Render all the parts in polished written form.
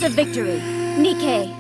of victory. Nikke.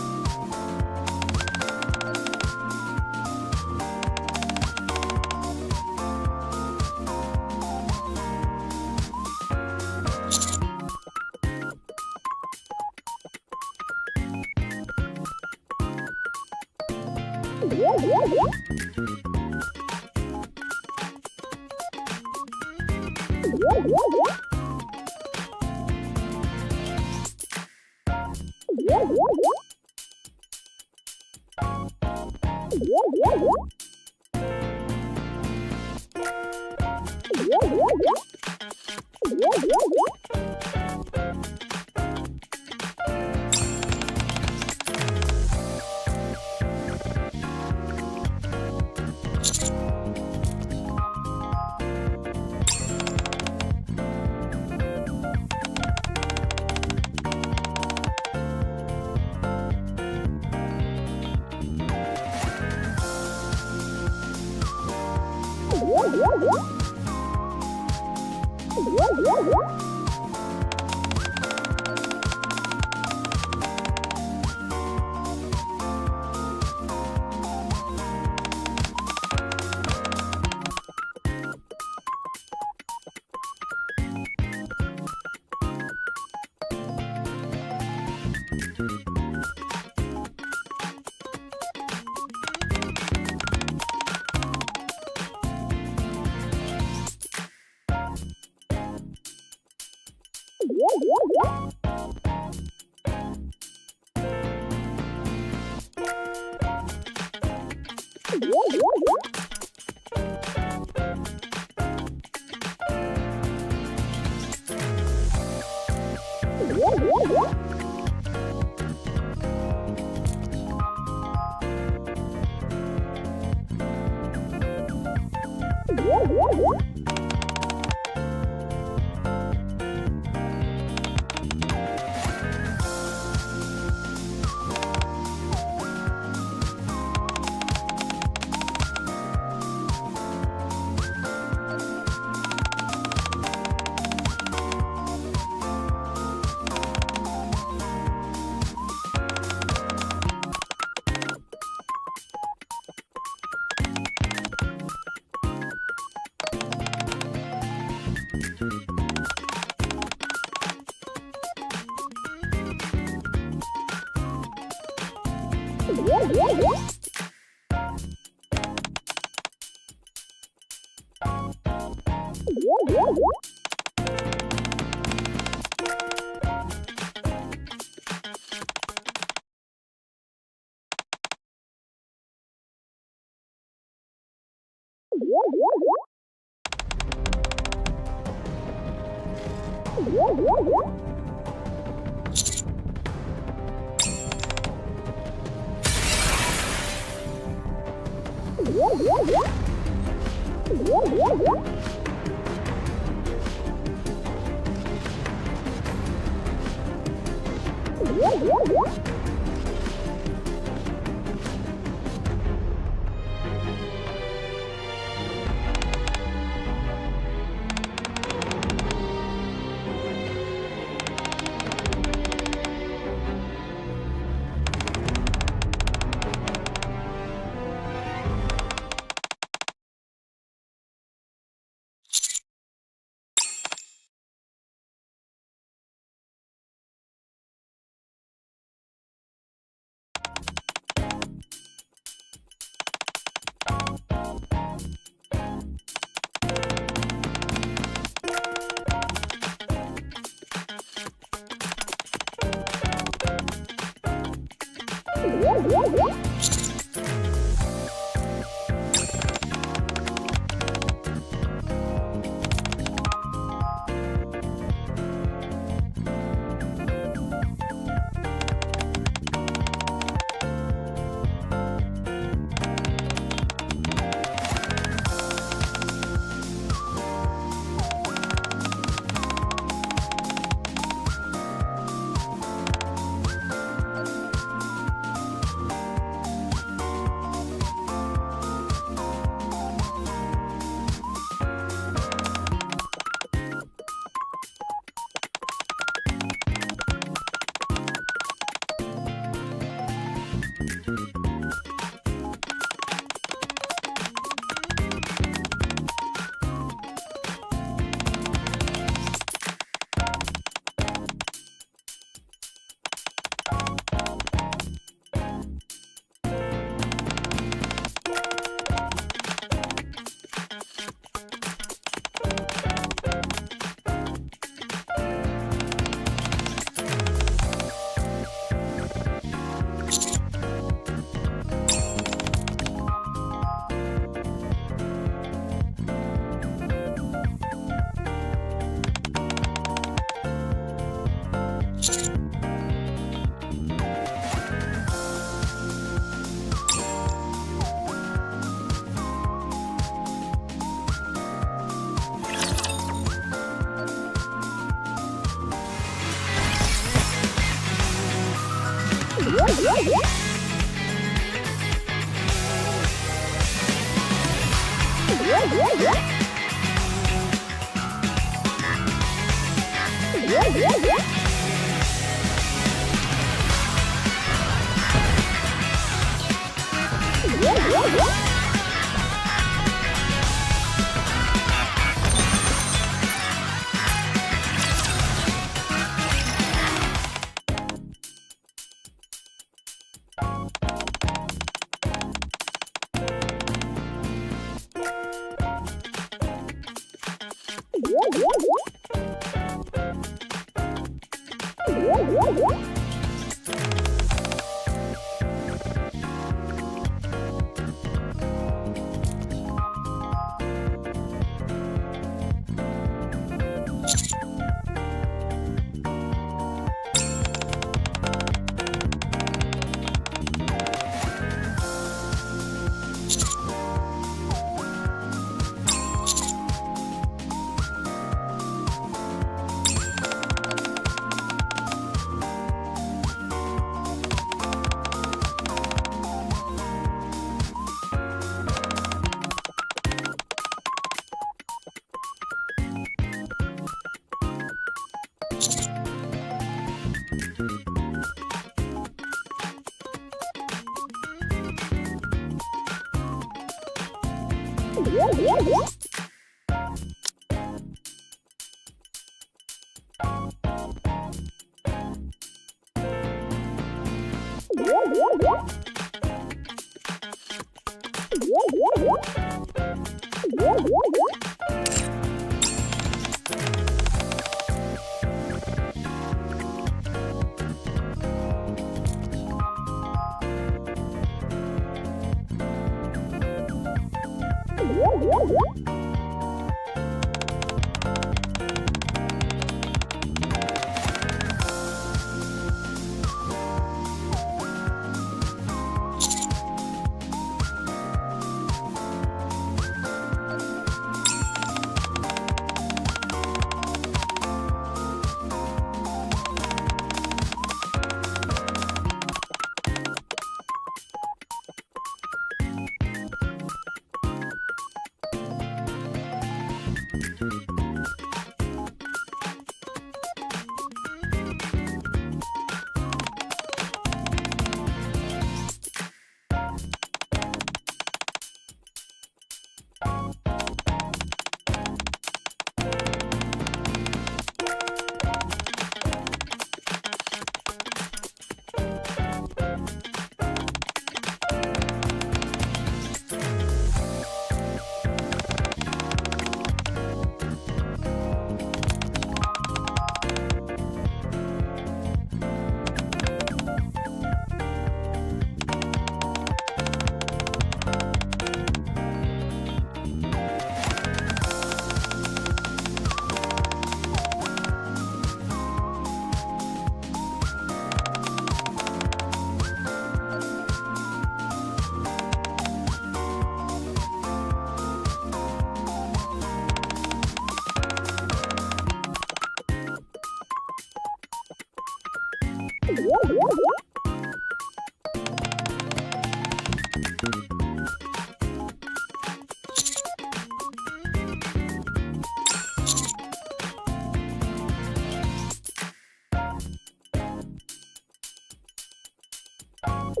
โ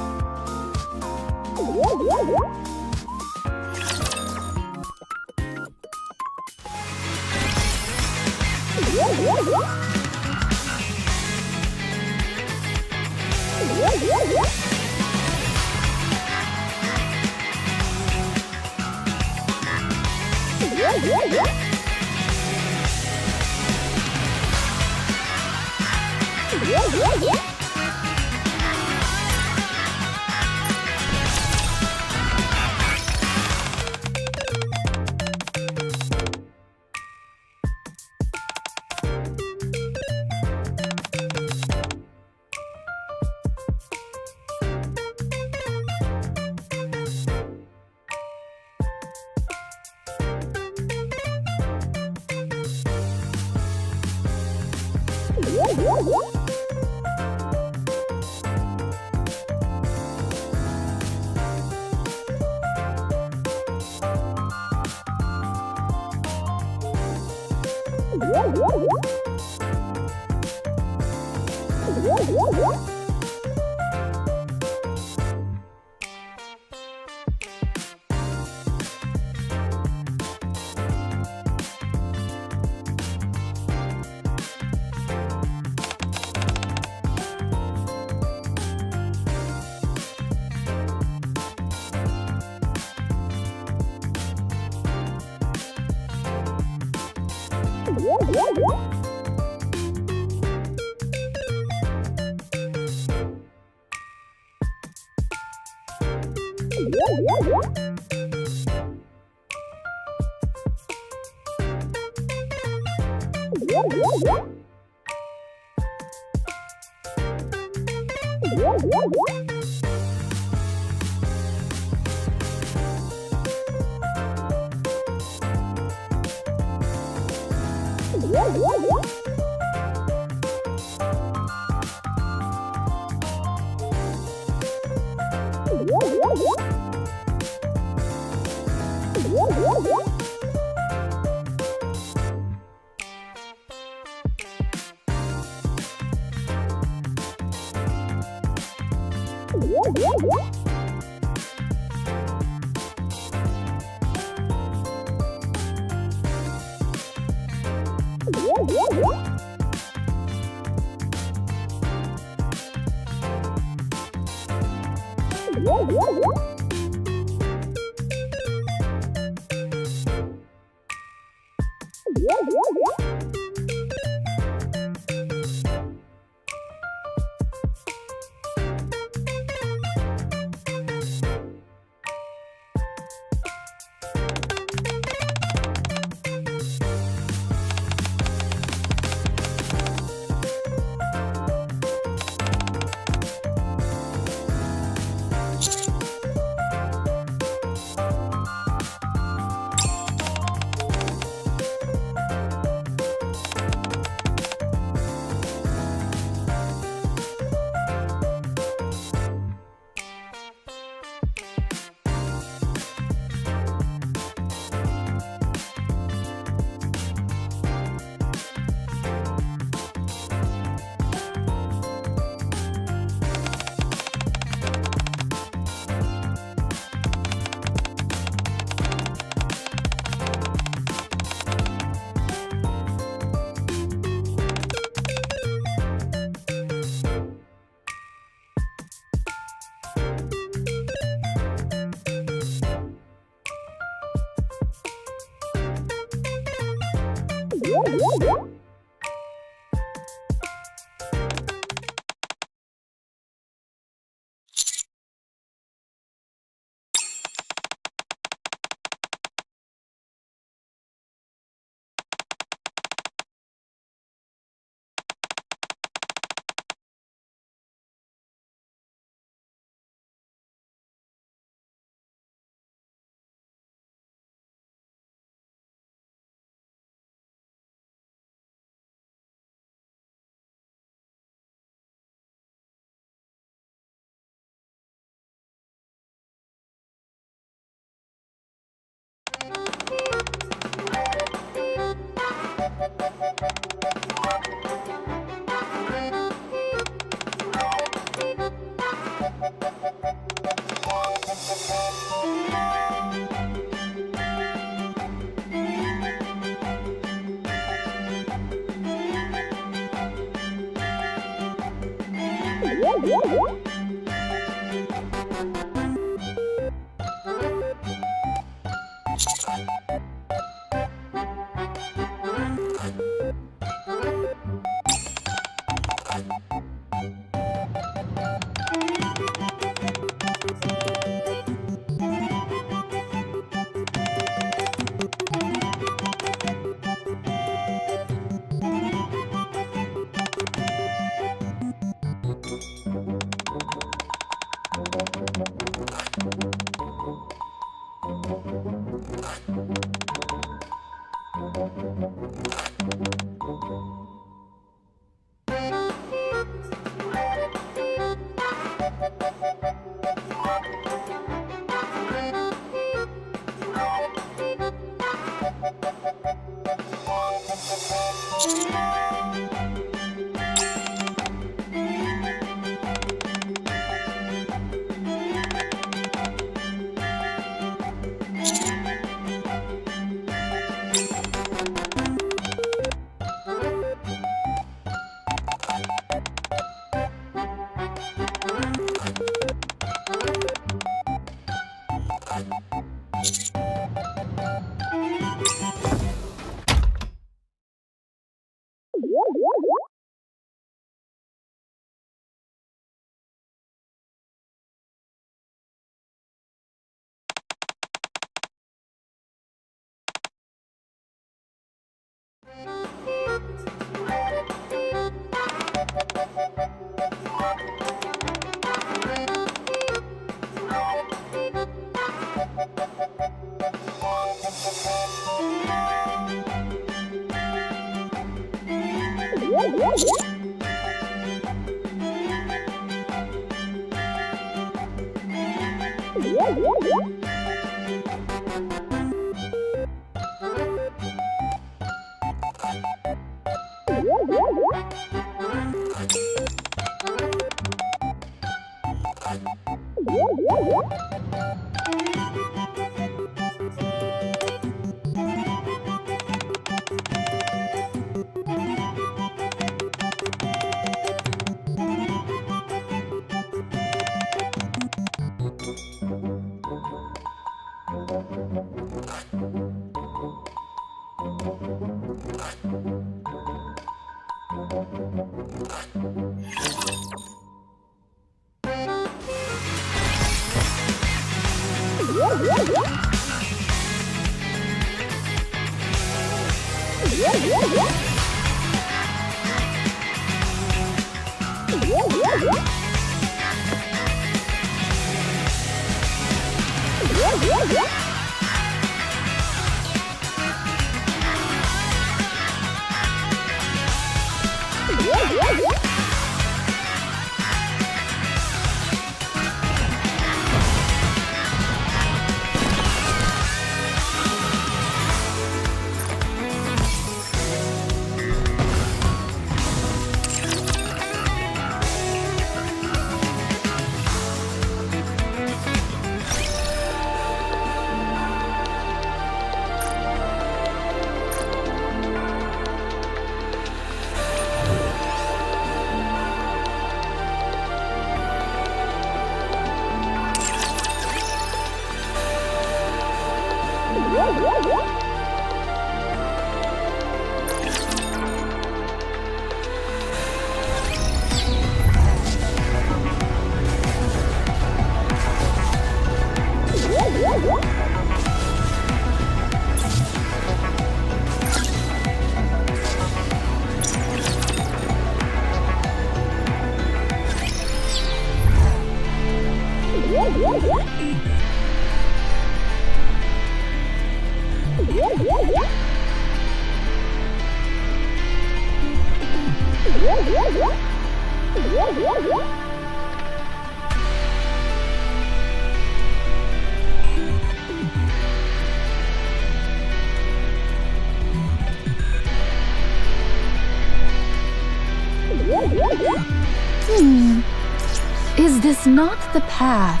Is this not the path?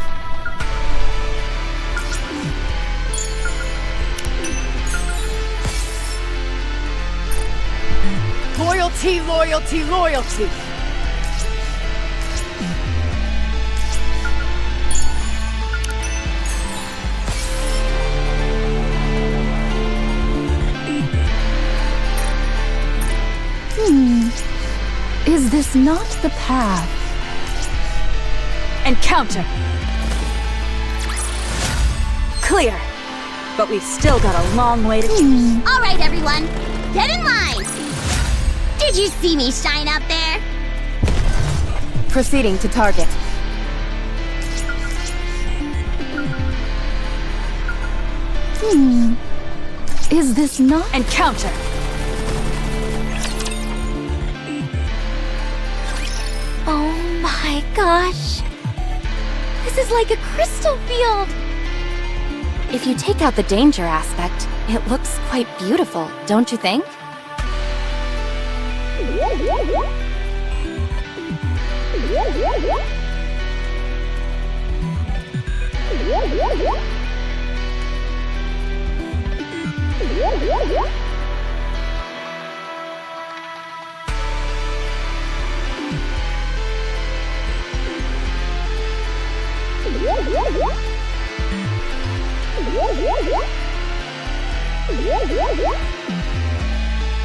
Loyalty, loyalty, loyalty! this not the path? Encounter! Clear! But we've still got a long way to go. All right, everyone, get in line. Did you see me shine up there? Proceeding to target. Is this not? Encounter! Oh my gosh. This is like a crystal field. If you take out the danger aspect, it looks quite beautiful, don't you think?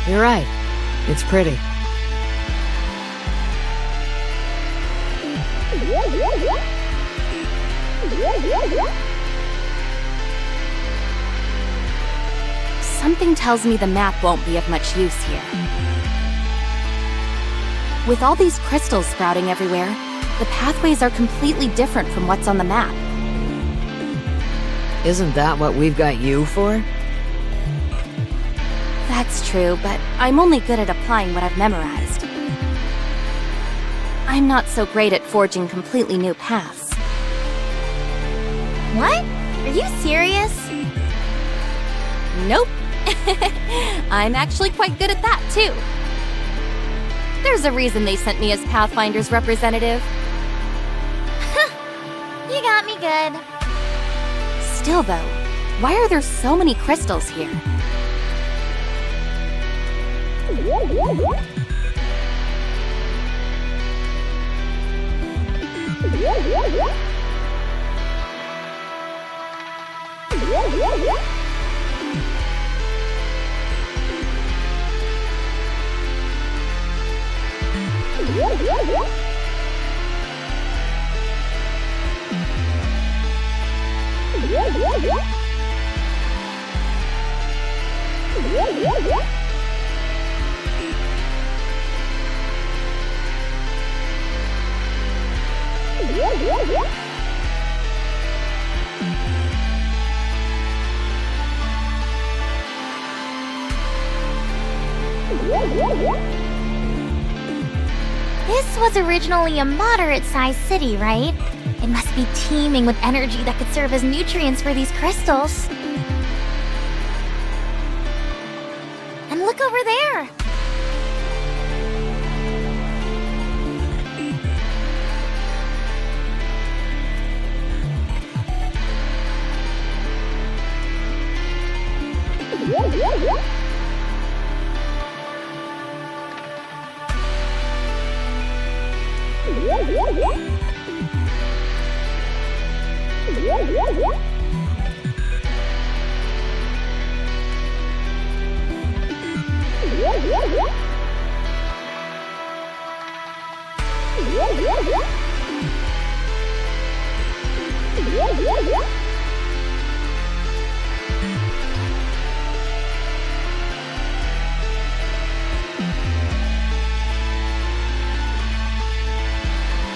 You're right. It's pretty. Something tells me the map won't be of much use here. With all these crystals sprouting everywhere, the pathways are completely different from what's on the map. Isn't that what we've got you for? That's true, but I'm only good at applying what I've memorized. I'm not so great at forging completely new paths. What? Are you serious? Nope. I'm actually quite good at that, too. There's a reason they sent me as Pathfinder's representative. You got me good. Still, though, why are there so many crystals here? This was originally a moderate-sized city, right? It must be teeming with energy that could serve as nutrients for these crystals. And look over there!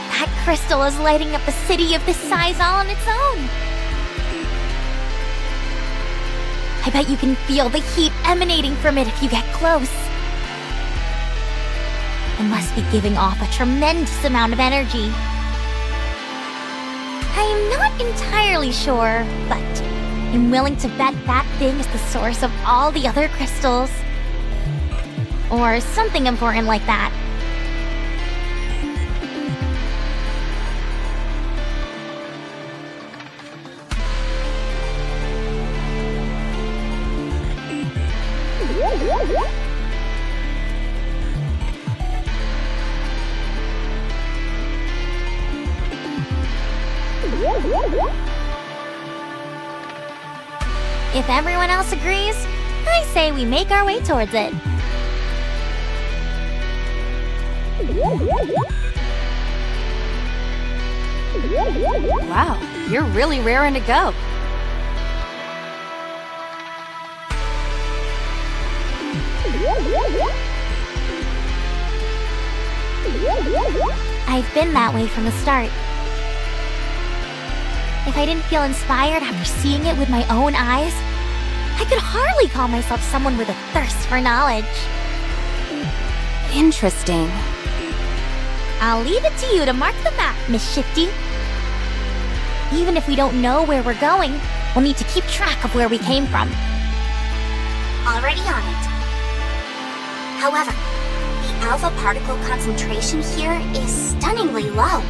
That crystal is lighting up a city of this size all on its own. I bet you can feel the heat emanating from it if you get close. It must be giving off a tremendous amount of energy. I am not entirely sure, but I'm willing to bet that thing is the source of all the other crystals. Or something important like that. If everyone else agrees, I say we make our way towards it. Wow, you're really raring to go. I've been that way from the start. If I didn't feel inspired after seeing it with my own eyes, I could hardly call myself someone with a thirst for knowledge. Interesting. I'll leave it to you to mark the map, Miss Shifty. Even if we don't know where we're going, we'll need to keep track of where we came from. Already on it. However, the alpha particle concentration here is stunningly low.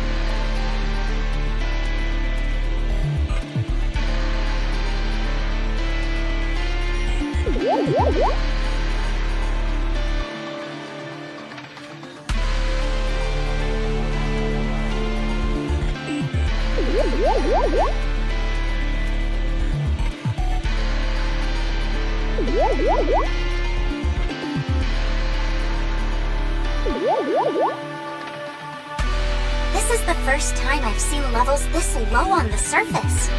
This is the first time I've seen levels this low on the surface.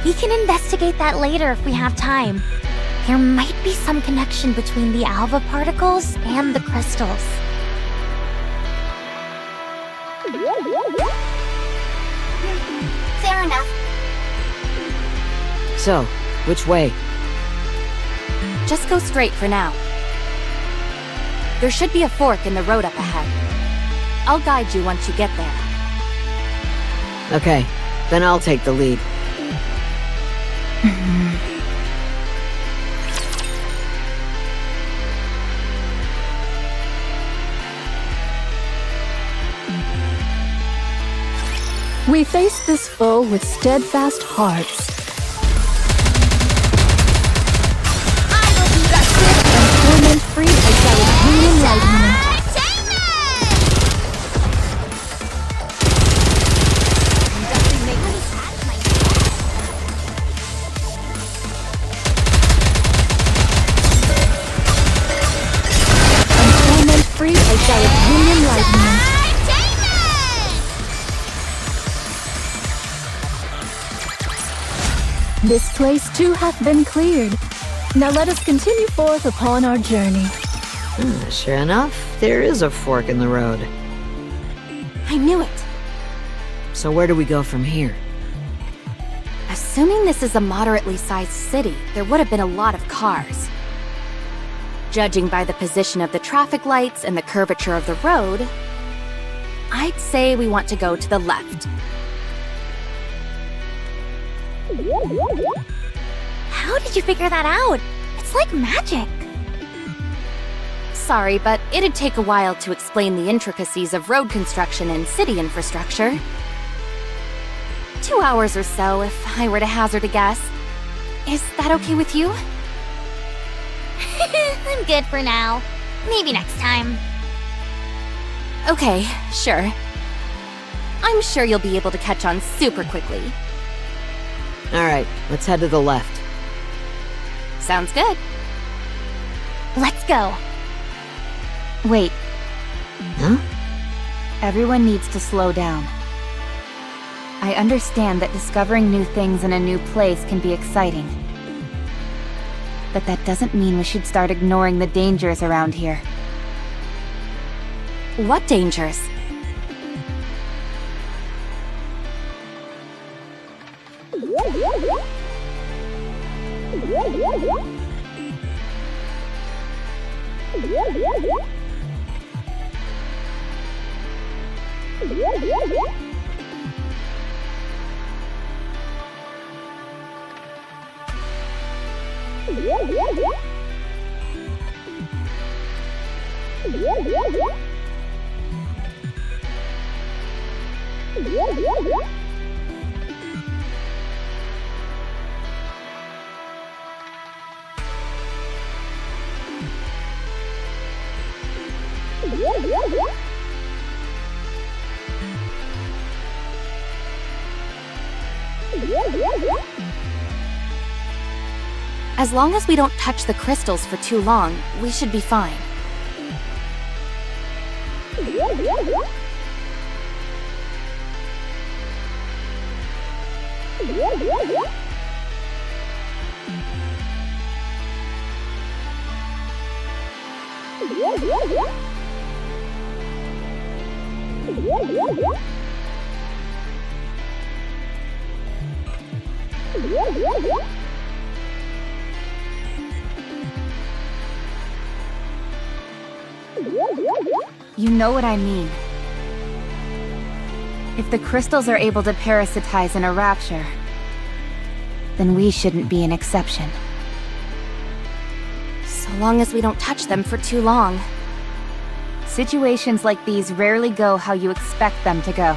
We can investigate that later if we have time. There might be some connection between the alpha particles and the crystals. Fair enough. So, which way? Just go straight for now. There should be a fork in the road up ahead. I'll guide you once you get there. Okay, then I'll take the lead. We face this foe with steadfast hearts. I will be the And torment-free as I attain enlightenment. And torment-free as I attain enlightenment. This place too hath been cleared. Now let us continue forth upon our journey. Sure enough, there is a fork in the road. I knew it. So where do we go from here? Assuming this is a moderately sized city, there would have been a lot of cars. Judging by the position of the traffic lights and the curvature of the road, I'd say we want to go to the left. How did you figure that out? It's like magic. Sorry, but it'd take a while to explain the intricacies of road construction and city infrastructure. 2 hours or so, if I were to hazard a guess. Is that okay with you? I'm good for now. Maybe next time. Okay, sure. I'm sure you'll be able to catch on super quickly. Alright, let's head to the left. Sounds good. Let's go. Wait, Huh? everyone needs to slow down. I understand that discovering new things in a new place can be exciting. But that doesn't mean we should start ignoring the dangers around here. What dangers? As long as we don't touch the crystals for too long, we should be fine. You know what I mean. If the crystals are able to parasitize in a rapture, then we shouldn't be an exception. So long as we don't touch them for too long. Situations like these rarely go how you expect them to go.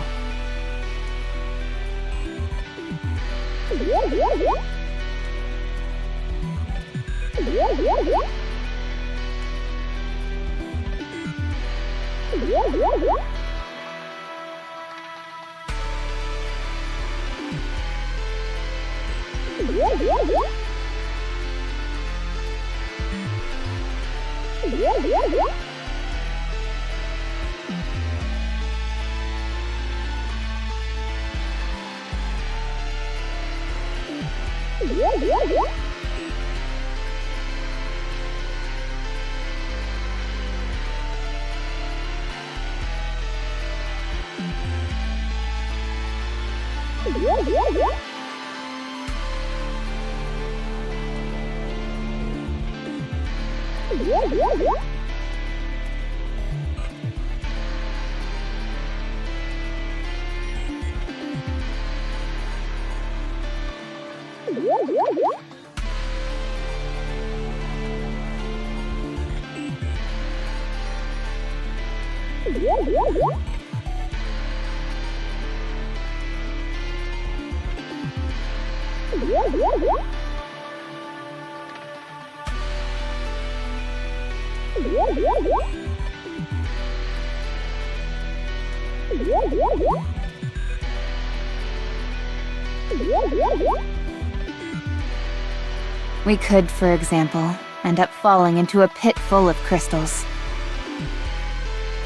We could, for example, end up falling into a pit full of crystals.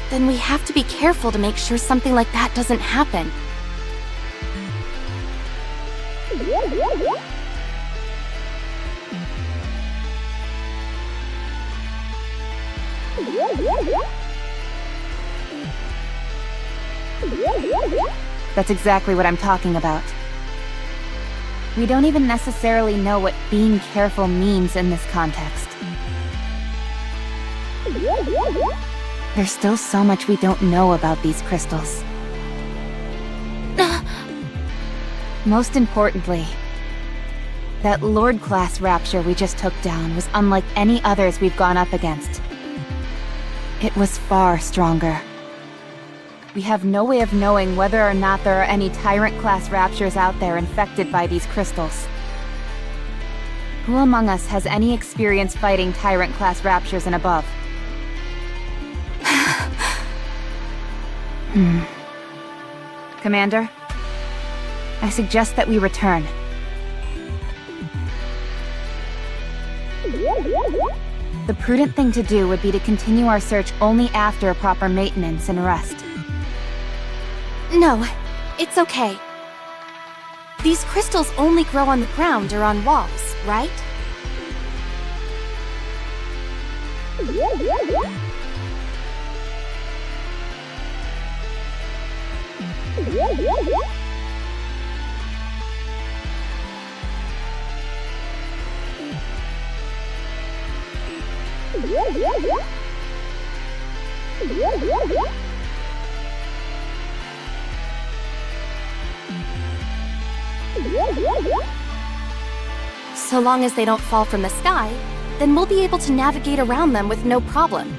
Then we have to be careful to make sure something like that doesn't happen. That's exactly what I'm talking about. We don't even necessarily know what being careful means in this context. There's still so much we don't know about these crystals. Most importantly, that Lord-class rapture we just took down was unlike any others we've gone up against. It was far stronger. We have no way of knowing whether or not there are any Tyrant-class raptures out there infected by these crystals. Who among us has any experience fighting Tyrant-class raptures and above? Commander, I suggest that we return. The prudent thing to do would be to continue our search only after proper maintenance and rest. No, it's okay. These crystals only grow on the ground or on walls, right? So long as they don't fall from the sky, then we'll be able to navigate around them with no problem.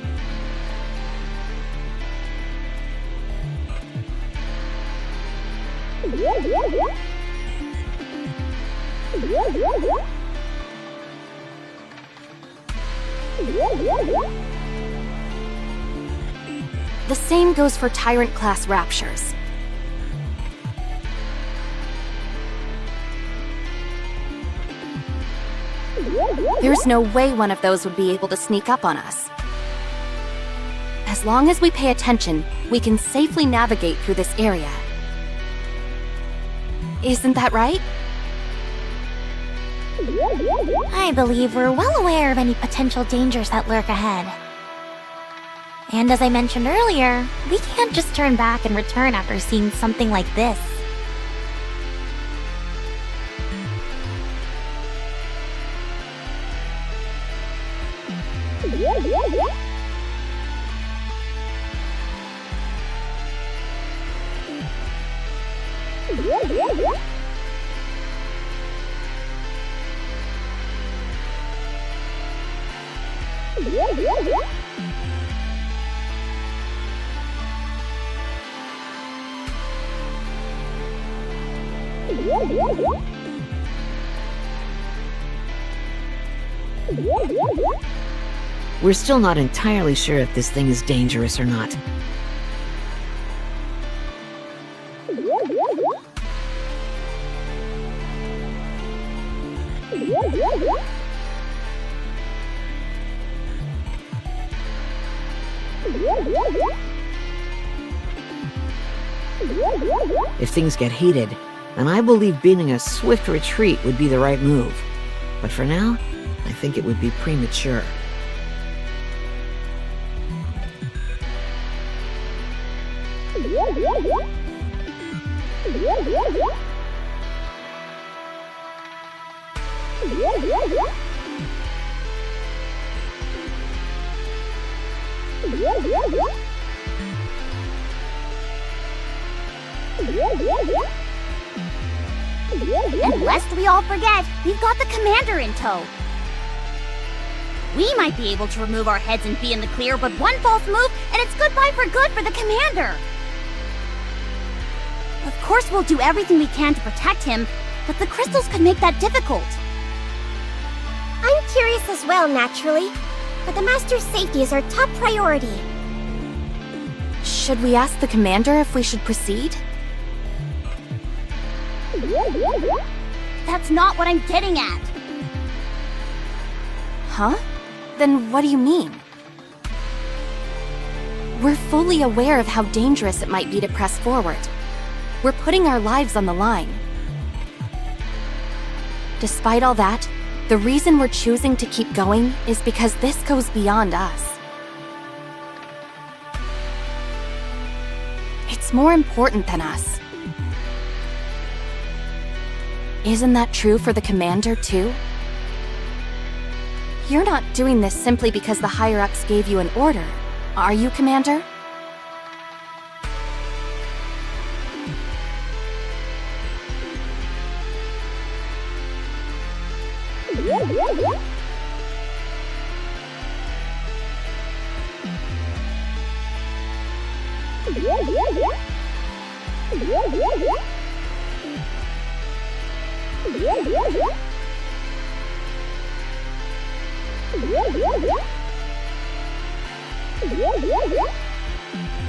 The same goes for Tyrant-class raptures. There's no way one of those would be able to sneak up on us. As long as we pay attention, we can safely navigate through this area. Isn't that right? I believe we're well aware of any potential dangers that lurk ahead. And as I mentioned earlier, we can't just turn back and return after seeing something like this. We're still not entirely sure if this thing is dangerous or not. If things get heated, then I believe beating a swift retreat would be the right move. But for now, I think it would be premature. And lest we all forget, we've got the commander in tow. We might be able to remove our heads and be in the clear, but one false move, and it's goodbye for good for the commander. Of course we'll do everything we can to protect him, but the crystals could make that difficult. I'm curious as well, naturally. But the Master's safety is our top priority. Should we ask the commander if we should proceed? That's not what I'm getting at. Huh? Then what do you mean? We're fully aware of how dangerous it might be to press forward. We're putting our lives on the line. Despite all that, the reason we're choosing to keep going is because this goes beyond us. It's more important than us. Isn't that true for the commander, too? You're not doing this simply because the higher-ups gave you an order, are you, Commander?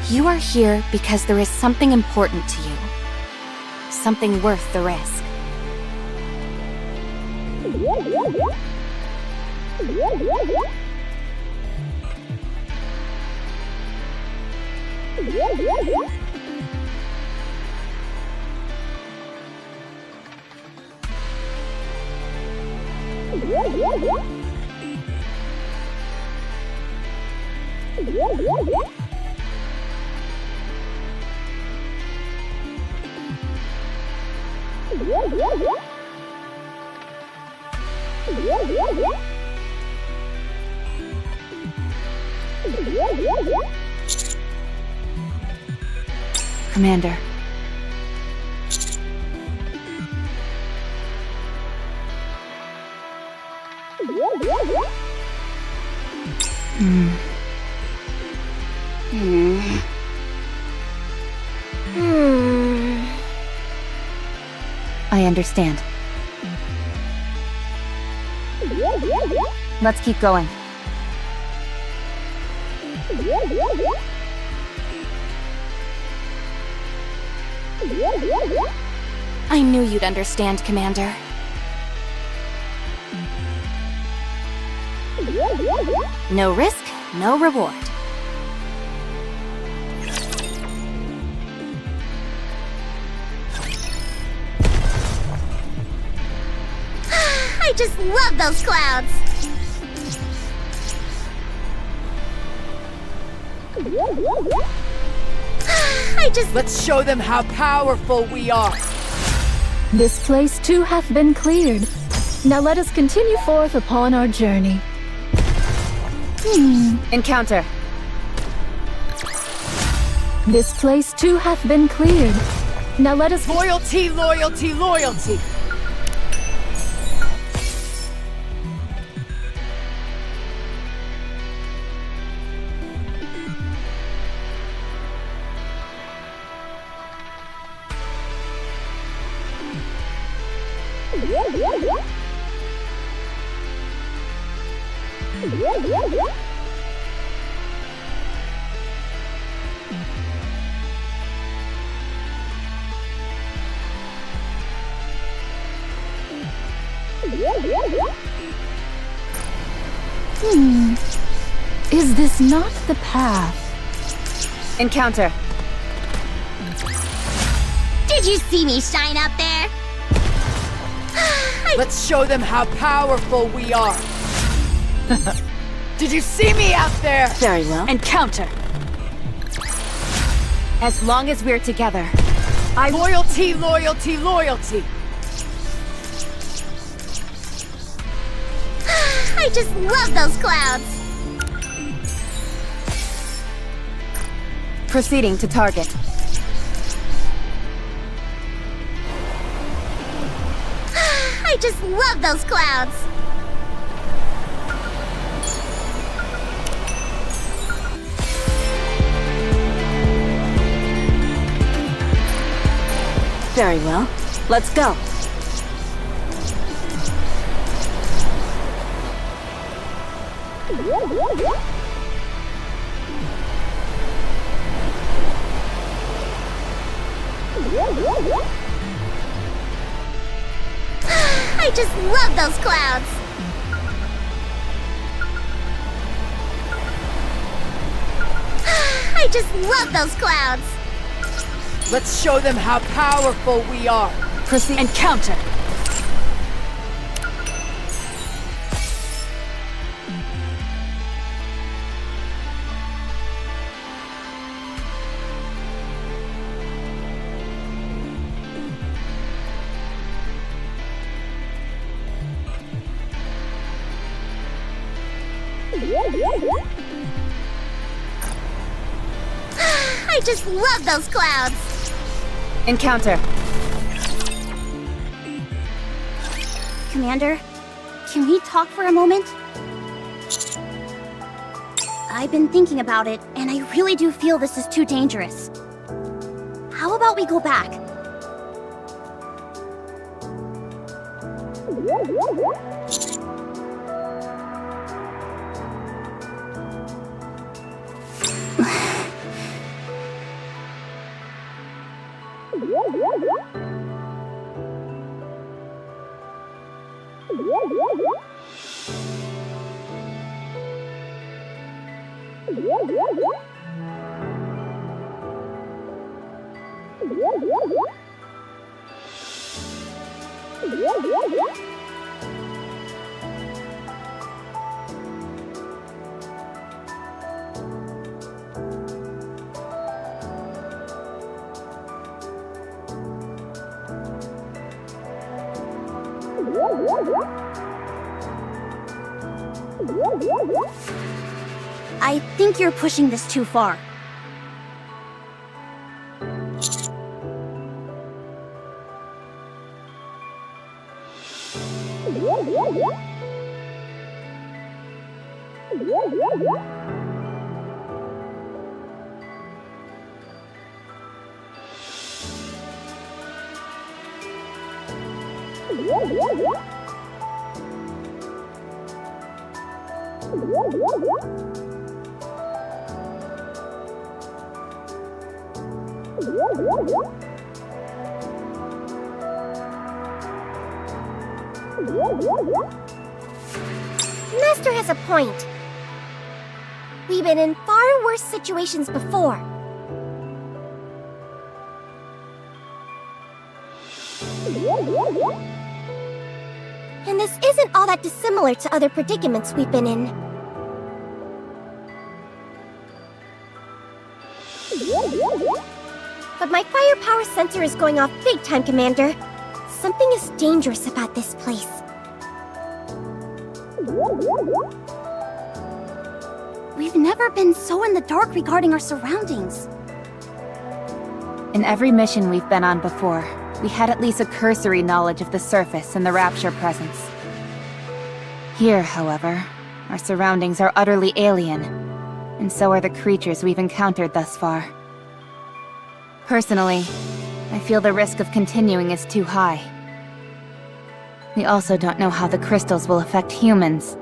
You are here because there is something important to you. Something worth the risk. Commander. I understand. Let's keep going. I knew you'd understand, Commander. No risk, no reward. just love those clouds! Let's show them how powerful we are. This place too hath been cleared. Now let us continue forth upon our journey. Encounter. This place too hath been cleared. Now let us... Loyalty, loyalty, loyalty. Is this not the path? Encounter. Did you see me shine up there? Let's show them how powerful we are. Did you see me out there? Very well. Encounter. As long as we're together. Loyalty, loyalty, loyalty. I just love those clouds! Proceeding to target. I just love those clouds! Very well. Let's go. I just love those clouds! I just love those clouds! Let's show them how powerful we are. Proceed. Encounter. I just love those clouds! Encounter. Commander, can we talk for a moment? I've been thinking about it, and I really do feel this is too dangerous. How about we go back? I think you're pushing this too far. Master has a point. We've been in far worse situations before. And this isn't all that dissimilar to other predicaments we've been in. But my firepower sensor is going off big time, Commander. Something is dangerous about this place. We've never been so in the dark regarding our surroundings. In every mission we've been on before, we had at least a cursory knowledge of the surface and the Rapture presence. Here, however, our surroundings are utterly alien, and so are the creatures we've encountered thus far. Personally, I feel the risk of continuing is too high. We also don't know how the crystals will affect humans.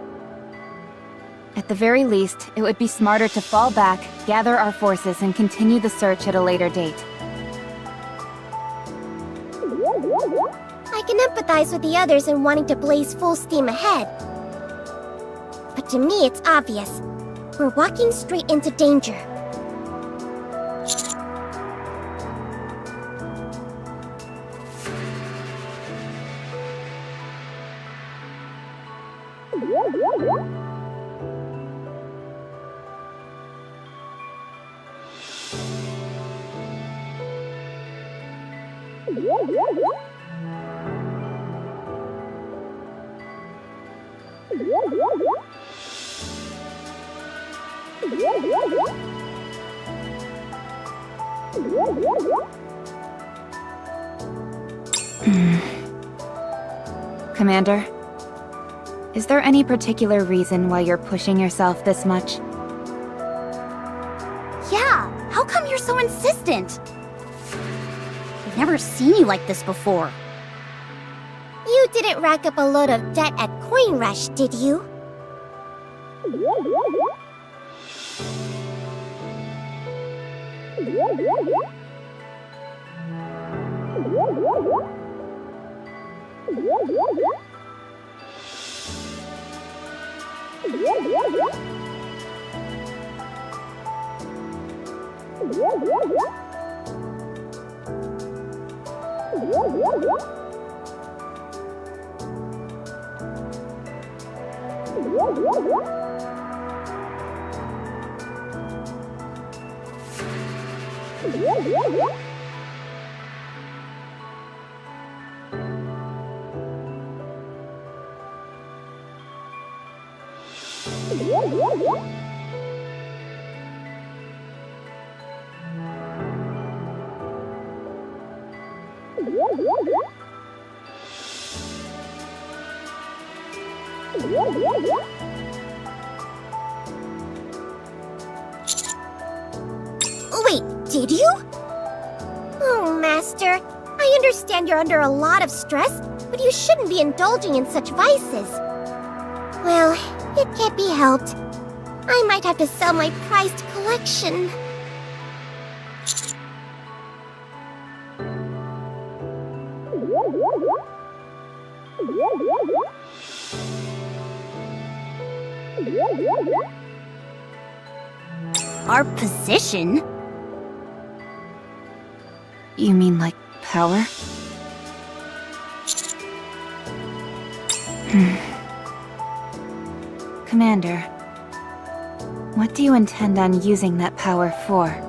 At the very least, it would be smarter to fall back, gather our forces, and continue the search at a later date. I can empathize with the others in wanting to blaze full steam ahead. But to me, it's obvious. We're walking straight into danger. Commander, is there any particular reason why you're pushing yourself this much? Yeah, how come you're so insistent? I've never seen you like this before. You didn't rack up a load of debt at Coin Rush, did you? Wait, did you? Oh, Master. I understand you're under a lot of stress, but you shouldn't be indulging in such vices. Well, it can't be helped. I might have to sell my prized collection. Our position? You mean like power? Commander, what do you intend on using that power for?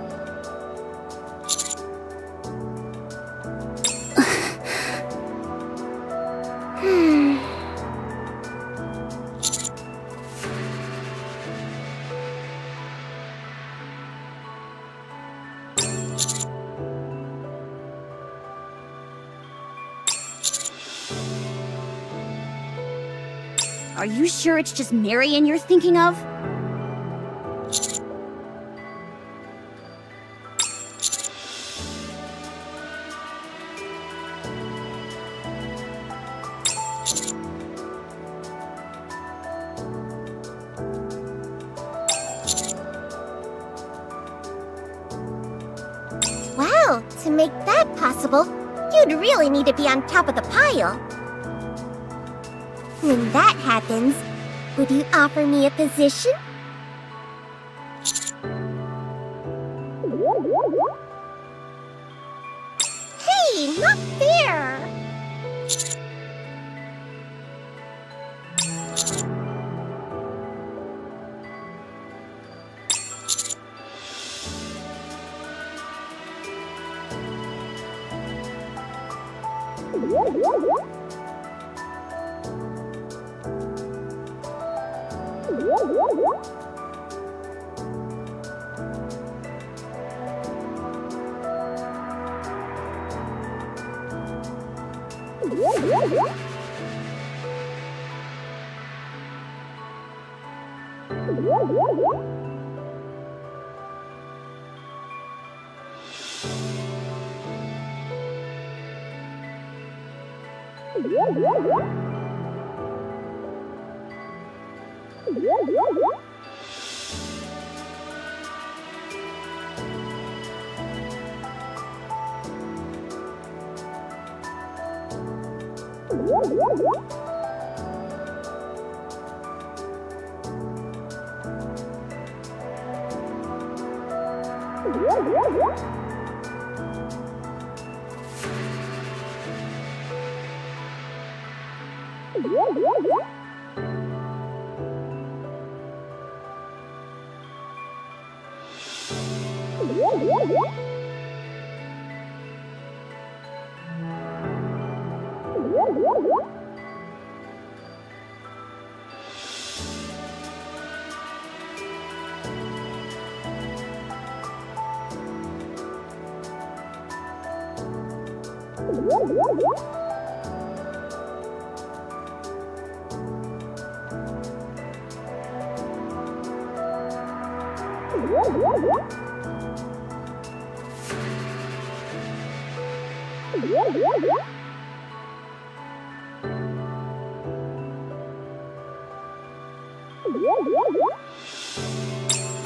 Are you sure it's just Marion you're thinking of? Wow, to make that possible, you'd really need to be on top of the pile. When that happens, would you offer me a position? Hey, not fair!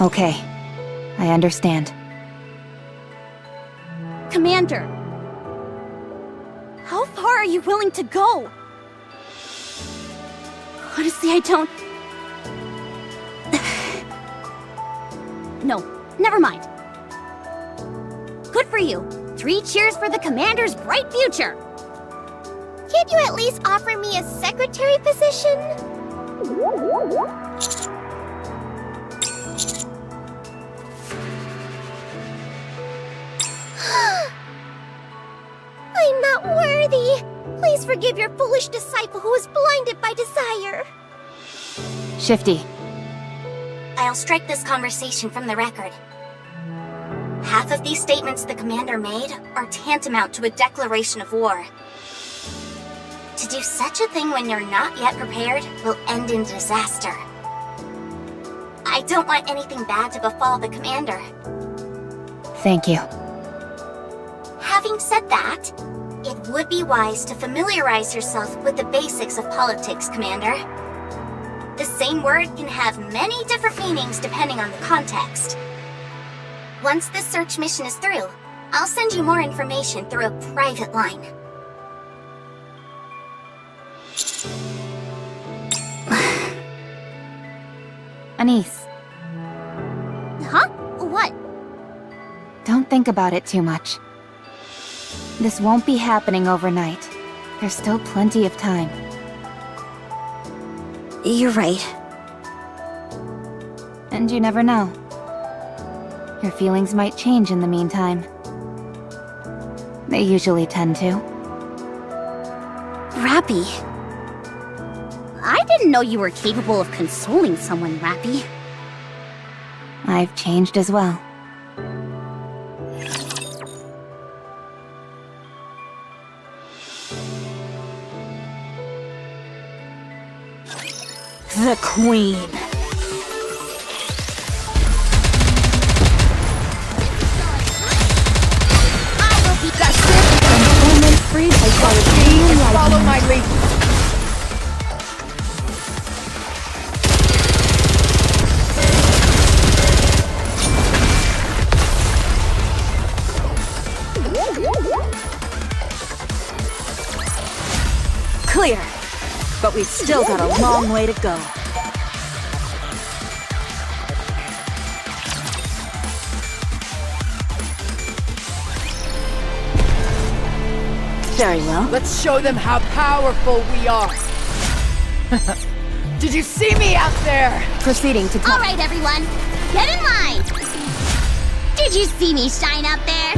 Okay, I understand. Commander! How far are you willing to go? Honestly, I don't... No, never mind. Good for you. 3 cheers for the Commander's bright future! Can't you at least offer me a secretary position? I'm not worthy. Please forgive your foolish disciple who is blinded by desire. Shifty, I'll strike this conversation from the record. Half of these statements the commander made are tantamount to a declaration of war. To do such a thing when you're not yet prepared will end in disaster. I don't want anything bad to befall the commander. thank you. Having said that, it would be wise to familiarize yourself with the basics of politics, Commander. The same word can have many different meanings depending on the context. Once this search mission is through, I'll send you more information through a private line. Anise, Huh? What? don't think about it too much. This won't be happening overnight. There's still plenty of time. You're right. And you never know. Your feelings might change in the meantime. They usually tend to. Rappy. I didn't know you were capable of consoling someone, Rappy. I've changed as well. The Queen. Free by Palestinian Follow my lead. Clear. But we've still got a long way to go. Very well. Let's show them how powerful we are. Did you see me out there? Proceeding to All right, everyone, get in line. Did you see me shine out there?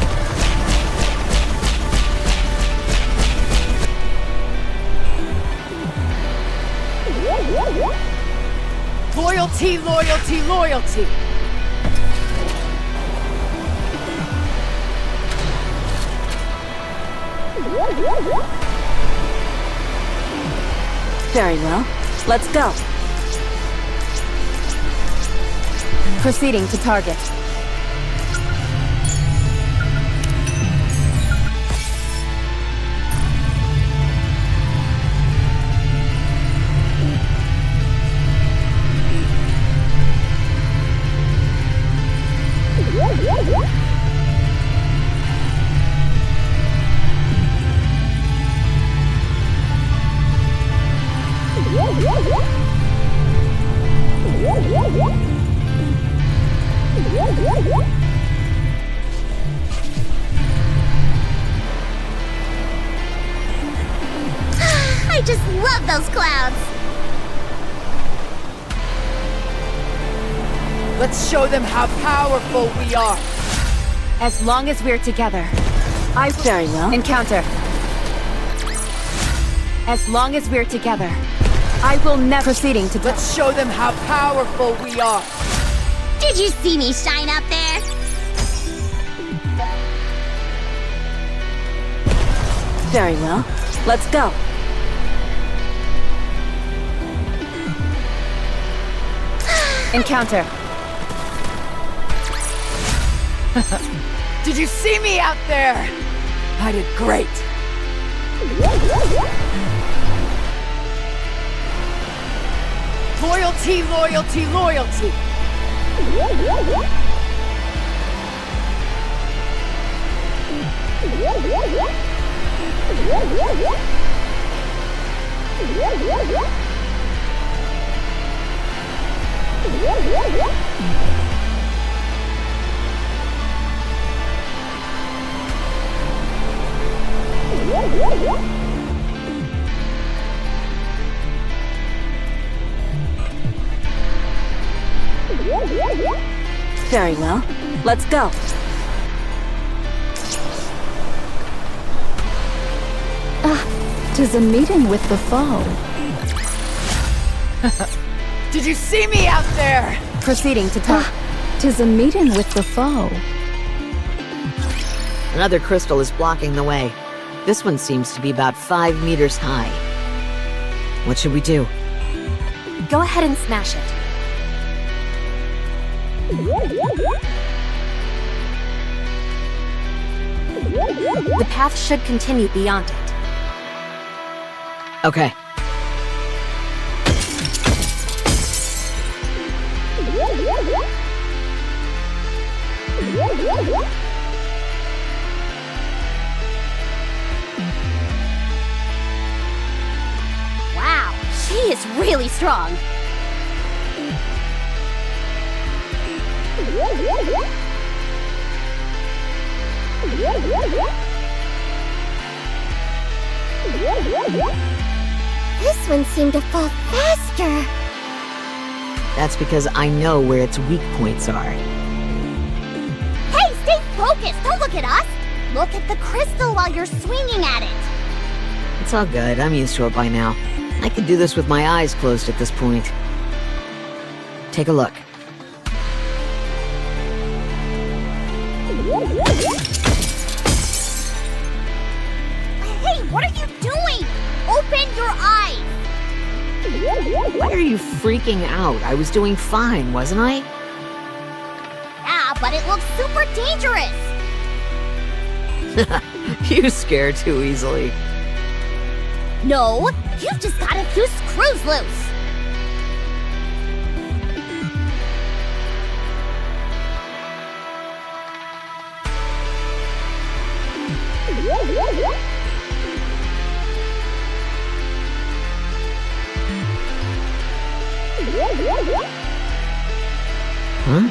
Loyalty, loyalty, loyalty! Very well. Let's go. Proceeding to target. I just love those clouds! Let's show them how powerful we are! As long as we're together. Very well. Encounter. As long as we're together. I will never proceeding to Let's show them how powerful we are! Did you see me shine up there? Very well. Let's go. Encounter. Did you see me out there? I did great! Loyalty, loyalty, loyalty! Very well. Let's go. Tis a meeting with the foe. Did you see me out there? Proceeding to target. Tis a meeting with the foe. Another crystal is blocking the way. This one seems to be about 5 meters high. What should we do? Go ahead and smash it. The path should continue beyond it. Okay. Wow, she is really strong. This one seemed to fall faster. That's because I know where its weak points are. Hey, stay focused! Don't look at us! Look at the crystal while you're swinging at it! It's all good. I'm used to it by now. I could do this with my eyes closed at this point. Take a look. Hey, what are you doing? Open your eyes! Why are you freaking out? I was doing fine, wasn't I? Yeah, but it looks super dangerous! You scare too easily. No, you've just got a few screws loose! Huh?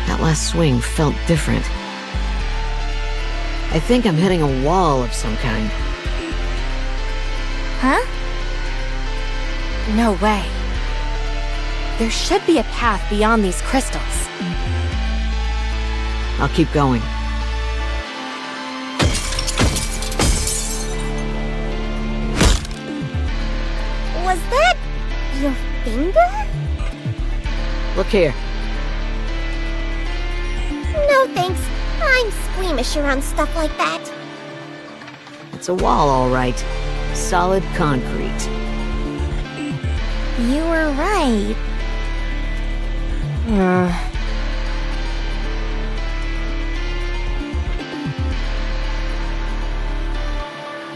That last swing felt different. I think I'm hitting a wall of some kind. Huh? No way. There should be a path beyond these crystals. I'll keep going. Was Your finger? Look here. No thanks. I'm squeamish around stuff like that. It's a wall, all right. Solid concrete. You were right.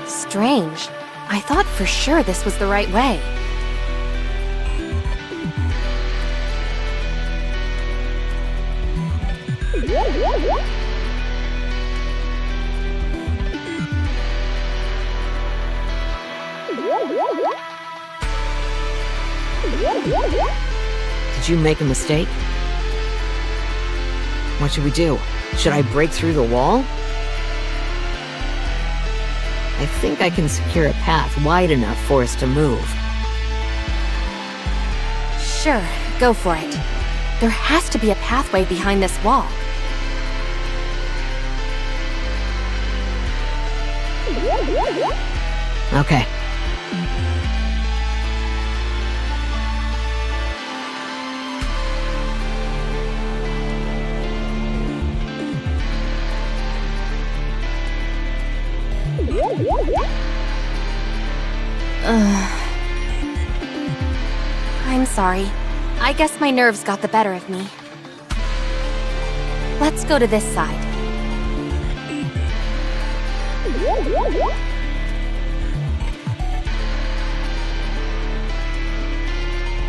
Strange. I thought for sure this was the right way. Did you make a mistake? What should we do? Should I break through the wall? I think I can secure a path wide enough for us to move. Sure, go for it. There has to be a pathway behind this wall. Okay. I'm sorry. I guess my nerves got the better of me. Let's go to this side.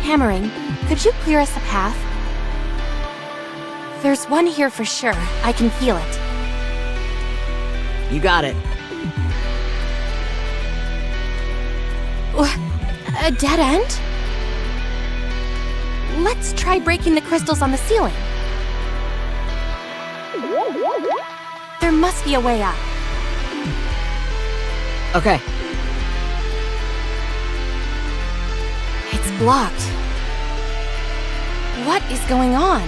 Hammering, could you clear us a path? There's one here for sure. I can feel it. You got it. A dead end? Let's try breaking the crystals on the ceiling. There must be a way up. Okay. It's blocked. What is going on?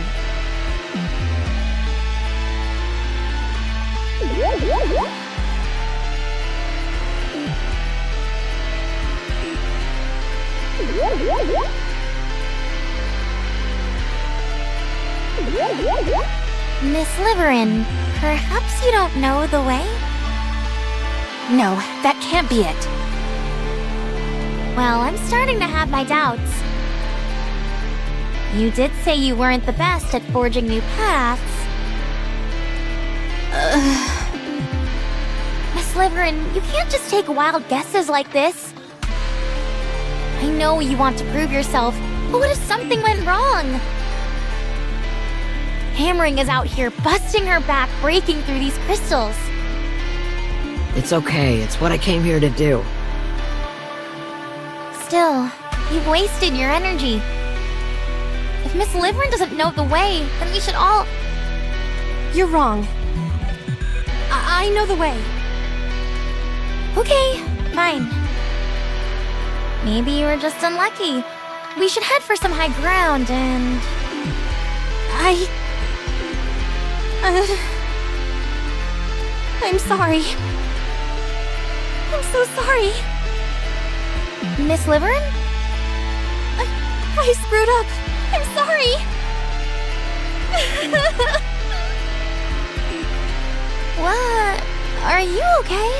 Miss Liverin, perhaps you don't know the way? No, that can't be it. Well, I'm starting to have my doubts. You did say you weren't the best at forging new paths. Miss Liverin, you can't just take wild guesses like this. I know you want to prove yourself, but what if something went wrong? Hammering is out here busting her back, breaking through these crystals. It's okay. It's what I came here to do. Still, you've wasted your energy. If Miss Liverin doesn't know the way, then we should all... You're wrong. I know the way. Okay, fine. Maybe you were just unlucky. We should head for some high ground and... I'm sorry. I'm so sorry. Miss Liverin? I screwed up. I'm sorry. What? Are you okay?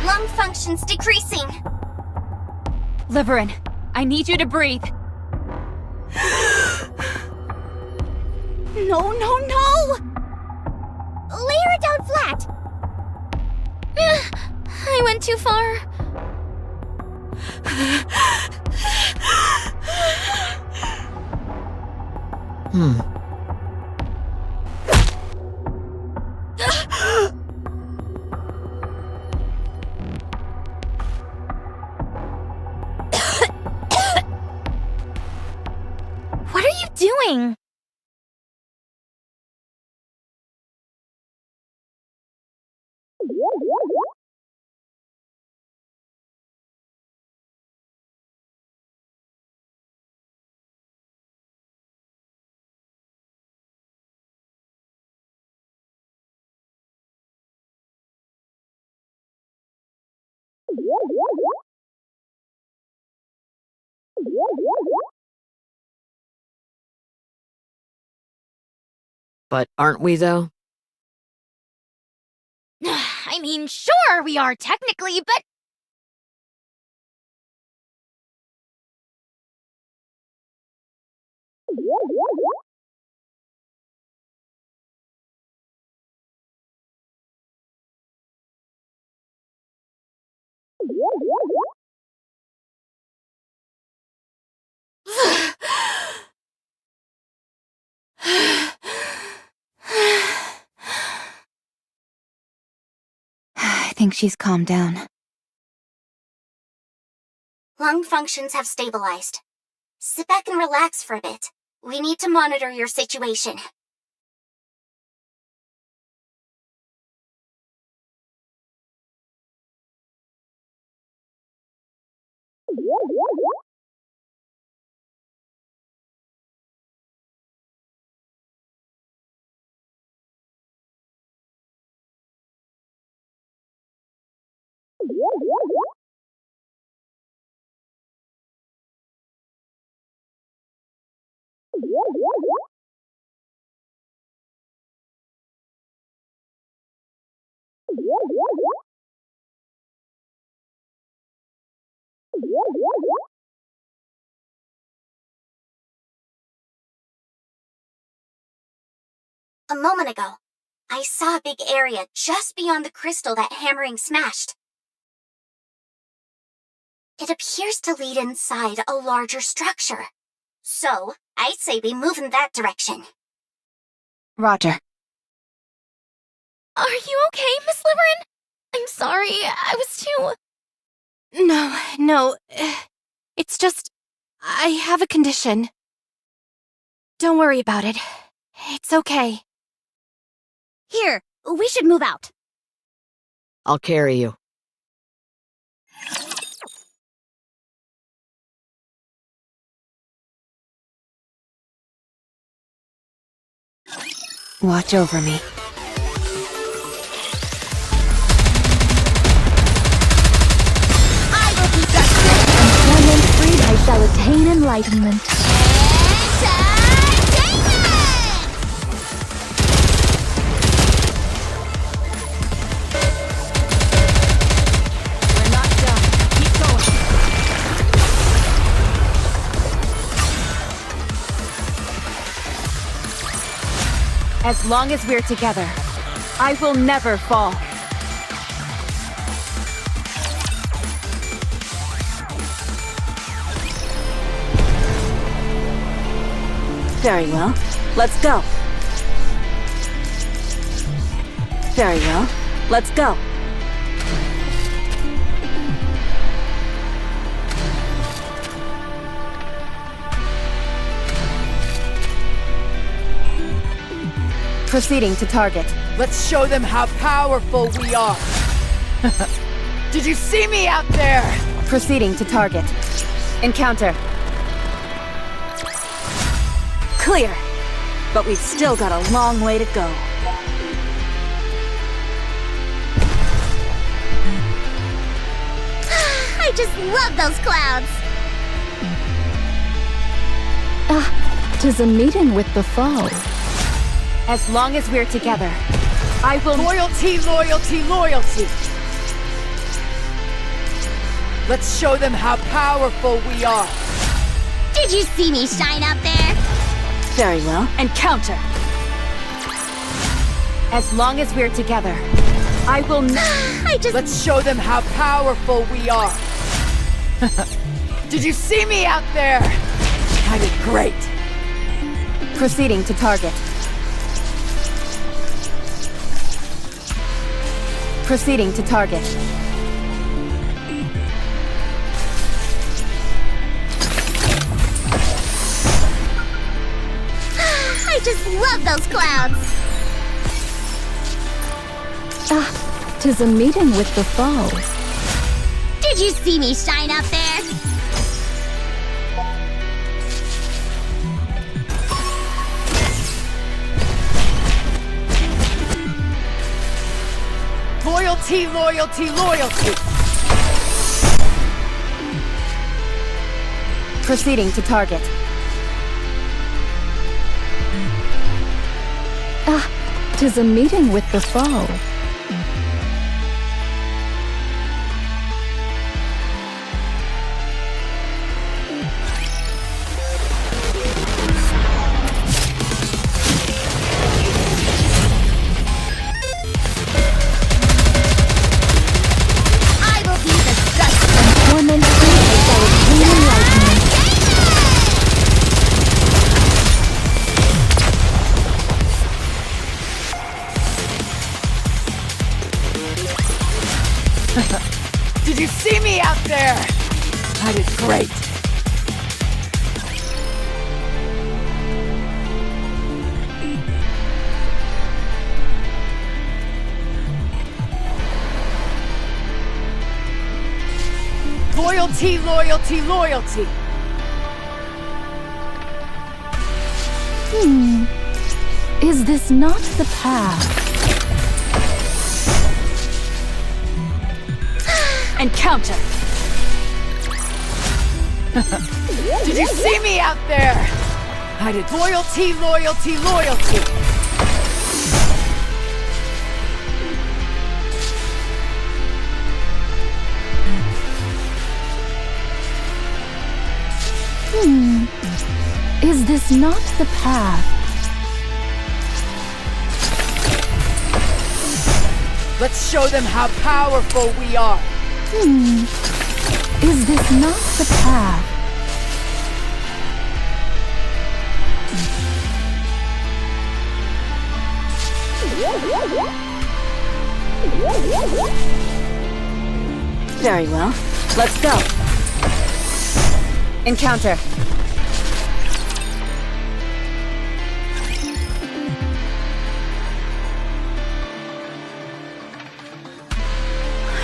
Lung function's decreasing. Liverin, I need you to breathe. No, no, no! Lay her down flat. I went too far. What are you doing? But aren't we, though? I mean, sure, we are technically, but I think she's calmed down. Lung functions have stabilized. Sit back and relax for a bit. We need to monitor your situation. A moment ago, I saw a big area just beyond the crystal that hammering smashed. It appears to lead inside a larger structure. So, I'd say we move in that direction. Roger. are you okay, Miss Liverin? I'm sorry, I was too... No, it's just, I have a condition. Don't worry about it. It's okay. Here, we should move out. I'll carry you. Watch over me. I will keep that strict. When I'm freed, I shall attain enlightenment. We're not done. Keep going. As long as we're together, I will never fall. Very well. Let's go. Very well. Let's go. Proceeding to target. Let's show them how powerful we are. Did you see me out there? Proceeding to target. Encounter. Clear. But we've still got a long way to go. I just love those clouds. Tis a meeting with the foe. As long as we're together, I will... Loyalty, loyalty, loyalty. Let's show them how powerful we are. Did you see me shine up there? Very well. Encounter. As long as we're together, I will... Let's show them how powerful we are. Did you see me out there? I did great. Proceeding to target. Proceeding to target. I just love those clouds. Tis a meeting with the foe. Did you see me shine up there? Loyalty, loyalty, loyalty. Proceeding to target. Ah, 'tis a meeting with the foe. I will be the judge. Torment as I was gleaming lightning. Did you see me out there? I did great. Loyalty, loyalty, loyalty. Is this not the path? Encounter! Did you see me out there? I did loyalty, loyalty, loyalty. Is this not the path? Let's show them how powerful we are. Is this not the path? Very well. Let's go. Encounter.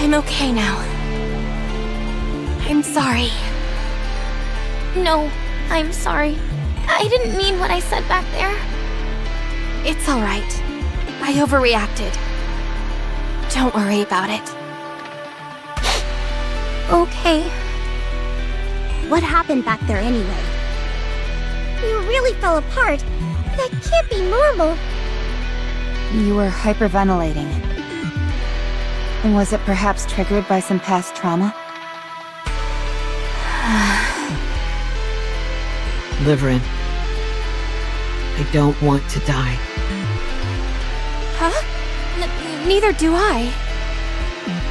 I'm okay now. I'm sorry. No, I'm sorry. I didn't mean what I said back there. It's all right. I overreacted. Don't worry about it. Okay. What happened back there anyway? You really fell apart. That can't be normal. You were hyperventilating. Was it perhaps triggered by some past trauma? Liverin, I don't want to die. Huh? Neither do I.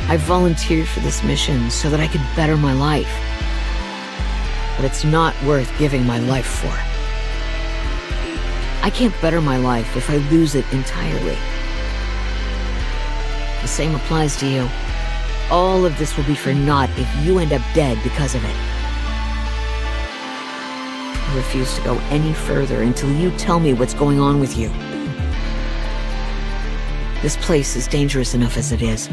I volunteered for this mission so that I could better my life. But it's not worth giving my life for. I can't better my life if I lose it entirely. The same applies to you. All of this will be for naught if you end up dead because of it. I refuse to go any further until you tell me what's going on with you. This place is dangerous enough as it is.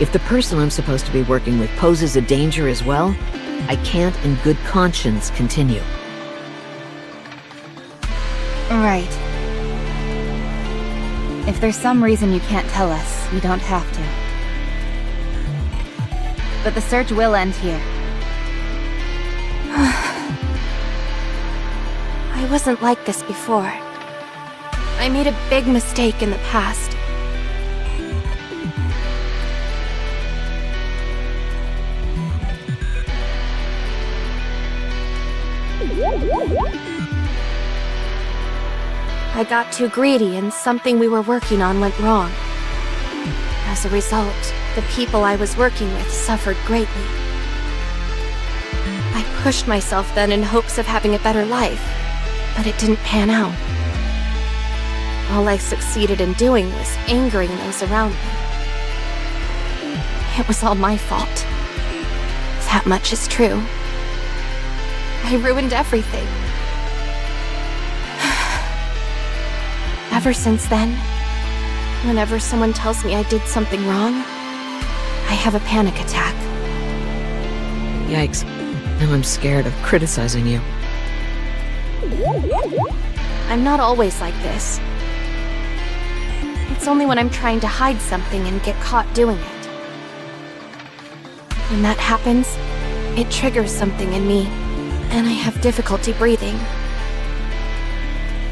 If the person I'm supposed to be working with poses a danger as well, I can't in good conscience continue. Right. If there's some reason you can't tell us, you don't have to. But the search will end here. I wasn't like this before. I made a big mistake in the past. I got too greedy and something we were working on went wrong. As a result, the people I was working with suffered greatly. I pushed myself then in hopes of having a better life, but it didn't pan out. All I succeeded in doing was angering those around me. It was all my fault. That much is true. I ruined everything. Ever since then, whenever someone tells me I did something wrong, I have a panic attack. Yikes. Now I'm scared of criticizing you. I'm not always like this. It's only when I'm trying to hide something and get caught doing it. When that happens, it triggers something in me. and I have difficulty breathing.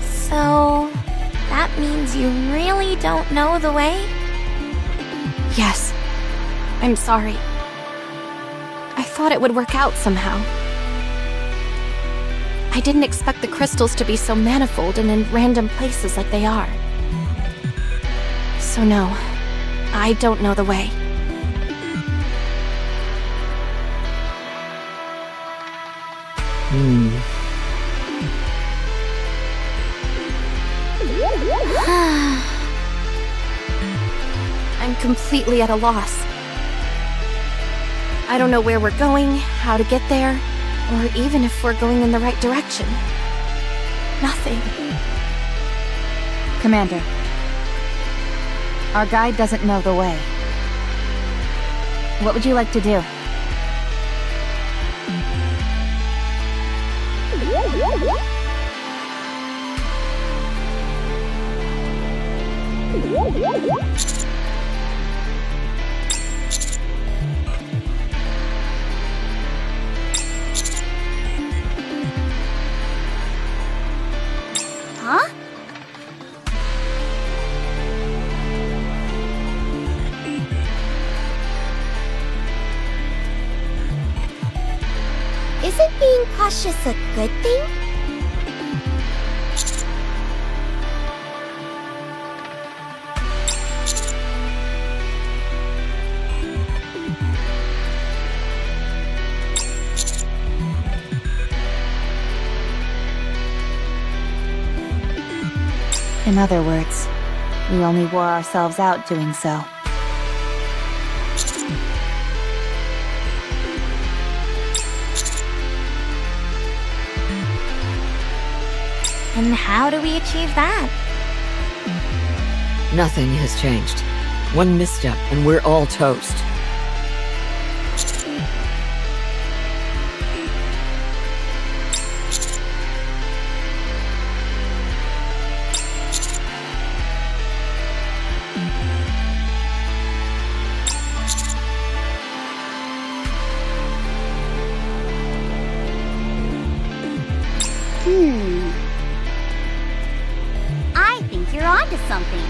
So, that means you really don't know the way? Yes. I'm sorry. I thought it would work out somehow. I didn't expect the crystals to be so manifold and in random places like they are. So no, I don't know the way. I'm completely at a loss. I don't know where we're going, how to get there, or even if we're going in the right direction. Nothing. Commander, our guide doesn't know the way. What would you like to do? Huh? Isn't being cautious a good thing? In other words, we only wore ourselves out doing so. And how do we achieve that? Nothing has changed. One misstep and we're all toast. I think you're onto something.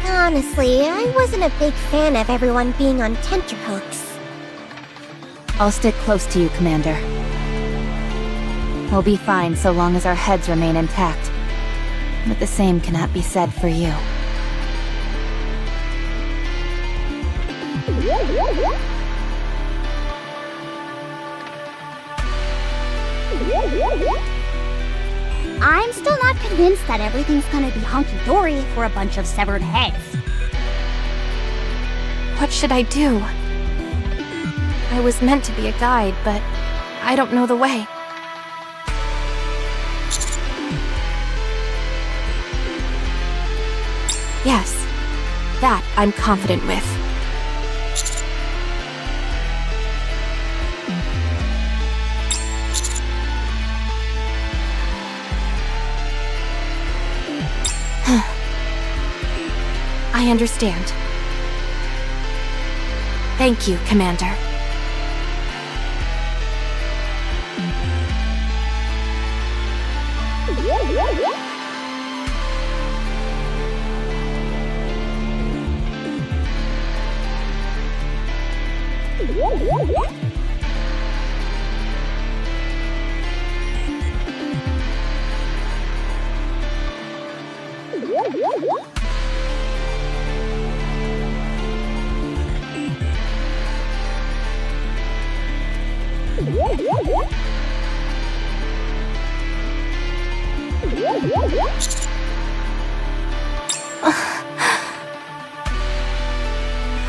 Honestly, I wasn't a big fan of everyone being on tenterhooks. I'll stick close to you, Commander. We'll be fine so long as our heads remain intact. But the same cannot be said for you. I'm still not convinced that everything's gonna be hunky-dory if we're a bunch of severed heads. What should I do? I was meant to be a guide, but I don't know the way. Yes, that I'm confident with. I understand. Thank you, Commander.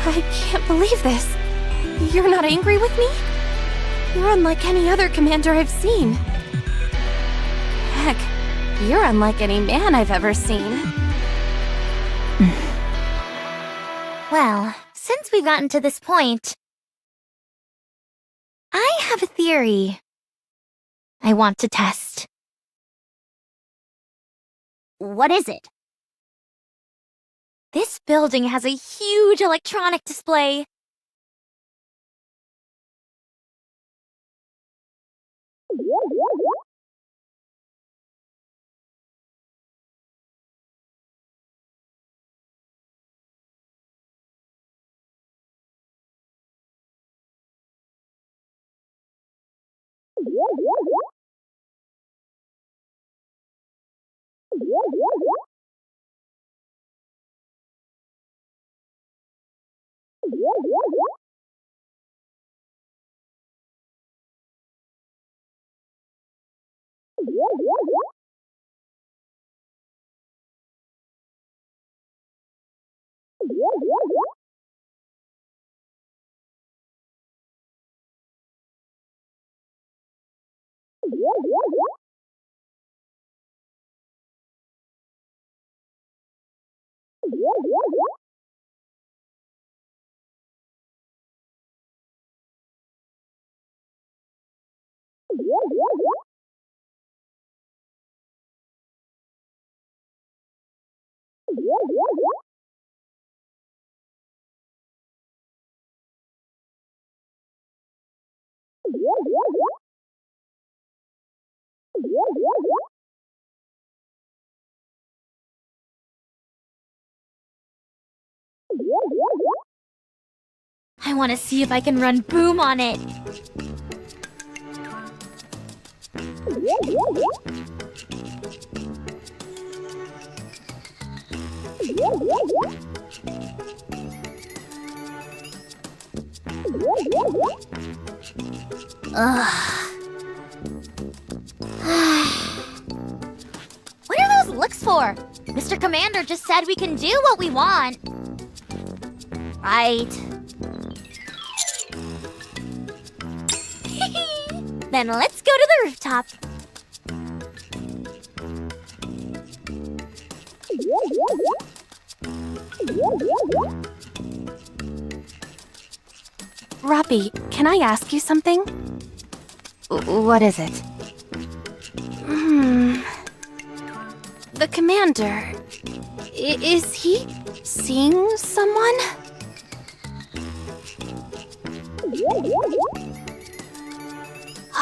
I can't believe this. You're not angry with me? You're unlike any other commander I've seen. Heck, you're unlike any man I've ever seen. Well, since we've gotten to this point, I have a theory I want to test. What is it? This building has a huge electronic display. I want to see if I can run boom on it. What are those looks for? Mr. Commander just said we can do what we want. Right. Then let's go to the rooftop. Robbie, can I ask you something? What is it? The commander... is he seeing someone?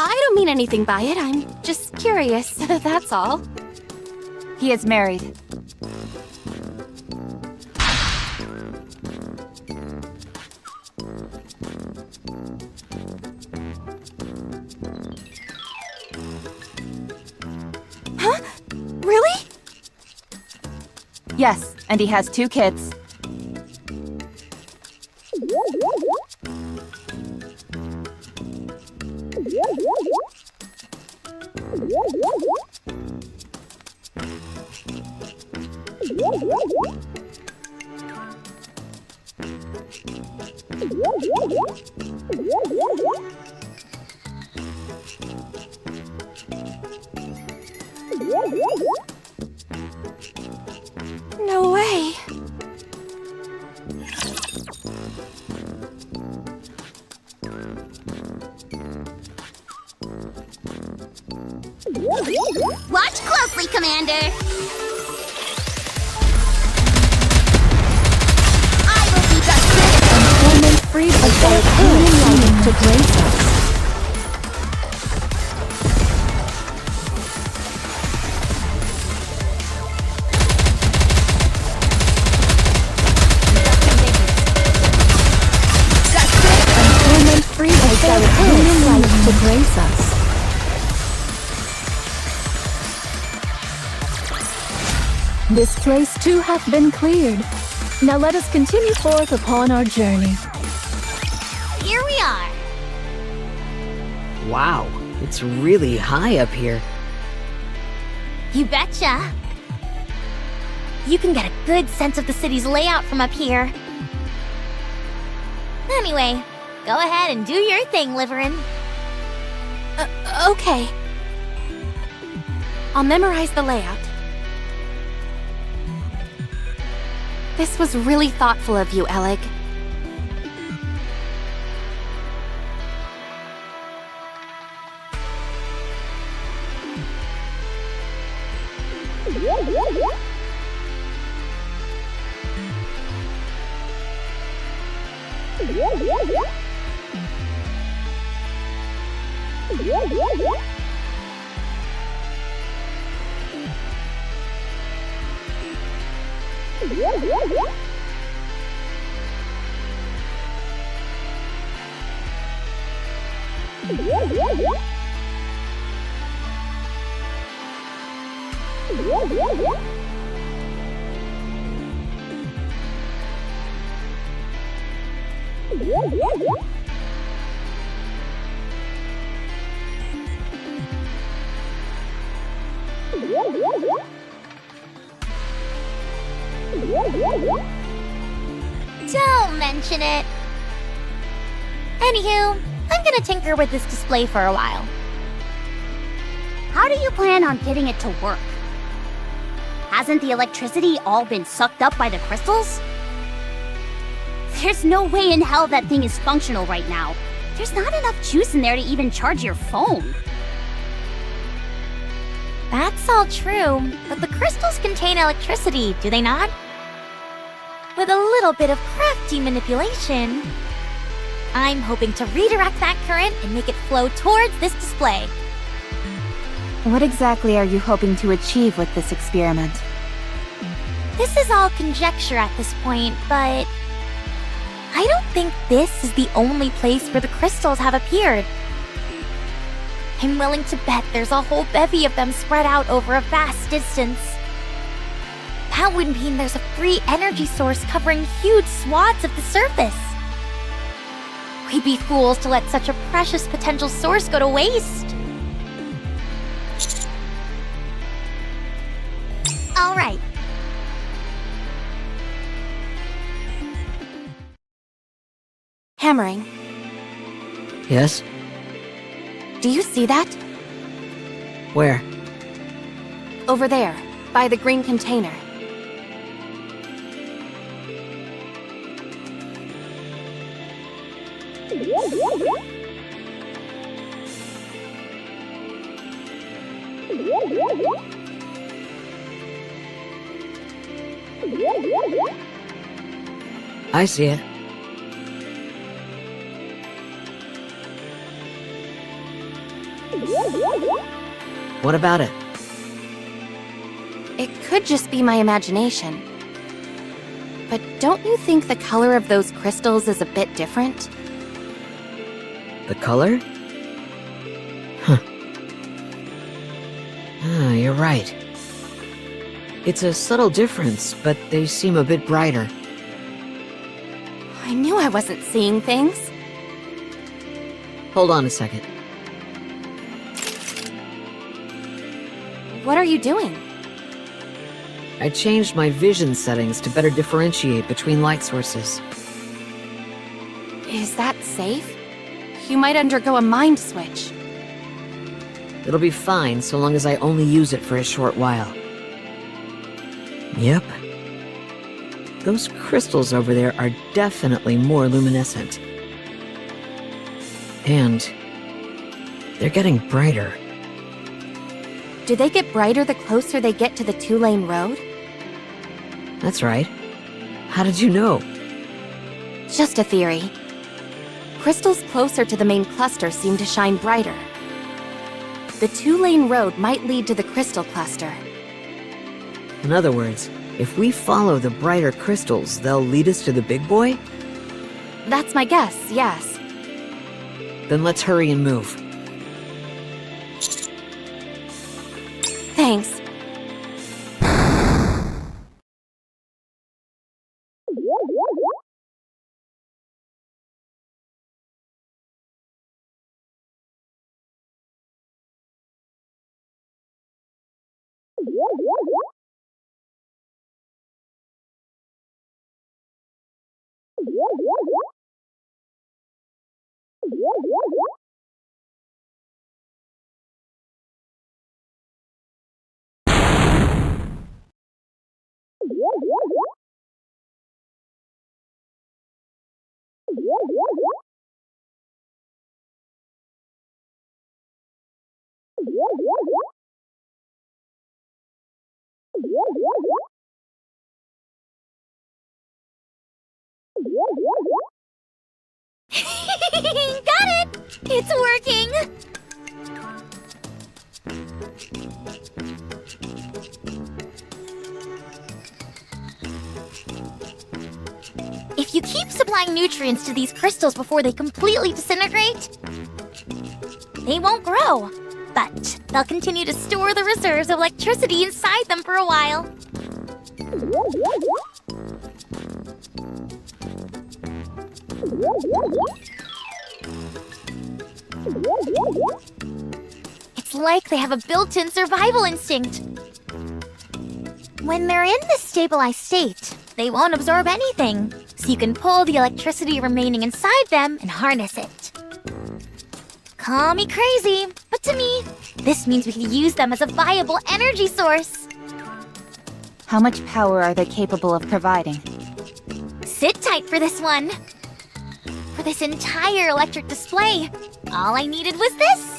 I don't mean anything by it, I'm just curious, that's all. He is married. Huh? Really? Yes, and he has 2 kids. No way. Watch closely, Commander. I will be justice. Employment freedom of the Akumi to grace us. Employment freedom of the Akumi to grace us. This place too hath been cleared. Now let us continue forth upon our journey. Here we are. Wow, it's really high up here. You betcha. You can get a good sense of the city's layout from up here. Anyway, go ahead and do your thing, Liverin. Okay. I'll memorize the layout. This was really thoughtful of you, Alec. Don't mention it. Anywho, I'm gonna tinker with this display for a while. How do you plan on getting it to work? Hasn't the electricity all been sucked up by the crystals? There's no way in hell that thing is functional right now. There's not enough juice in there to even charge your phone. That's all true, but the crystals contain electricity, do they not? With a little bit of crafty manipulation, I'm hoping to redirect that current and make it flow towards this display. What exactly are you hoping to achieve with this experiment? This is all conjecture at this point, but I don't think this is the only place where the crystals have appeared. I'm willing to bet there's a whole bevy of them spread out over a vast distance. That would mean there's a free energy source covering huge swaths of the surface. We'd be fools to let such a precious potential source go to waste. All right. Hammering, Yes? do you see that? Where? Over there, by the green container. I see it. What about it? It could just be my imagination. But don't you think the color of those crystals is a bit different? The color? Huh. Ah, you're right. It's a subtle difference, but they seem a bit brighter. I knew I wasn't seeing things. Hold on a second. What are you doing? I changed my vision settings to better differentiate between light sources. Is that safe? You might undergo a mind switch. It'll be fine so long as I only use it for a short while. Yep. Those crystals over there are definitely more luminescent. And they're getting brighter. Do they get brighter the closer they get to the two-lane road? That's right. How did you know? Just a theory. Crystals closer to the main cluster seem to shine brighter. The two-lane road might lead to the crystal cluster. In other words, if we follow the brighter crystals, they'll lead us to the big boy? That's my guess, yes. Then let's hurry and move. Thanks. Got it! It's working! you keep supplying nutrients to these crystals before they completely disintegrate, they won't grow. But they'll continue to store the reserves of electricity inside them for a while. It's like they have a built-in survival instinct. When they're in this stabilized state, they won't absorb anything, so you can pull the electricity remaining inside them and harness it. Call me crazy, but to me, this means we can use them as a viable energy source. How much power are they capable of providing? Sit tight for this one. For this entire electric display, all I needed was this.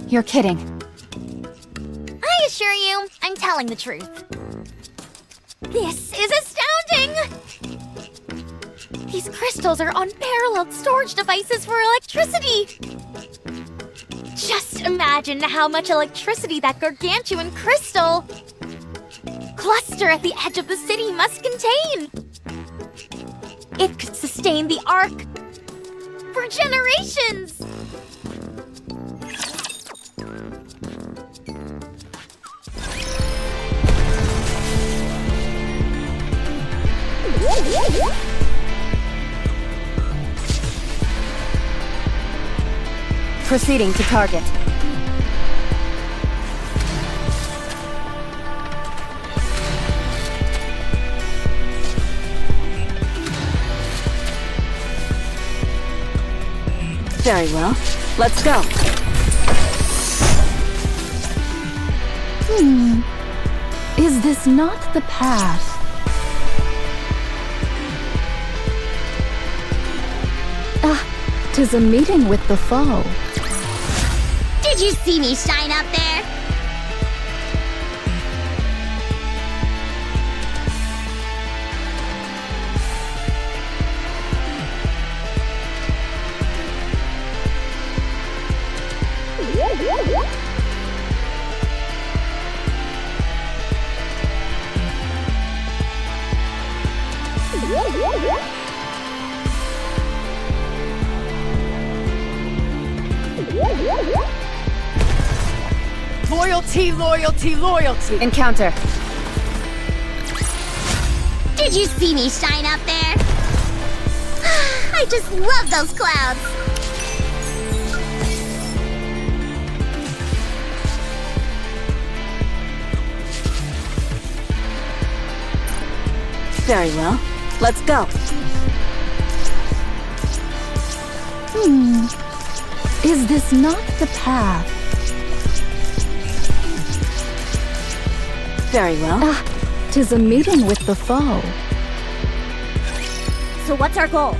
You're kidding. I assure you, I'm telling the truth. This is astounding! These crystals are unparalleled storage devices for electricity! Just imagine how much electricity that gargantuan crystal cluster at the edge of the city must contain! It could sustain the arc for generations! Proceeding to target. Very well. Let's go. Is this not the path? 'Tis a meeting with the foe. Did you see me shine up there? Loyalty, loyalty, loyalty! Encounter. Did you see me shine up there? I just love those clouds! Very well. Let's go. Is this not the path? Very well. 'Tis a meeting with the foe. So what's our goal?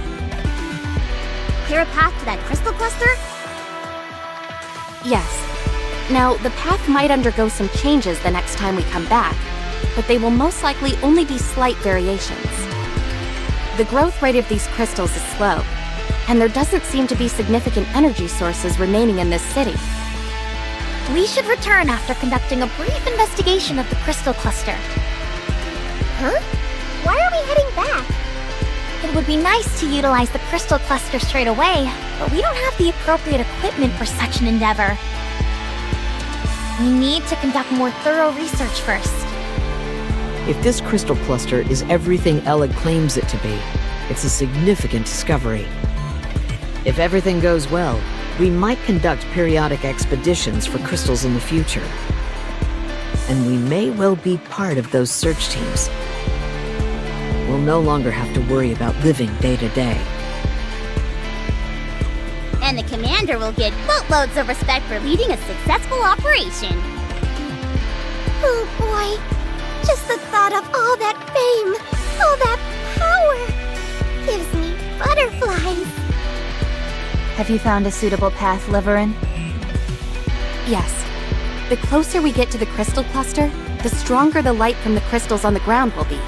Clear a path to that crystal cluster? Yes. Now, the path might undergo some changes the next time we come back, but they will most likely only be slight variations. The growth rate of these crystals is slow, and there doesn't seem to be significant energy sources remaining in this city. We should return after conducting a brief investigation of the crystal cluster. Huh? Why are we heading back? It would be nice to utilize the crystal cluster straight away, but we don't have the appropriate equipment for such an endeavor. We need to conduct more thorough research first. If this crystal cluster is everything Ella claims it to be, it's a significant discovery. If everything goes well, we might conduct periodic expeditions for crystals in the future. And we may well be part of those search teams. We'll no longer have to worry about living day to day. And the commander will get boatloads of respect for leading a successful operation. Oh boy, just the thought of all that fame, all that power, gives me butterflies. Have you found a suitable path, Liverin? Yes. The closer we get to the crystal cluster, the stronger the light from the crystals on the ground will be.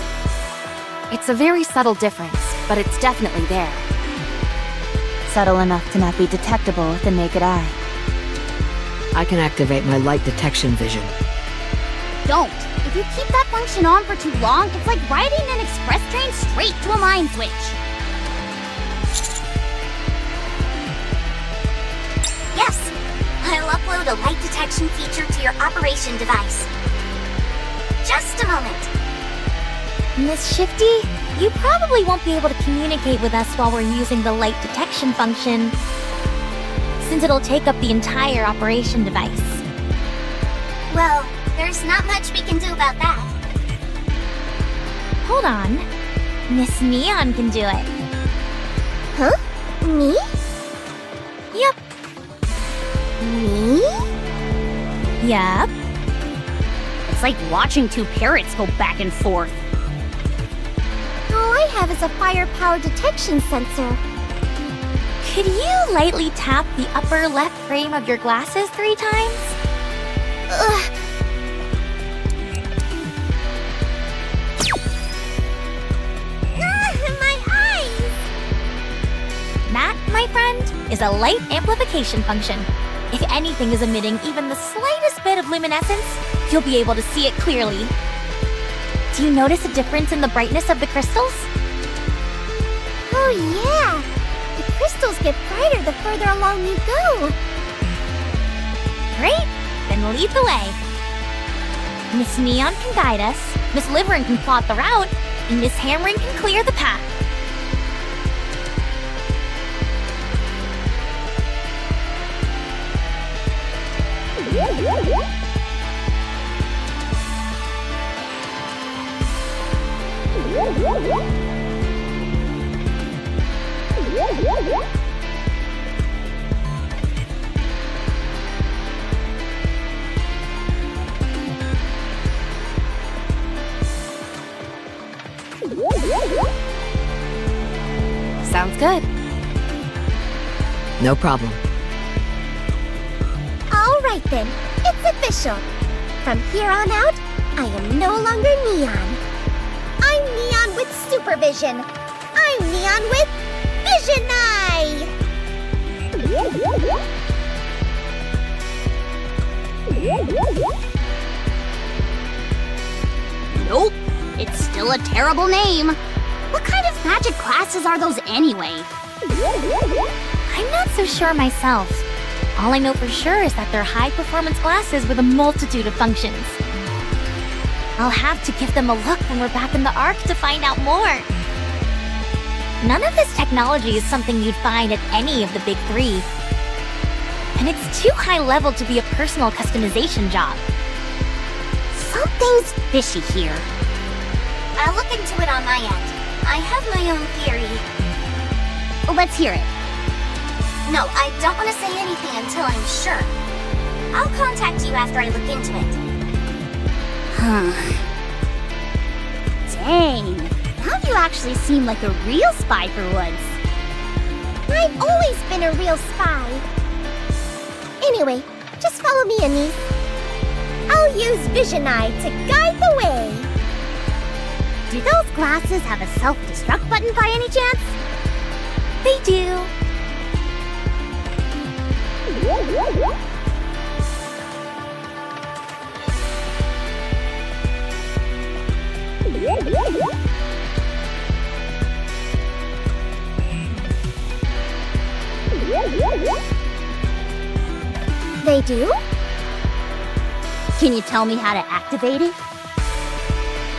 It's a very subtle difference, but it's definitely there. Subtle enough to not be detectable with the naked eye. I can activate my light detection vision. Don't. If you keep that function on for too long, it's like riding an express train straight to a mind switch. Yes! I'll upload a light detection feature to your operation device. Just a moment. Miss Shifty, you probably won't be able to communicate with us while we're using the light detection function, since it'll take up the entire operation device. Well, there's not much we can do about that. Hold on. Miss Neon can do it. Huh? Me? Yep. Me? Yep. It's like watching two parrots go back and forth. All I have is a firepower detection sensor. Could you lightly tap the upper left frame of your glasses 3 times? Ugh. My eyes! That, my friend, is a light amplification function. If anything is emitting even the slightest bit of luminescence, you'll be able to see it clearly. Do you notice a difference in the brightness of the crystals? Oh yeah! The crystals get brighter the further along you go. Great! Then lead the way. Miss Neon can guide us, Miss Liverin can plot the route, and Miss Hammering can clear the path. Sounds good. No problem. All right then, it's official. From here on out, I am no longer Neon. I'm Neon with supervision. I'm Neon with Vision Eye! Nope. It's still a terrible name. What kind of magic classes are those anyway? I'm not so sure myself. All I know for sure is that they're high-performance glasses with a multitude of functions. I'll have to give them a look when we're back in the Ark to find out more. None of this technology is something you'd find at any of the big 3. And it's too high level to be a personal customization job. Something's fishy here. I'll look into it on my end. I have my own theory. Let's hear it. No, I don't want to say anything until I'm sure. I'll contact you after I look into it. Dang. Now you actually seem like a real spy for once. I've always been a real spy. Anyway, just follow me, Anise. I'll use Vision Eye to guide the way. Do those glasses have a self-destruct button by any chance? They do. They do? Can you tell me how to activate it?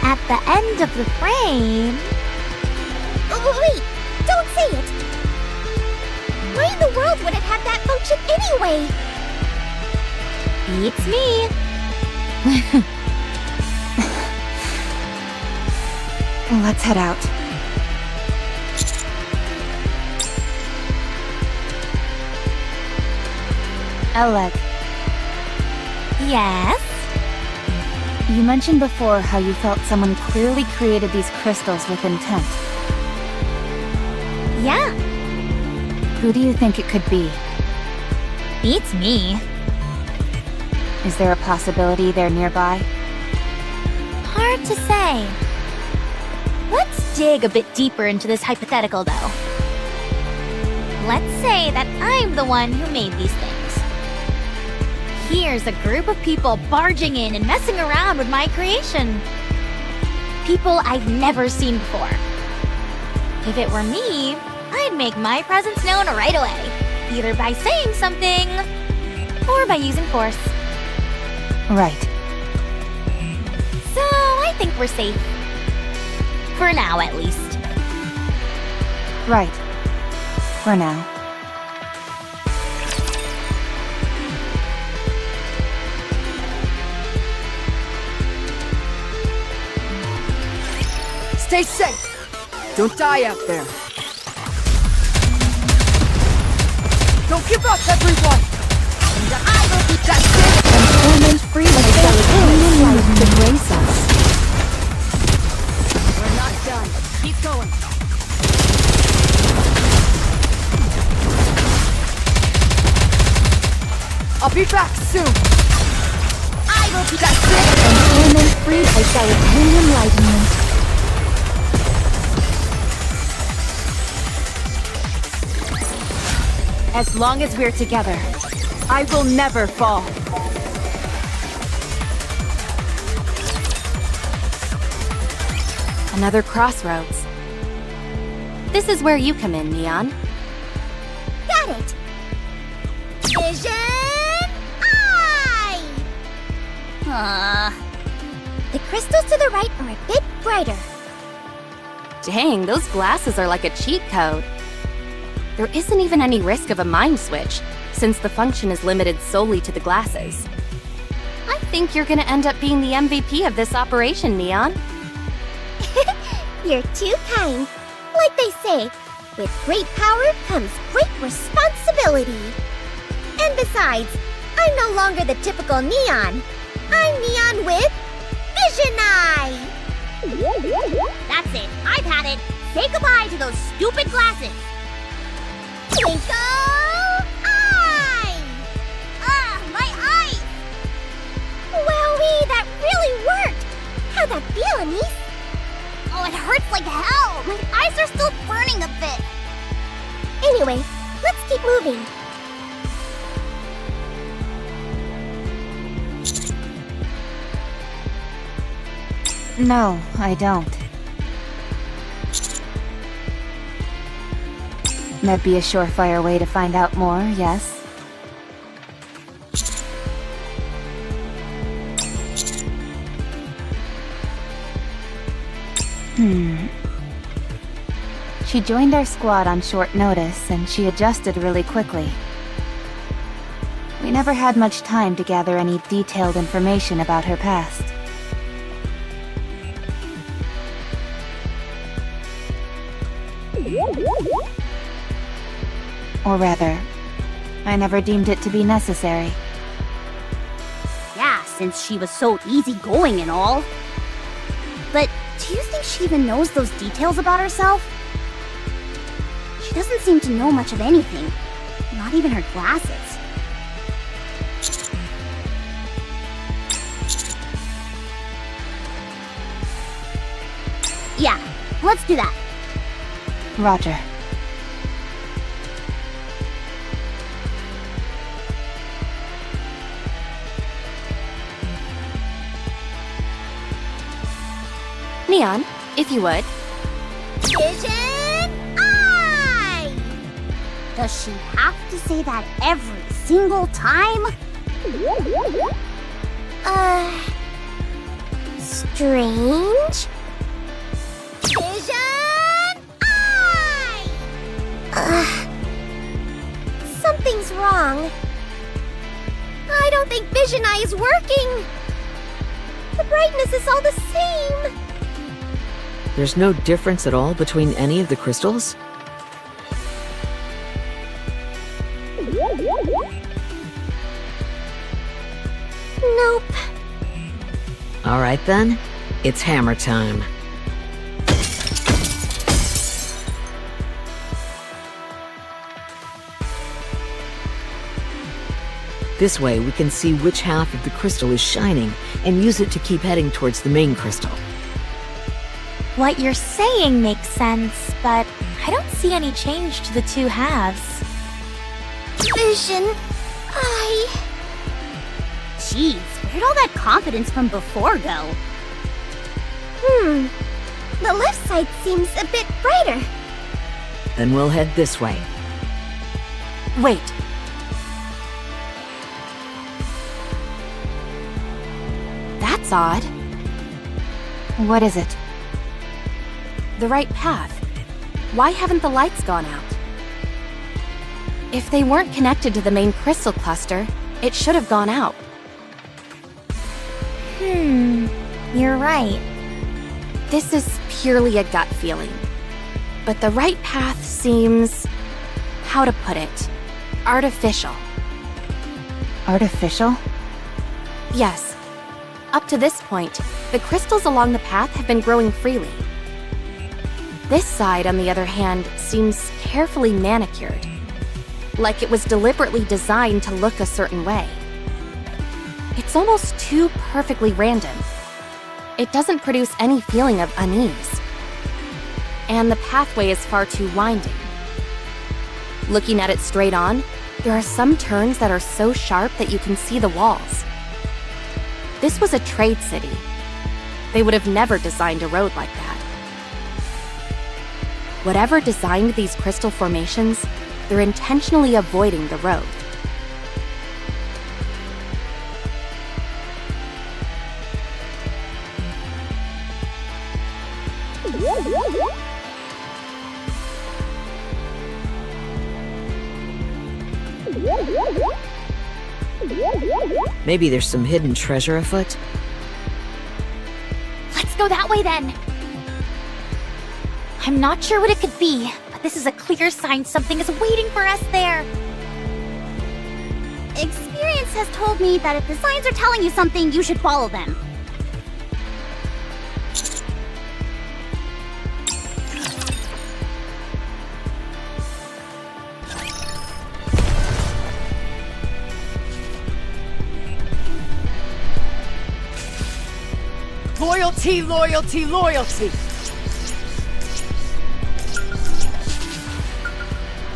At the end of the frame... Oh, wait! Don't say it! Why in the world would it have that function anyway? Beats me. Let's head out. Alec, Yes? you mentioned before how you felt someone clearly created these crystals with intent. Yeah. Who do you think it could be? Beats me. Is there a possibility they're nearby? Hard to say. Let's dig a bit deeper into this hypothetical, though. Let's say that I'm the one who made these things. Here's a group of people barging in and messing around with my creation. People I've never seen before. If it were me, I'd make my presence known right away, either by saying something or by using force. Right. So I think we're safe. For now, at least. Right. For now. Stay safe! Don't die out there! Don't give up, everyone! I will be justice! Torment free like the light to grace us. We're not done. Keep going. I'll be back soon! I will be justice! Torment free by Salatine enlightenment. As long as we're together, I will never fall. Another crossroads. This is where you come in, Neon. Got it! Vision Eye! The crystals to the right are a bit brighter. Dang, those glasses are like a cheat code. There isn't even any risk of a mind switch, since the function is limited solely to the glasses. I think you're gonna end up being the MVP of this operation, Neon. You're too kind. Like they say, with great power comes great responsibility. And besides, I'm no longer the typical Neon. I'm Neon with Vision Eye! That's it. I've had it. Say goodbye to those stupid glasses. Twinkle Eye! My eyes! Wowee, that really worked! How'd that feel, Anise? Oh, it hurts like hell! My eyes are still burning a bit. Anyway, let's keep moving. No, I don't. That'd be a surefire way to find out more, yes? She joined our squad on short notice, and she adjusted really quickly. We never had much time to gather any detailed information about her past. Or rather, I never deemed it to be necessary. Yeah, since she was so easygoing and all. But do you think she even knows those details about herself? She doesn't seem to know much of anything. Not even her glasses. Yeah, let's do that. Roger. Neon, if you would. Vision Eye! Does she have to say that every single time? Strange? Vision Eye! Something's wrong. I don't think Vision Eye is working. The brightness is all the same. There's no difference at all between any of the crystals? Nope. Alright then, it's hammer time. This way, we can see which half of the crystal is shining and use it to keep heading towards the main crystal. What you're saying makes sense, but I don't see any change to the two halves. Vision, Jeez, where'd all that confidence from before go? The left side seems a bit brighter. Then we'll head this way. Wait. That's odd. What is it? The right path. Why haven't the lights gone out? If they weren't connected to the main crystal cluster, it should have gone out. You're right. This is purely a gut feeling. But the right path seems... how to put it? Artificial. Artificial? Yes. Up to this point, the crystals along the path have been growing freely. This side, on the other hand, seems carefully manicured. Like it was deliberately designed to look a certain way. It's almost too perfectly random. It doesn't produce any feeling of unease. And the pathway is far too winding. Looking at it straight on, there are some turns that are so sharp that you can see the walls. This was a trade city. They would have never designed a road like that. Whatever designed these crystal formations, they're intentionally avoiding the road. Maybe there's some hidden treasure afoot? Let's go that way then. I'm not sure what it could be, but this is a clear sign something is waiting for us there. Experience has told me that if the signs are telling you something, you should follow them. Loyalty, loyalty, loyalty!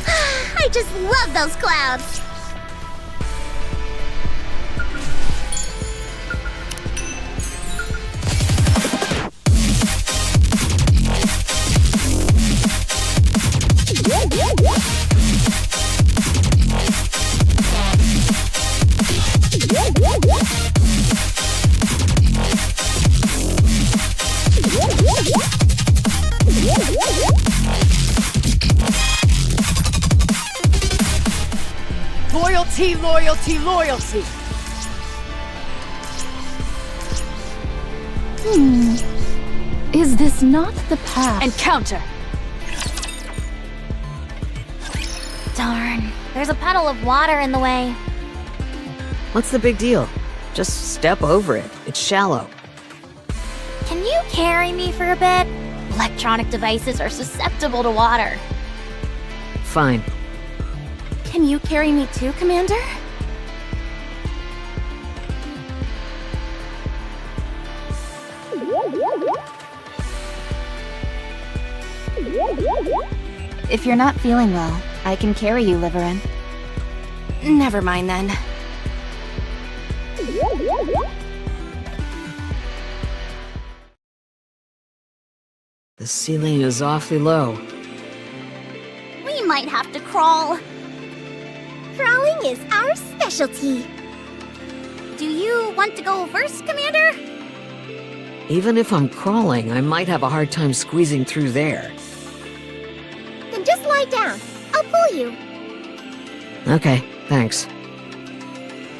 I just love those clouds. Loyalty, loyalty, loyalty! Is this not the path? Encounter! Darn, there's a puddle of water in the way. What's the big deal? Just step over it. It's shallow. Can you carry me for a bit? Electronic devices are susceptible to water. Fine. Can you carry me too, Commander? If you're not feeling well, I can carry you, Liverin. Never mind then. The ceiling is awfully low. We might have to crawl. Crawling is our specialty. Do you want to go first, Commander? Even if I'm crawling, I might have a hard time squeezing through there. Then just lie down. I'll pull you. Okay, thanks.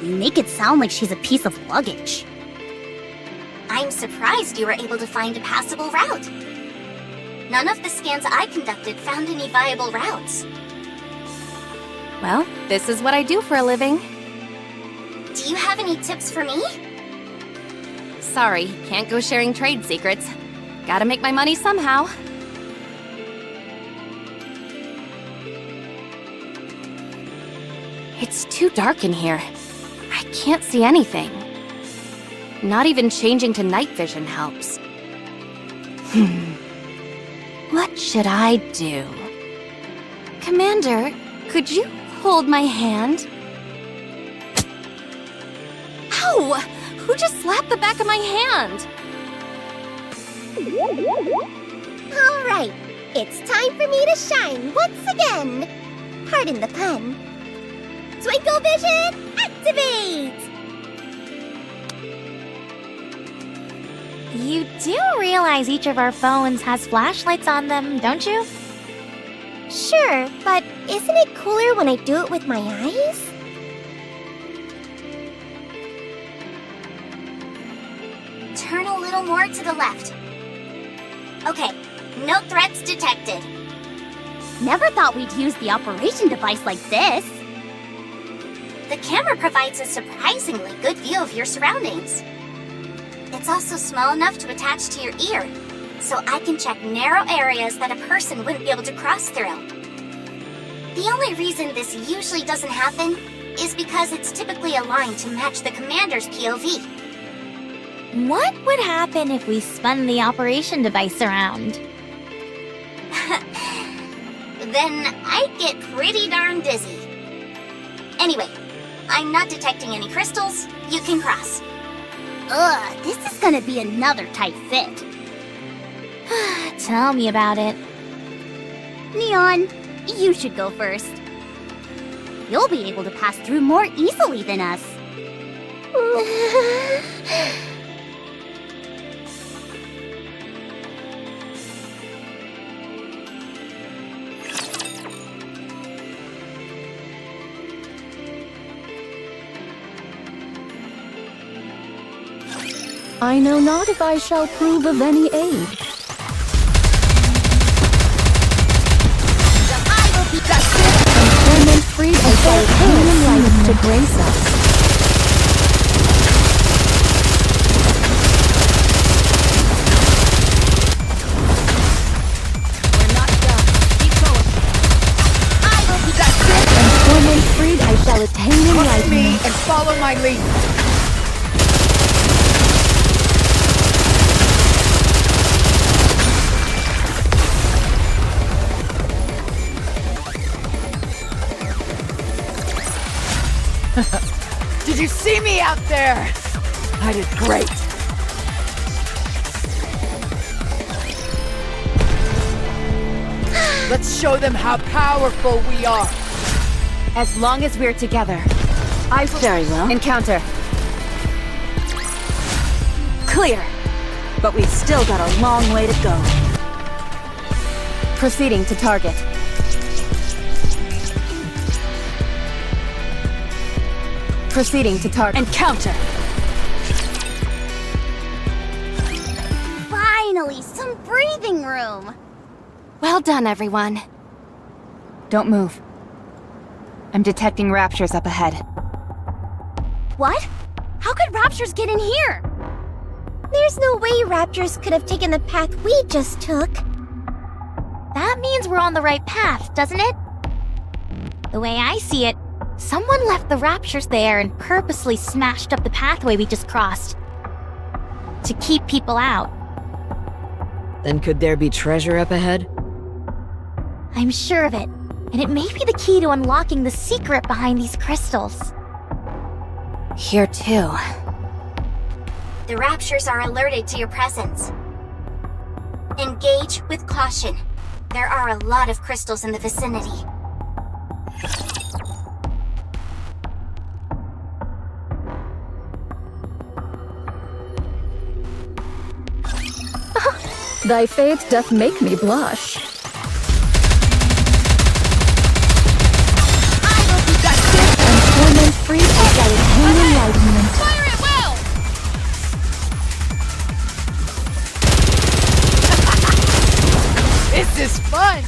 You make it sound like she's a piece of luggage. I'm surprised you were able to find a passable route. None of the scans I conducted found any viable routes. Well, this is what I do for a living. Do you have any tips for me? Sorry, can't go sharing trade secrets. Gotta make my money somehow. It's too dark in here. can't see anything. Not even changing to night vision helps. What should I do? Commander, could you hold my hand? Ow! Who just slapped the back of my hand? Alright, it's time for me to shine once again. Pardon the pun. Twinkle vision, activate! You do realize each of our phones has flashlights on them, don't you? Sure, but isn't it cooler when I do it with my eyes? Turn a little more to the left. Okay, no threats detected. Never thought we'd use the operation device like this. The camera provides a surprisingly good view of your surroundings. It's also small enough to attach to your ear, so I can check narrow areas that a person wouldn't be able to cross through. The only reason this usually doesn't happen is because it's typically aligned to match the commander's POV. What would happen if we spun the operation device around? Then I'd get pretty darn dizzy. Anyway, I'm not detecting any crystals. You can cross. Ugh, this is gonna be another tight fit. Tell me about it. Neon, you should go first. You'll be able to pass through more easily than us. I know not if I shall prove of any aid. And torment freed and Arcane light to grace us. We're not done. Keep going. And torment freed I shall attain Trust me enlightenment. and follow my lead. Did you see me out there? I did great. Let's show them how powerful we are. As long as we're together. Very well. Encounter. Clear. But we've still got a long way to go. Proceeding to target. Proceeding to target. Encounter. Finally, some breathing room. Well done, everyone. Don't move. I'm detecting raptures up ahead. What? How could raptures get in here? There's no way raptors could have taken the path we just took. That means we're on the right path, doesn't it? The way I see it, someone left the raptures there and purposely smashed up the pathway we just crossed. To keep people out. Then could there be treasure up ahead? I'm sure of it. And it may be the key to unlocking the secret behind these crystals. Here too. The raptures are alerted to your presence. Engage with caution. There are a lot of crystals in the vicinity. Thy fate doth make me blush. And torment freed I shall attain enlightenment. Fire it well! This is fun!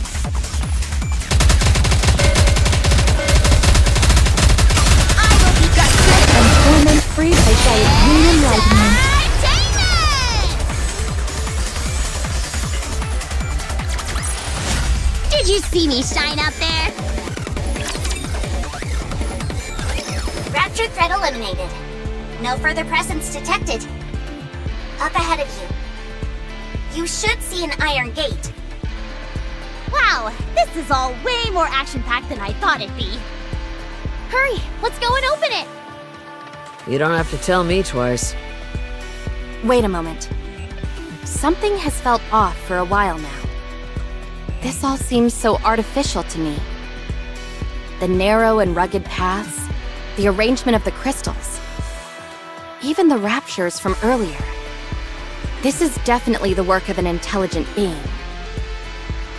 And torment freed I shall attain enlightenment. Did you see me shine up there? Major threat eliminated. No further presence detected. Up ahead of you. You should see an iron gate. Wow, this is all way more action-packed than I thought it'd be. Hurry, let's go and open it! You don't have to tell me twice. Wait a moment. Something has felt off for a while now. This all seems so artificial to me. The narrow and rugged paths, the arrangement of the crystals, even the raptures from earlier. This is definitely the work of an intelligent being.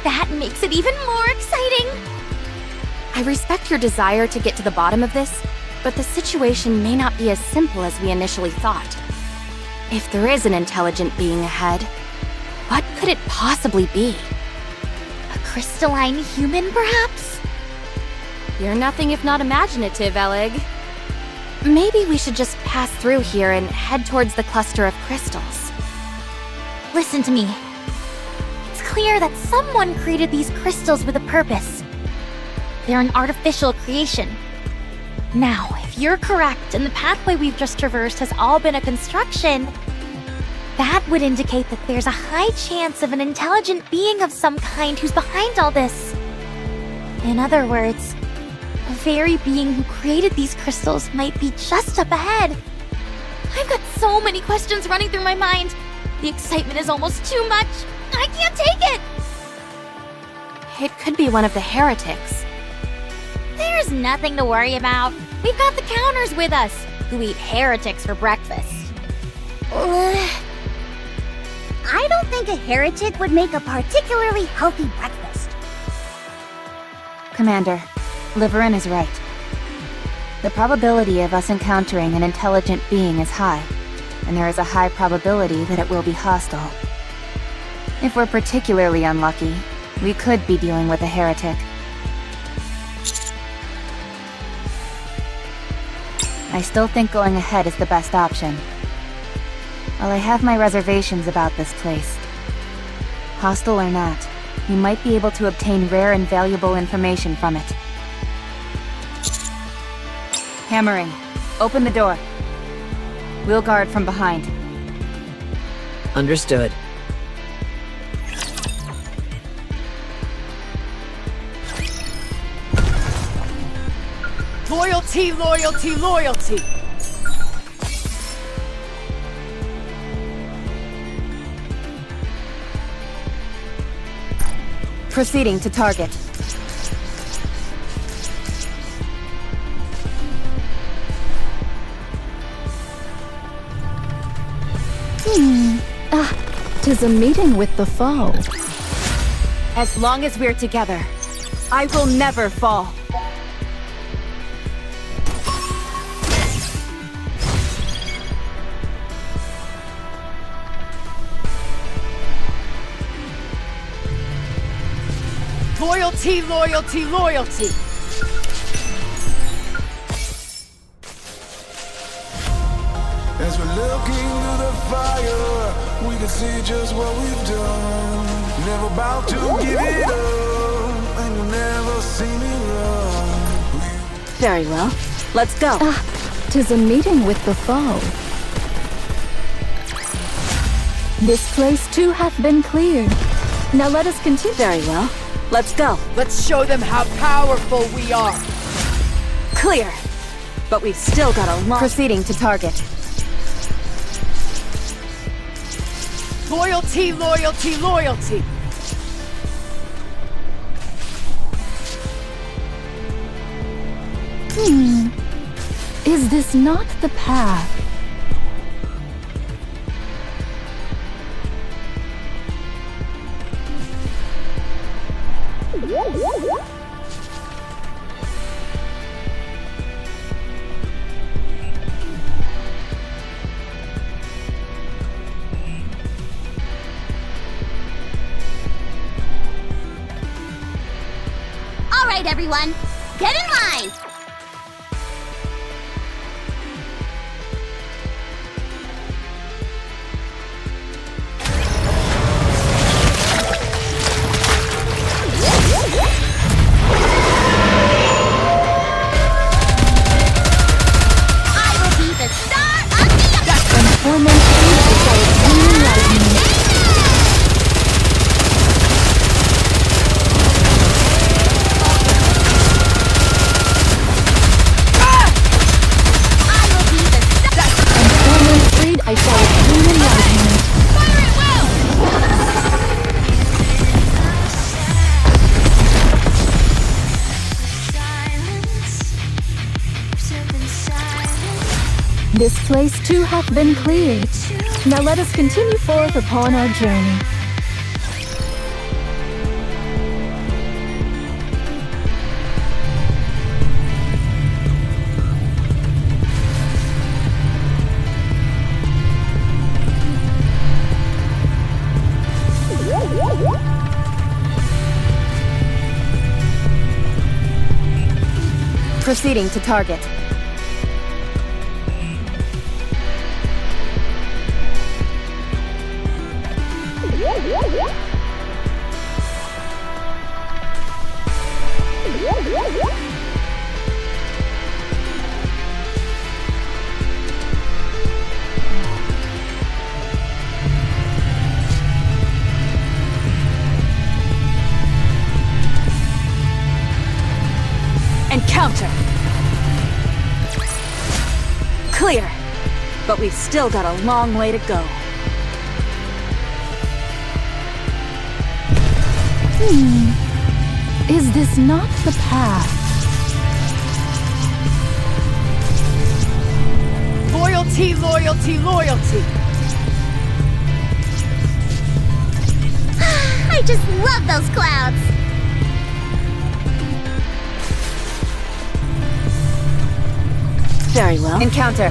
That makes it even more exciting! I respect your desire to get to the bottom of this, but the situation may not be as simple as we initially thought. If there is an intelligent being ahead, what could it possibly be? A crystalline human, perhaps? You're nothing if not imaginative, Elig. Maybe we should just pass through here and head towards the cluster of crystals. Listen to me. It's clear that someone created these crystals with a purpose. They're an artificial creation. Now, if you're correct and the pathway we've just traversed has all been a construction, that would indicate that there's a high chance of an intelligent being of some kind who's behind all this. In other words, the very being who created these crystals might be just up ahead. I've got so many questions running through my mind. The excitement is almost too much. I can't take it! It could be one of the heretics. There's nothing to worry about. We've got the counters with us, who eat heretics for breakfast. I don't think a heretic would make a particularly healthy breakfast. Commander, Liverin is right. The probability of us encountering an intelligent being is high, and there is a high probability that it will be hostile. If we're particularly unlucky, we could be dealing with a heretic. I still think going ahead is the best option. While I have my reservations about this place, hostile or not, you might be able to obtain rare and valuable information from it. Hammering. Open the door. We'll guard from behind. Understood. Loyalty, loyalty, loyalty! Proceeding to target. Tis a meeting with the foe. As long as we're together, I will never fall. Loyalty, loyalty, loyalty! As we're looking through the fire, we can see just what we've done. Never about to give it up, and you'll never see me run. Very well. Let's go. Tis a meeting with the foe. This place too hath been cleared. Now let us continue. Very well. Let's go. Let's show them how powerful we are! Clear. But we've still got a long... Proceeding to target. Loyalty, loyalty, loyalty! Is this not the path? All right, everyone, get in line! This place too hath been cleared. Now let us continue forth upon our journey. Proceeding to target. Encounter! Clear! But we've still got a long way to go. Is this not the path? Loyalty, loyalty, loyalty! I just love those clouds! Very well. Encounter.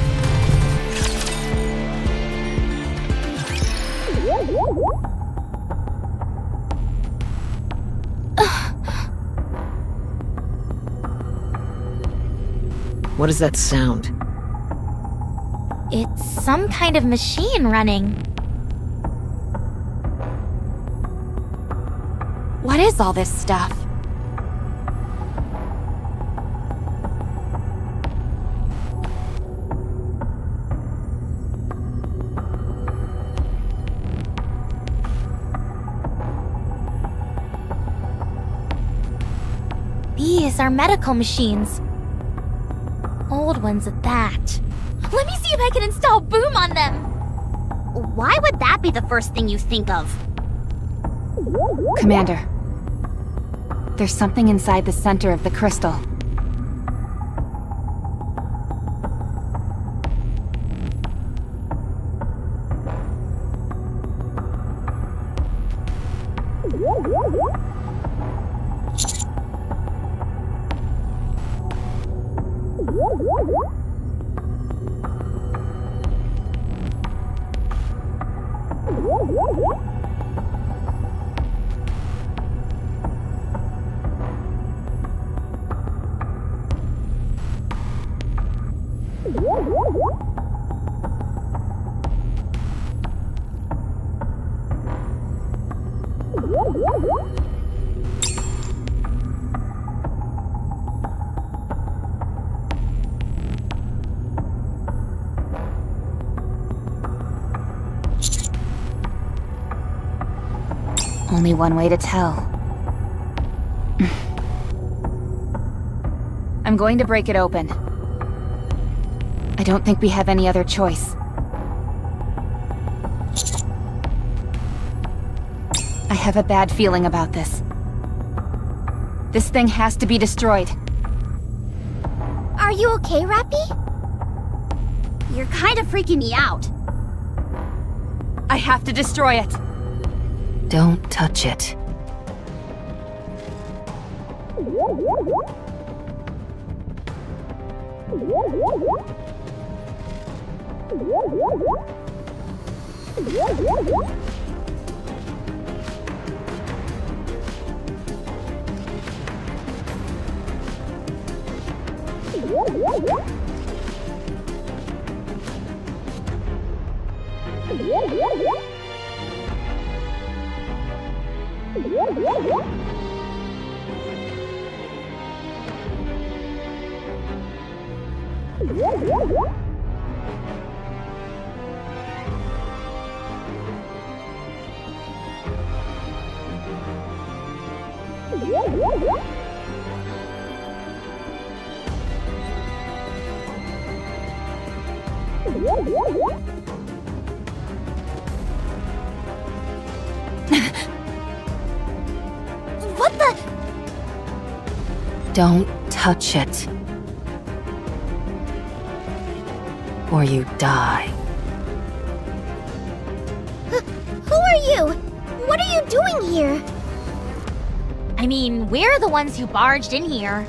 What is that sound? It's some kind of machine running. What is all this stuff? These are medical machines. Old ones at that. Let me see if I can install Boom on them! Why would that be the first thing you think of? Commander. There's something inside the center of the crystal. Only one way to tell. I'm going to break it open. I don't think we have any other choice. I have a bad feeling about this. This thing has to be destroyed. Are you okay, Rappy? You're kind of freaking me out. I have to destroy it. Don't touch it. What the? Don't touch it. or you die. Who are you? What are you doing here? I mean, we're the ones who barged in here.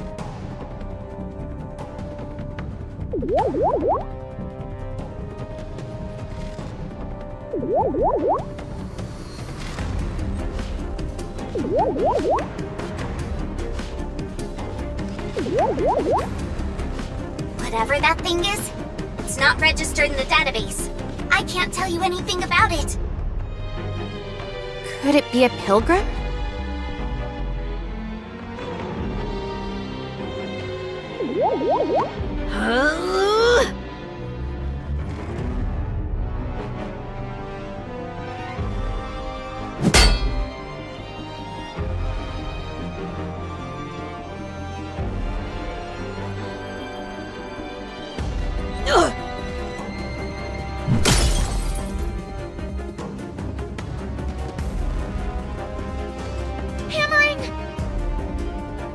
Whatever that thing is, it's not registered in the database. I can't tell you anything about it. Could it be a pilgrim?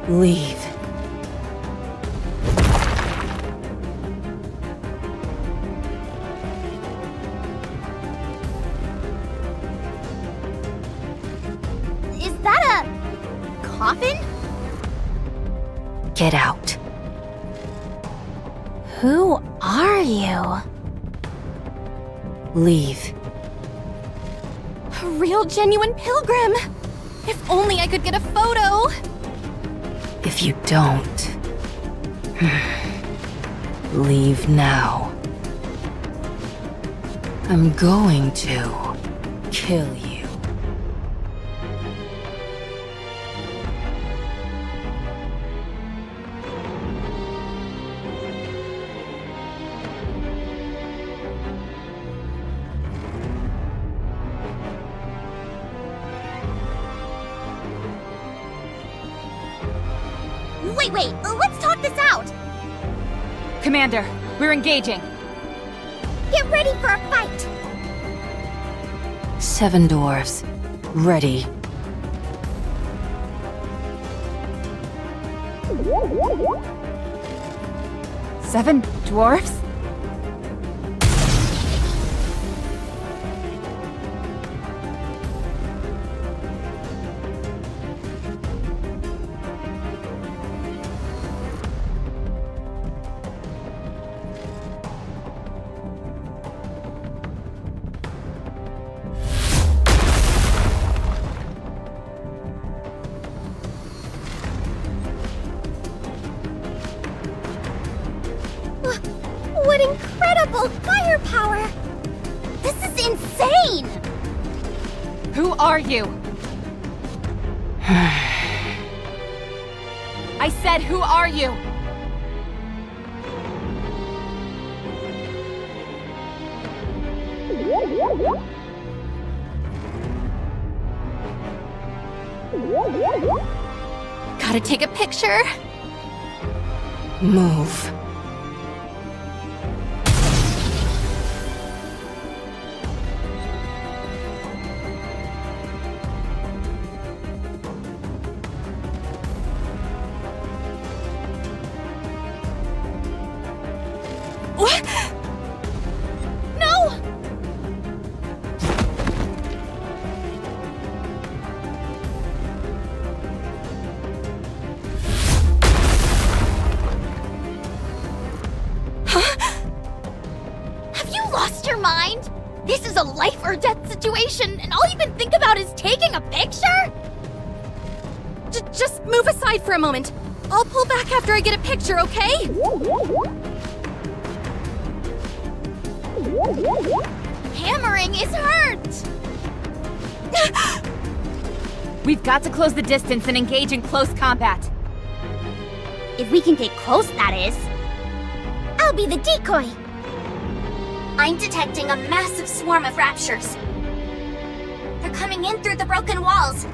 Leave. Is that a coffin? Get out. Who are you? Leave. A real genuine pilgrim! If only I could get a photo! If you don't... leave now. I'm going to kill you. Wait, let's talk this out! Commander, we're engaging. Get ready for a fight! 7 dwarves. Ready. Seven dwarfs? What incredible firepower! This is insane! Who are you? I said, who are you? Gotta take a picture. Move. What? No! Have you lost your mind? This is a life or death situation, and all you can think about is taking a picture? Just move aside for a moment. I'll pull back after I get a picture, okay? Hammering is hurt! We've got to close the distance and engage in close combat. If we can get close, that is. I'll be the decoy! I'm detecting a massive swarm of raptures. They're coming in through the broken walls.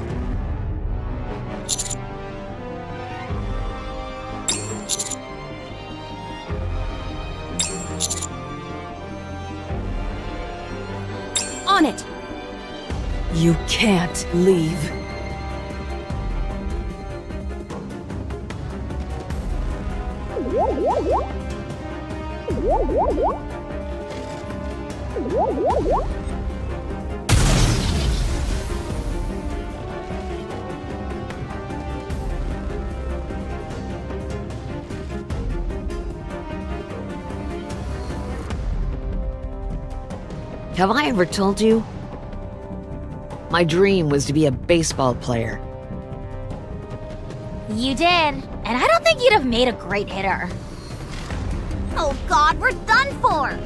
On it! You can't leave. Have I ever told you? My dream was to be a baseball player. You did, and I don't think you'd have made a great hitter. Oh god, we're done for!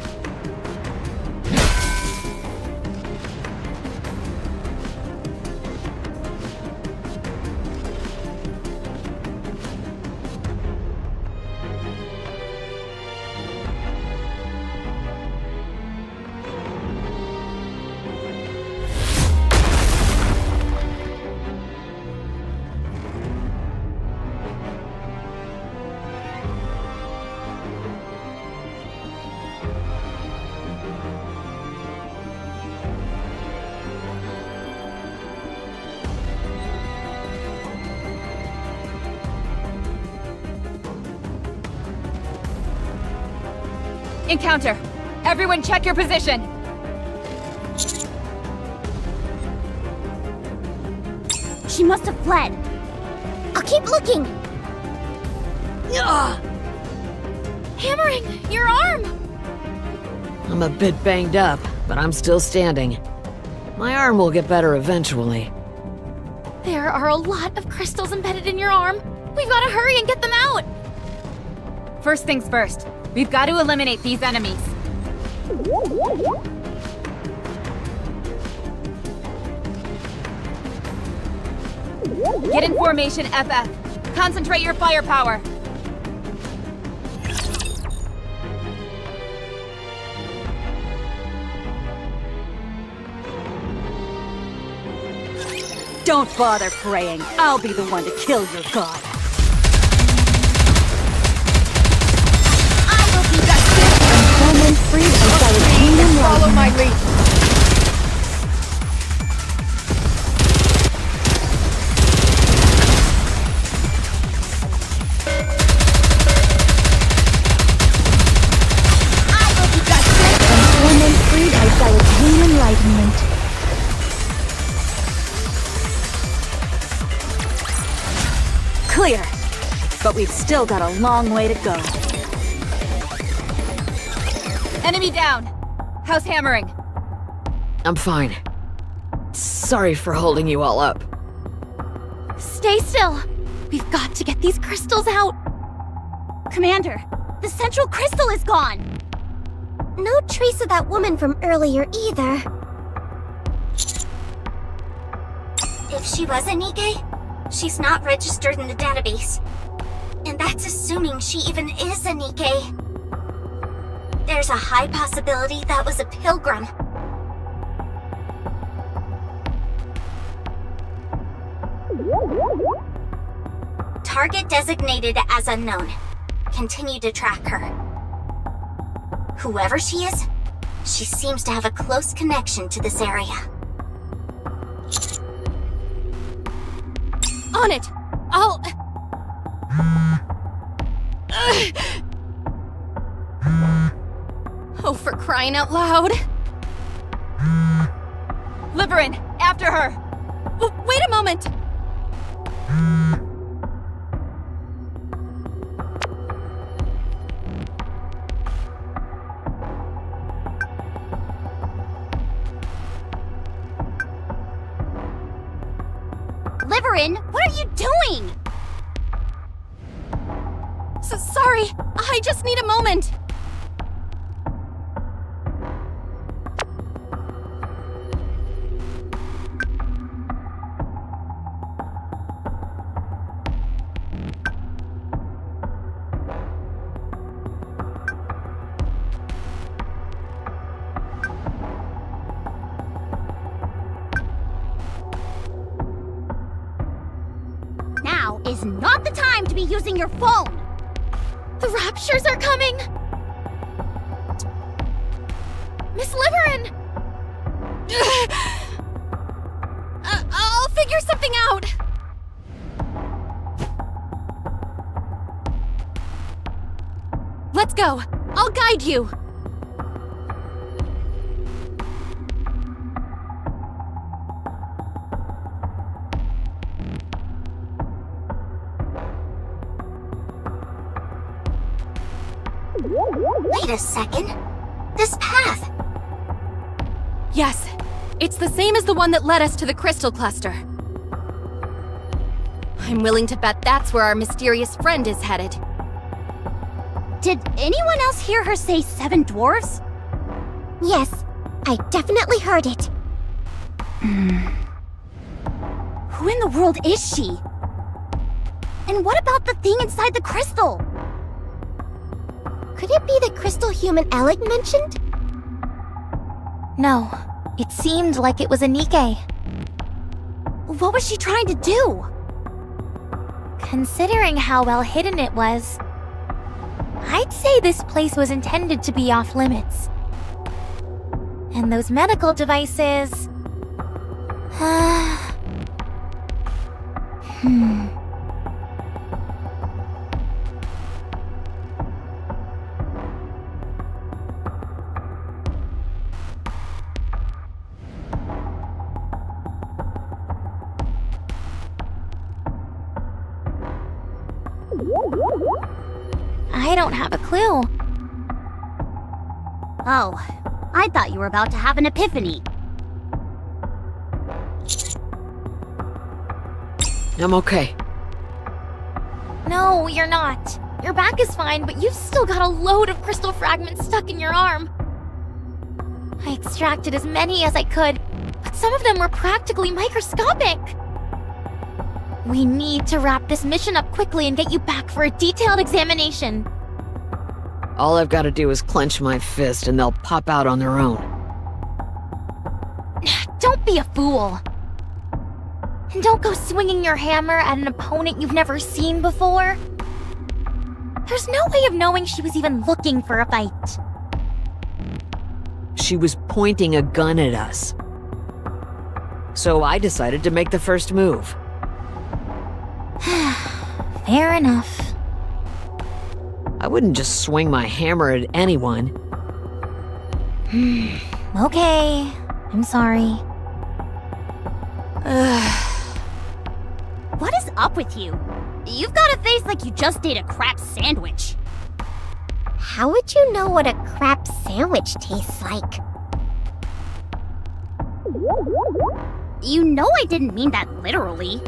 Encounter! Everyone check your position! She must have fled. I'll keep looking. Ugh! Hammering, your arm! I'm a bit banged up, but I'm still standing. My arm will get better eventually. There are a lot of crystals embedded in your arm. We've got to hurry and get them out. First things first, we've got to eliminate these enemies. Get in formation, FF. Concentrate your firepower. Don't bother praying. I'll be the one to kill your god. I will be justice! Someone freed us by the kingdom. Follow my lead. I will be justice! Someone freed us by the kingdom enlightenment. Clear. But we've still got a long way to go. Enemy down. How's hammering? I'm fine. Sorry for holding you all up. Stay still. We've got to get these crystals out. Commander, the central crystal is gone! No trace of that woman from earlier either. If she was a Nikke, she's not registered in the database. And that's assuming she even is a Nikke. There's a high possibility that was a pilgrim. Target designated as unknown. Continue to track her. Whoever she is, she seems to have a close connection to this area. On it. I'll... Oh, for crying out loud. Liverin, after her! Wait a moment. Liverin, what are you doing? Sorry, I just need a moment. Now is not the time to be using your phone! The raptures are coming! Miss Liverin! I'll figure something out! Let's go! I'll guide you! Wait a second. This path. Yes, it's the same as the one that led us to the crystal cluster. I'm willing to bet that's where our mysterious friend is headed. Did anyone else hear her say 7 dwarves? Yes, I definitely heard it. Who in the world is she? And what about the thing inside the crystal? Could it be the crystal human Alec mentioned? No, it seemed like it was a Nikke. What was she trying to do? Considering how well hidden it was, I'd say this place was intended to be off limits. And those medical devices... I don't have a clue. Oh, I thought you were about to have an epiphany. I'm okay. No, you're not. Your back is fine, but you've still got a load of crystal fragments stuck in your arm. I extracted as many as I could, but some of them were practically microscopic. We need to wrap this mission up quickly and get you back for a detailed examination. All I've got to do is clench my fist and they'll pop out on their own. Don't be a fool. And don't go swinging your hammer at an opponent you've never seen before. There's no way of knowing she was even looking for a fight. She was pointing a gun at us. So I decided to make the first move. Fair enough. I wouldn't just swing my hammer at anyone. Okay, I'm sorry. What is up with you? You've got a face like you just ate a crap sandwich. How would you know what a crap sandwich tastes like? You know I didn't mean that literally.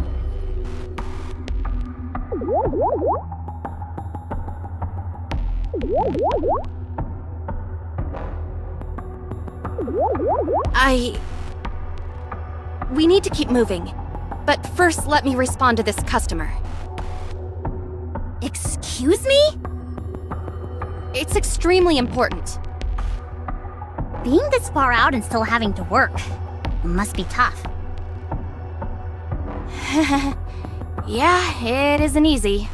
We need to keep moving. But first, let me respond to this customer. Excuse me? It's extremely important. Being this far out and still having to work must be tough. Yeah, it isn't easy.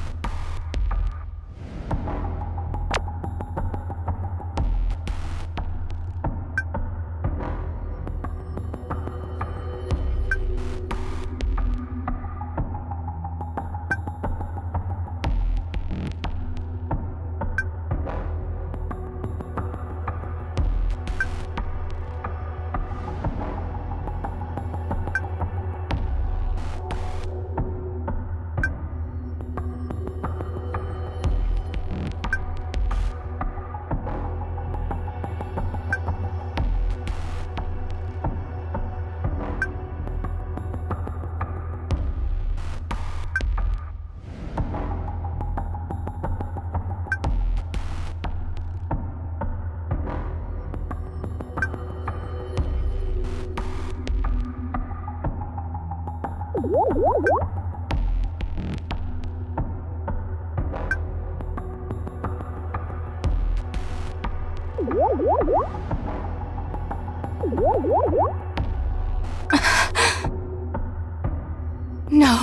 No.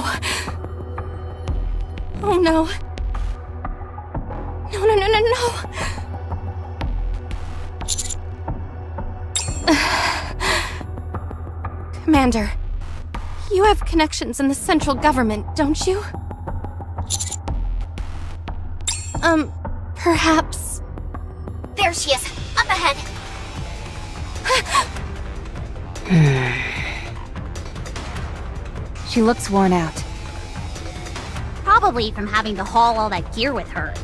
Oh no. No. Commander, you have connections in the central government, don't you? Perhaps... There she is, up ahead. She looks worn out. Probably from having to haul all that gear with her.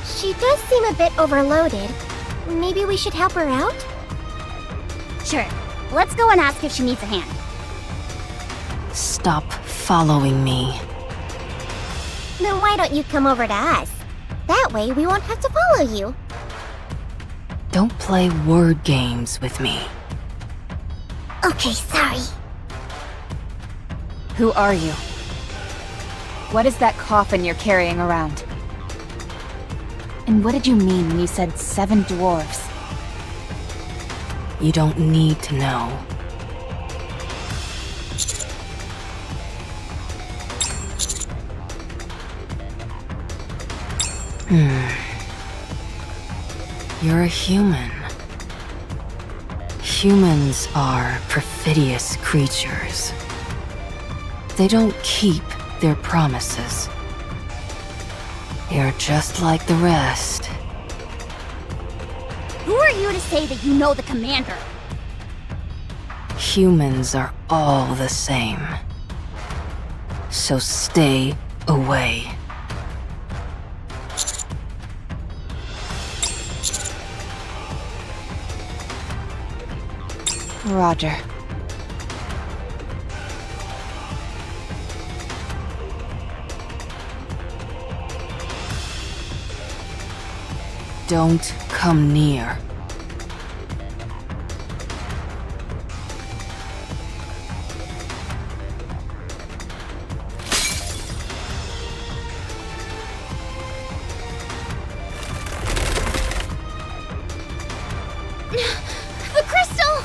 She does seem a bit overloaded. Maybe we should help her out? Sure. Let's go and ask if she needs a hand. Stop following me. Then why don't you come over to us? That way we won't have to follow you. Don't play word games with me. Okay, sorry. Who are you? What is that coffin you're carrying around? And what did you mean when you said 7 dwarves? You don't need to know. You're a human. Humans are perfidious creatures. They don't keep their promises. You're just like the rest. Who are you to say that you know the commander? Humans are all the same. So stay away. Roger. Don't come near. The crystal!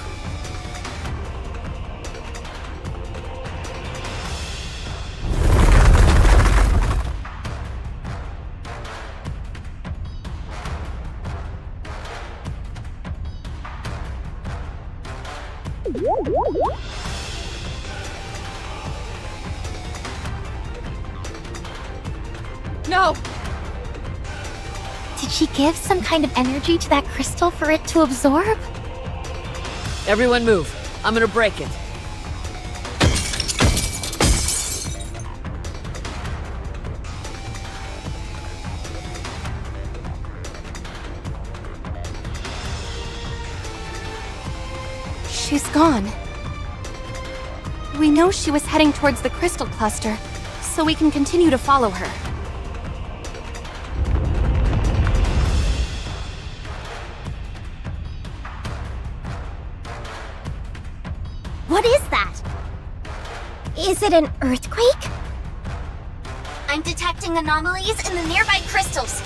No! Did she give some kind of energy to that crystal for it to absorb? Everyone move. I'm gonna break it. She's gone. We know she was heading towards the crystal cluster, so we can continue to follow her. What is that? Is it an earthquake? I'm detecting anomalies in the nearby crystals.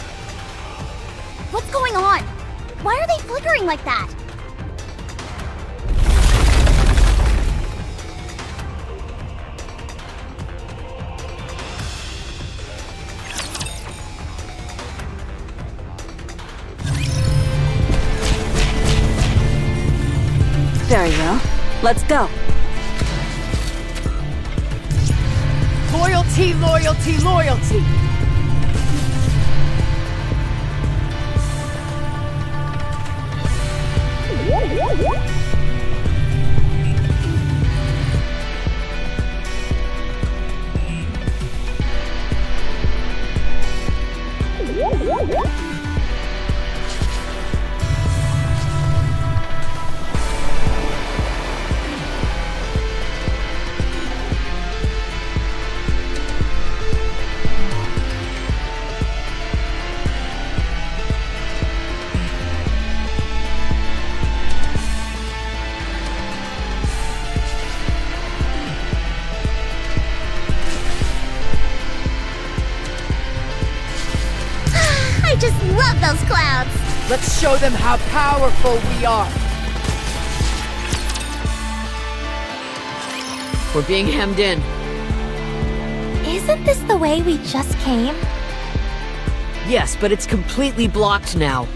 What's going on? Why are they flickering like that? Very well. Let's go. Loyalty, loyalty, loyalty! I just love those clouds! Let's show them how powerful we are! We're being hemmed in. Isn't this the way we just came? Yes, but it's completely blocked now.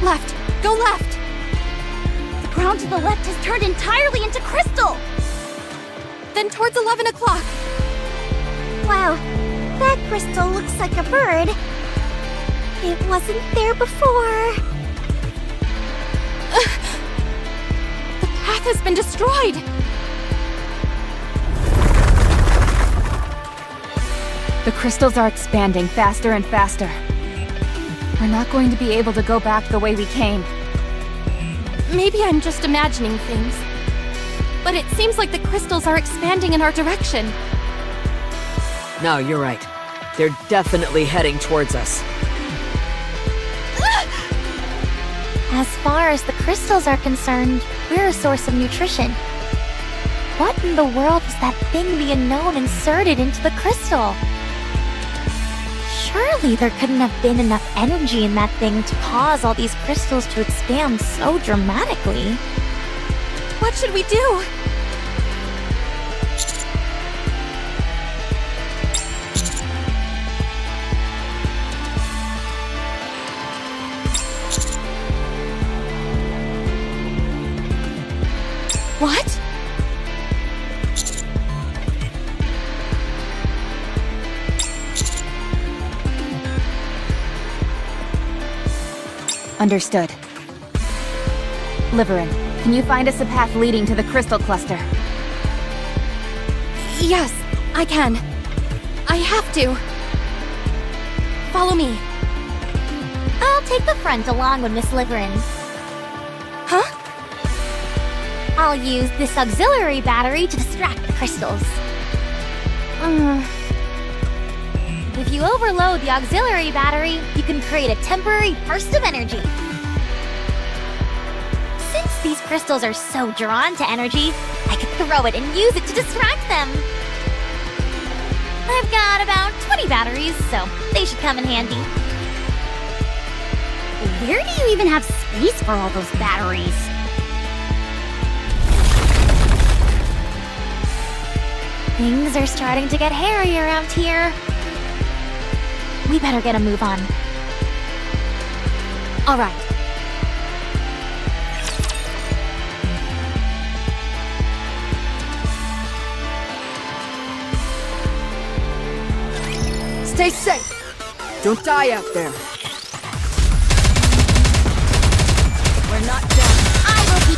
Left! Go left! The ground to the left has turned entirely into crystal! Then towards 11 o'clock! Wow, that crystal looks like a bird. It wasn't there before. The path has been destroyed! The crystals are expanding faster and faster. We're not going to be able to go back the way we came. Maybe I'm just imagining things. But it seems like the crystals are expanding in our direction. No, you're right. They're definitely heading towards us. As far as the crystals are concerned, we're a source of nutrition. What in the world was that thing the unknown inserted into the crystal? Surely there couldn't have been enough energy in that thing to cause all these crystals to expand so dramatically. What should we do? What? Understood. Liverin, can you find us a path leading to the crystal cluster? Yes, I can. I have to. Follow me. I'll take the front along with Miss Liverin. Huh? I'll use this auxiliary battery to distract the crystals. If you overload the auxiliary battery, you can create a temporary burst of energy. Since these crystals are so drawn to energy, I could throw it and use it to distract them. I've got about 20 batteries, so they should come in handy. Where do you even have space for all those batteries? Things are starting to get hairy around here. We better get a move on. All right. Stay safe! Don't die out there! We're not done. I will be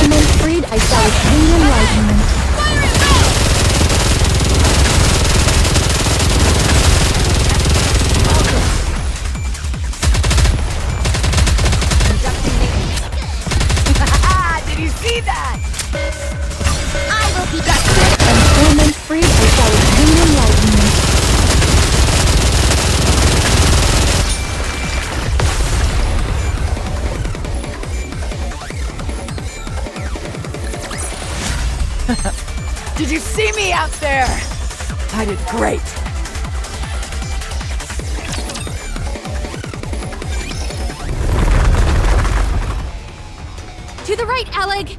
When freed, I shall attain enlightenment. Did you see that? I will be When freed, I shall attain enlightenment. Did you see me out there? I did great. To the right, Alec!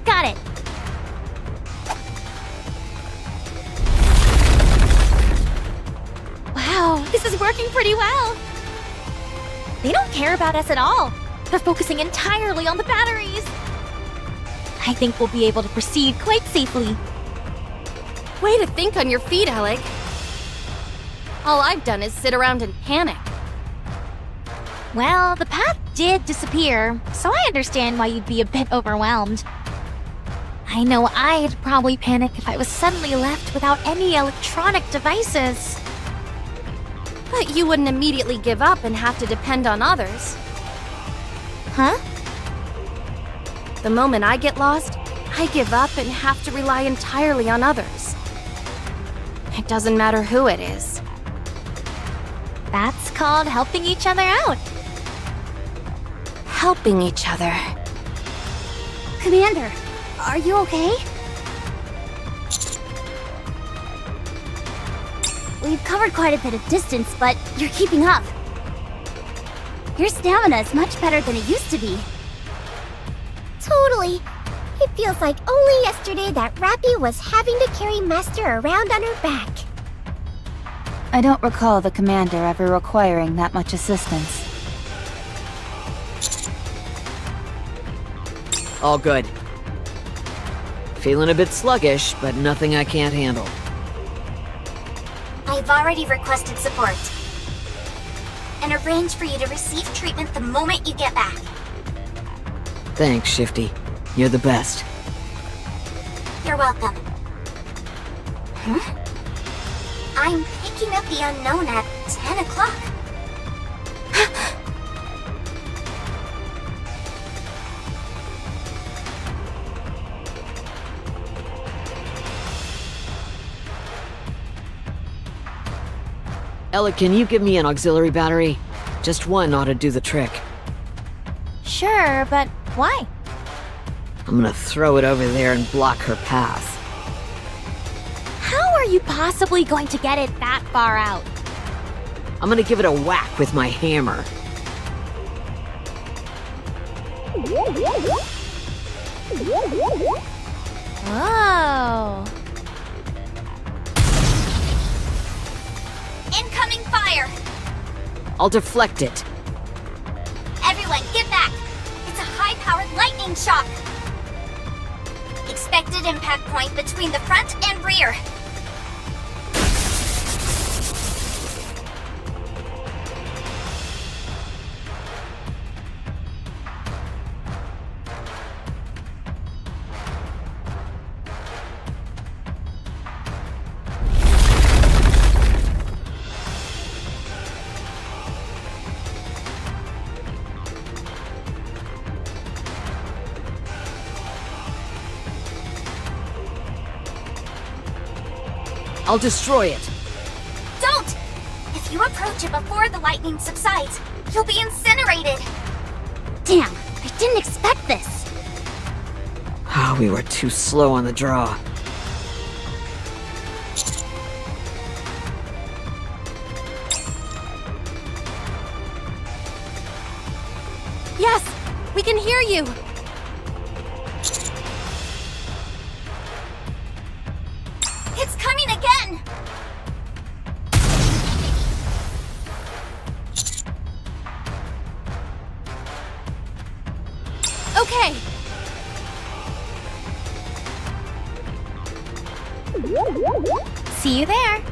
Got it. Wow, this is working pretty well. They don't care about us at all. They're focusing entirely on the batteries. I think we'll be able to proceed quite safely. Way to think on your feet, Alec. All I've done is sit around and panic. Well, the path did disappear, so I understand why you'd be a bit overwhelmed. I know I'd probably panic if I was suddenly left without any electronic devices. But you wouldn't immediately give up and have to depend on others. Huh? The moment I get lost, I give up and have to rely entirely on others. It doesn't matter who it is. That's called helping each other out. Helping each other. Commander, are you okay? We've covered quite a bit of distance, but you're keeping up. Your stamina is much better than it used to be. Totally. It feels like only yesterday that Rappy was having to carry Master around on her back. I don't recall the commander ever requiring that much assistance. All good. Feeling a bit sluggish, but nothing I can't handle. I've already requested support. And arranged for you to receive treatment the moment you get back. Thanks, Shifty. You're the best. You're welcome. Huh? I'm picking up the unknown at 10 o'clock. Ella, can you give me an auxiliary battery? Just one ought to do the trick. Sure, but why? I'm gonna throw it over there and block her path. How are you possibly going to get it that far out? I'm gonna give it a whack with my hammer. Oh. Incoming fire! I'll deflect it. Everyone, get back! It's a high-powered lightning shock! Expected impact point between the front and rear. I'll destroy it. Don't! If you approach it before the lightning subsides, you'll be incinerated. Damn, I didn't expect this. Ah, we were too slow on the draw. Yes! We can hear you! It's coming again! Okay! See you there.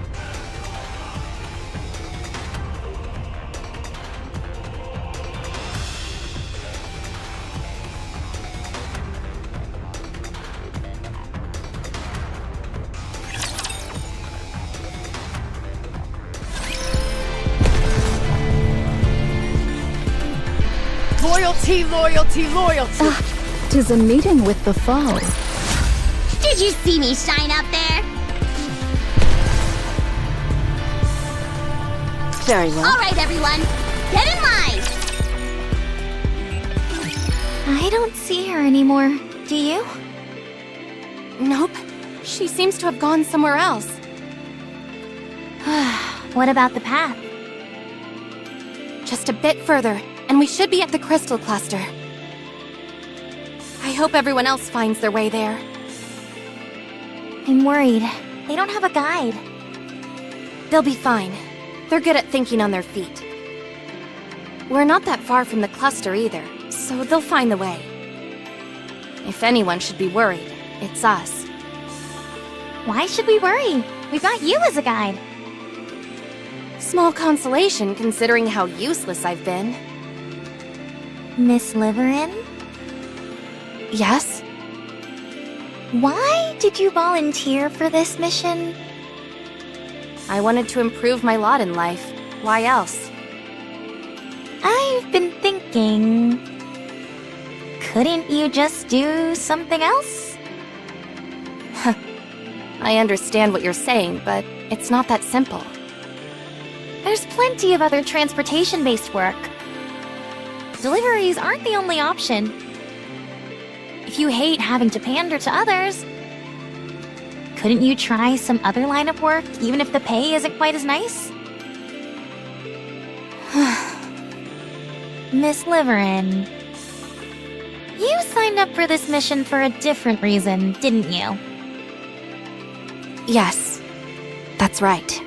Loyalty, loyalty, loyalty! 'Tis a meeting with the foe. Did you see me shine up there? Very well. All right, everyone, get in line. I don't see her anymore. Do you? Nope. She seems to have gone somewhere else. What about the path? Just a bit further, and we should be at the crystal cluster. I hope everyone else finds their way there. I'm worried. They don't have a guide. They'll be fine. They're good at thinking on their feet. We're not that far from the cluster either, so they'll find the way. If anyone should be worried, it's us. Why should we worry? We've got you as a guide. Small consolation considering how useless I've been. Miss Liverin? Yes? Why did you volunteer for this mission? I wanted to improve my lot in life. Why else? I've been thinking... Couldn't you just do something else? I understand what you're saying, but it's not that simple. There's plenty of other transportation-based work. Deliveries aren't the only option. If you hate having to pander to others, couldn't you try some other line of work, even if the pay isn't quite as nice? Miss Liverin, you signed up for this mission for a different reason, didn't you? Yes, that's right.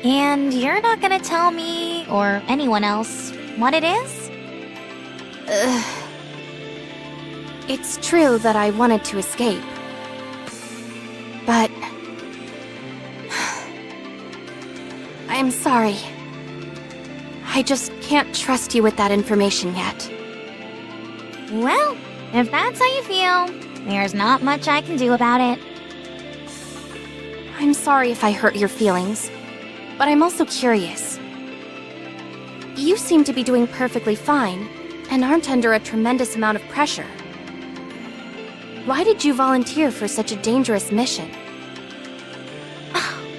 And you're not gonna tell me, or anyone else, what it is? It's true that I wanted to escape. But... I'm sorry. I just can't trust you with that information yet. Well, if that's how you feel, there's not much I can do about it. I'm sorry if I hurt your feelings, but I'm also curious. You seem to be doing perfectly fine, and aren't under a tremendous amount of pressure. Why did you volunteer for such a dangerous mission?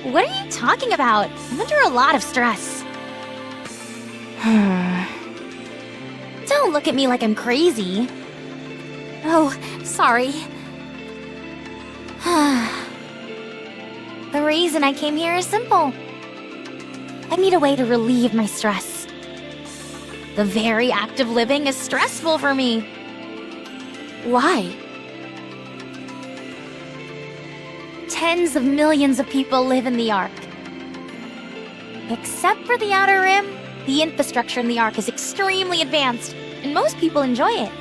What are you talking about? I'm under a lot of stress. Don't look at me like I'm crazy. Oh, sorry. The reason I came here is simple. I need a way to relieve my stress. The very act of living is stressful for me. Why? Tens of millions of people live in the Ark. Except for the Outer Rim, the infrastructure in the Ark is extremely advanced, and most people enjoy it.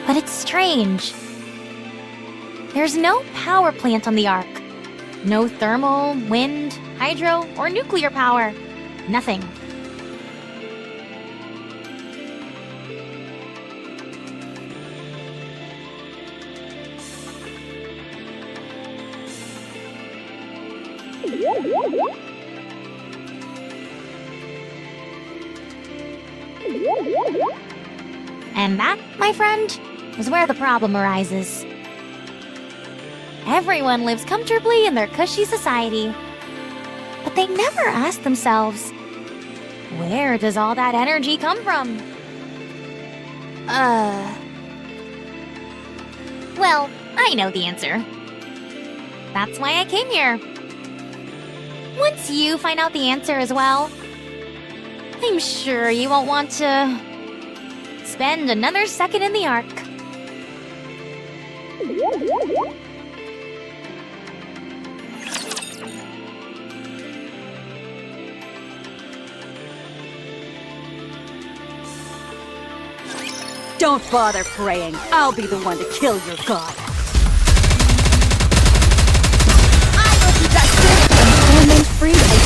But it's strange. There's no power plant on the Ark. No thermal, wind, hydro, or nuclear power. Nothing. And that, my friend, is where the problem arises. Everyone lives comfortably in their cushy society. But they never ask themselves, where does all that energy come from? Well, I know the answer. That's why I came here. Once you find out the answer as well, I'm sure you won't want to spend another second in the Ark. Don't bother praying. I'll be the one to kill your god. I will be justice!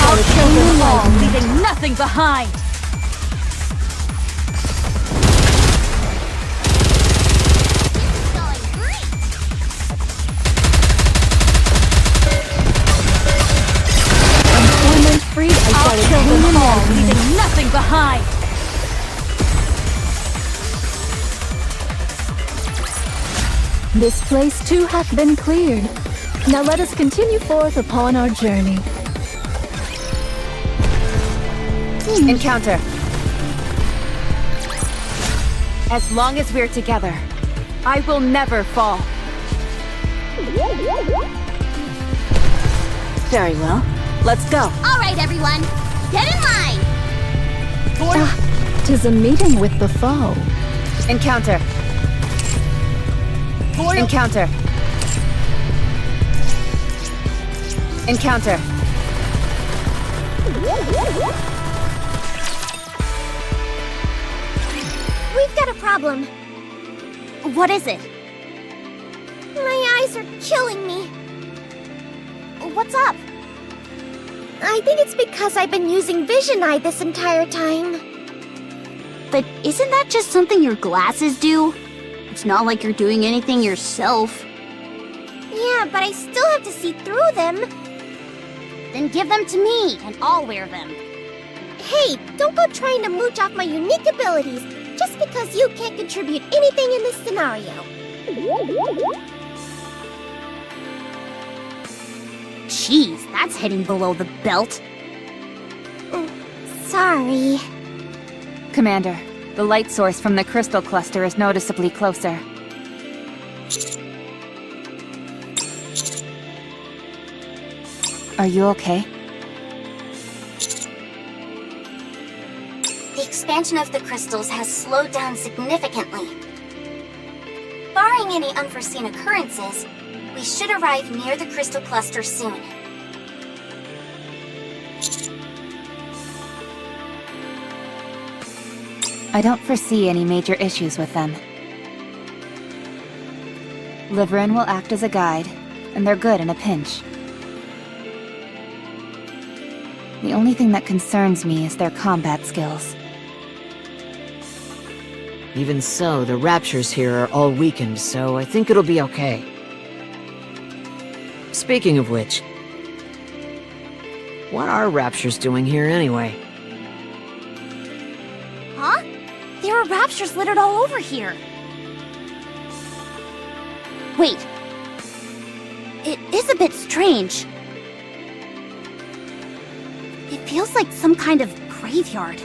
I'll kill them all, leaving nothing behind! I'll kill them all, leaving nothing behind! This place too hath been cleared. Now let us continue forth upon our journey. Encounter. As long as we're together, I will never fall. Very well. Let's go. All right, everyone, get in line! Tis a meeting with the foe. Encounter. Encounter. Encounter. We've got a problem. What is it? My eyes are killing me. What's up? I think it's because I've been using Vision Eye this entire time. But isn't that just something your glasses do? It's not like you're doing anything yourself. Yeah, but I still have to see through them. Then give them to me, and I'll wear them. Hey, don't go trying to mooch off my unique abilities just because you can't contribute anything in this scenario. Jeez, that's hitting below the belt. Sorry. Commander, the light source from the crystal cluster is noticeably closer. Are you okay? The expansion of the crystals has slowed down significantly. Barring any unforeseen occurrences, we should arrive near the crystal cluster soon. I don't foresee any major issues with them. Liverin will act as a guide, and they're good in a pinch. The only thing that concerns me is their combat skills. Even so, the raptures here are all weakened, so I think it'll be okay. Speaking of which, what are raptures doing here anyway? Huh? There are raptures littered all over here. Wait. It is a bit strange. feels like some kind of graveyard.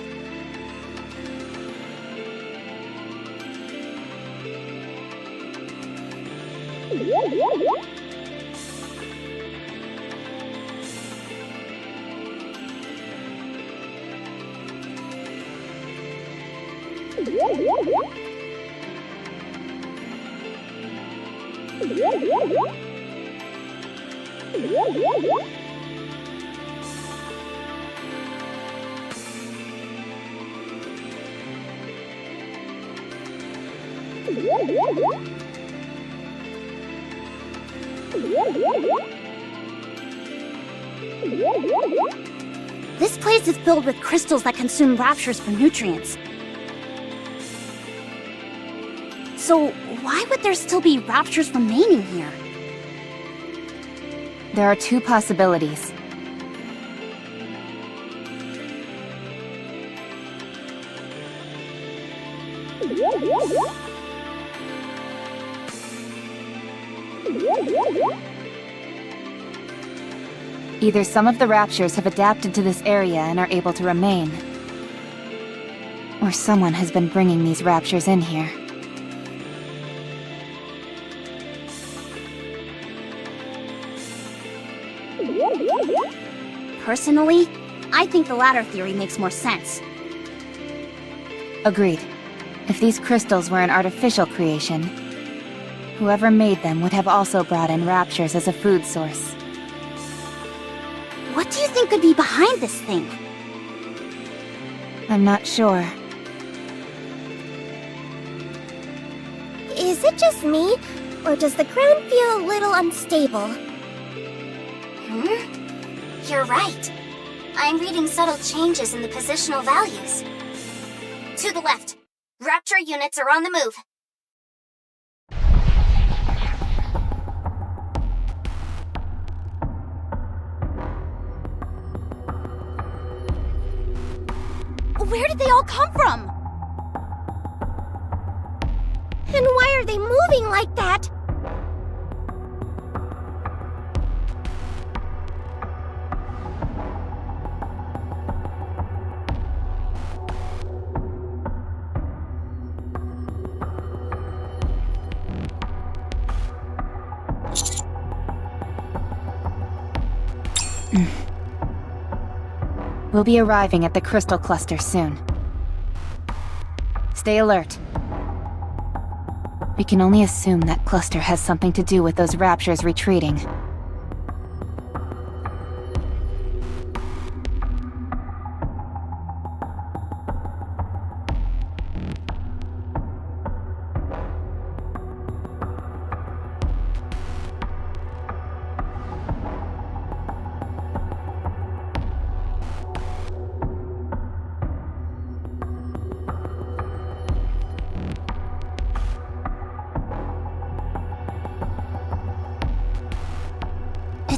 This place is filled with crystals that consume raptures for nutrients. So, why would there still be raptures remaining here? There are two possibilities. Either some of the raptures have adapted to this area and are able to remain, or someone has been bringing these raptures in here. Personally, I think the latter theory makes more sense. Agreed. If these crystals were an artificial creation, whoever made them would have also brought in raptures as a food source. What do you think could be behind this thing? I'm not sure. Is it just me, or does the ground feel a little unstable? You're right. I'm reading subtle changes in the positional values. To the left. Rapture units are on the move. Where did they all come from? And why are they moving like that? We'll be arriving at the crystal cluster soon. Stay alert. We can only assume that cluster has something to do with those raptures retreating.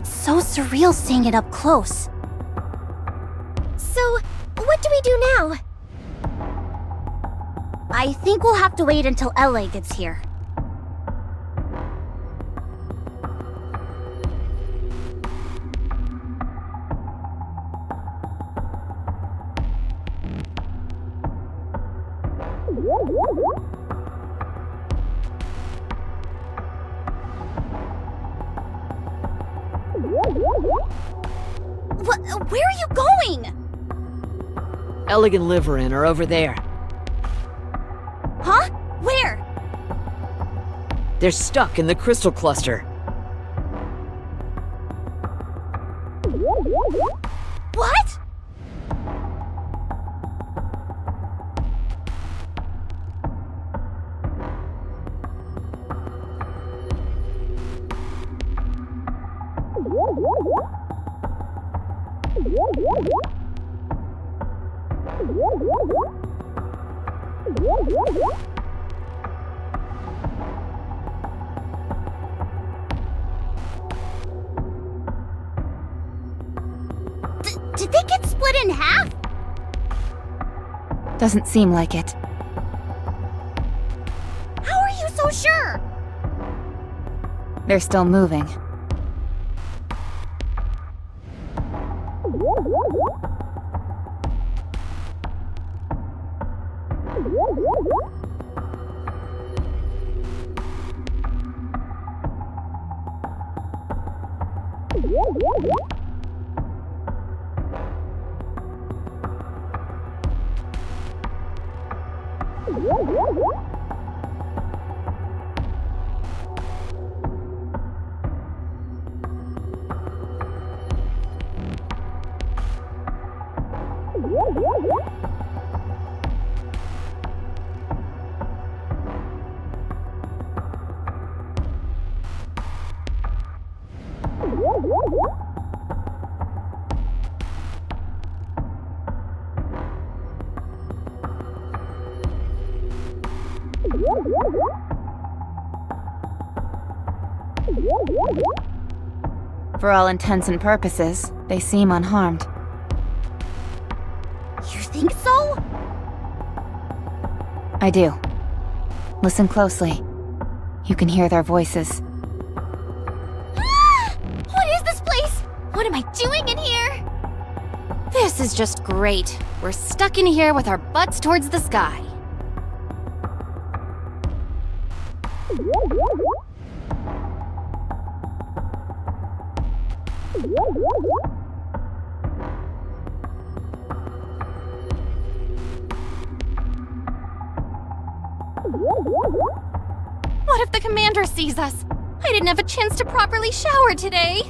So surreal seeing it up close. So, what do we do now? I think we'll have to wait until LA gets here. Where are you going? Elegant Liverin are over there. Huh? Where? They're stuck in the crystal cluster. What? Did they get split in half? Doesn't seem like it. How are you so sure? They're still moving. For all intents and purposes, they seem unharmed. You think so? I do. Listen closely. You can hear their voices. What is this place? What am I doing in here? This is just great. We're stuck in here with our butts towards the sky. What if the commander sees us? I didn't have a chance to properly shower today.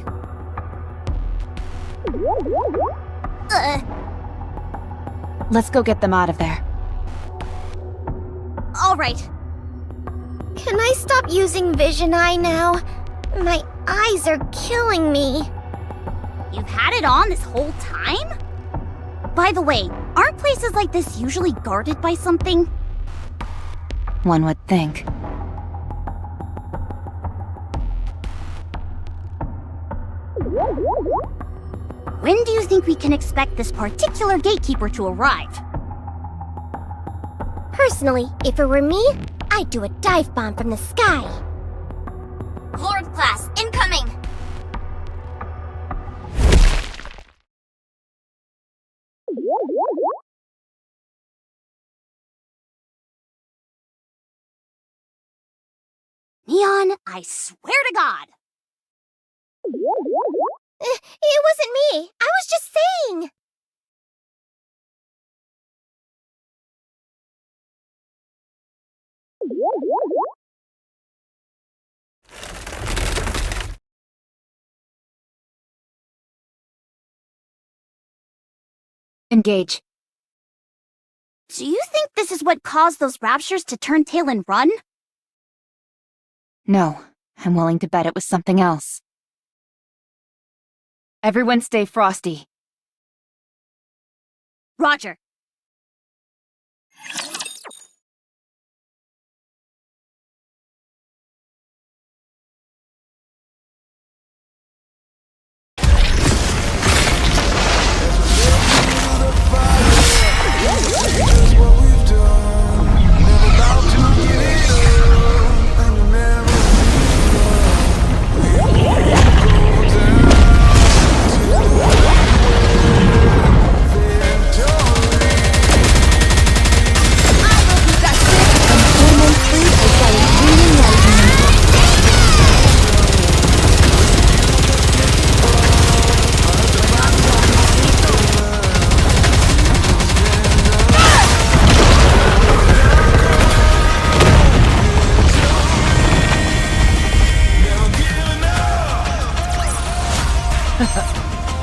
Let's go get them out of there. All right. Can I stop using Vision Eye now? My eyes are killing me. You've had it on this whole time? By the way, aren't places like this usually guarded by something? One would think. When do you think we can expect this particular gatekeeper to arrive? Personally, if it were me, I'd do a dive bomb from the sky. Lord class, incoming! Neon, I swear to God! It wasn't me. I was just saying. Engage. Do you think this is what caused those raptures to turn tail and run? No, I'm willing to bet it was something else. Everyone stay frosty. Roger.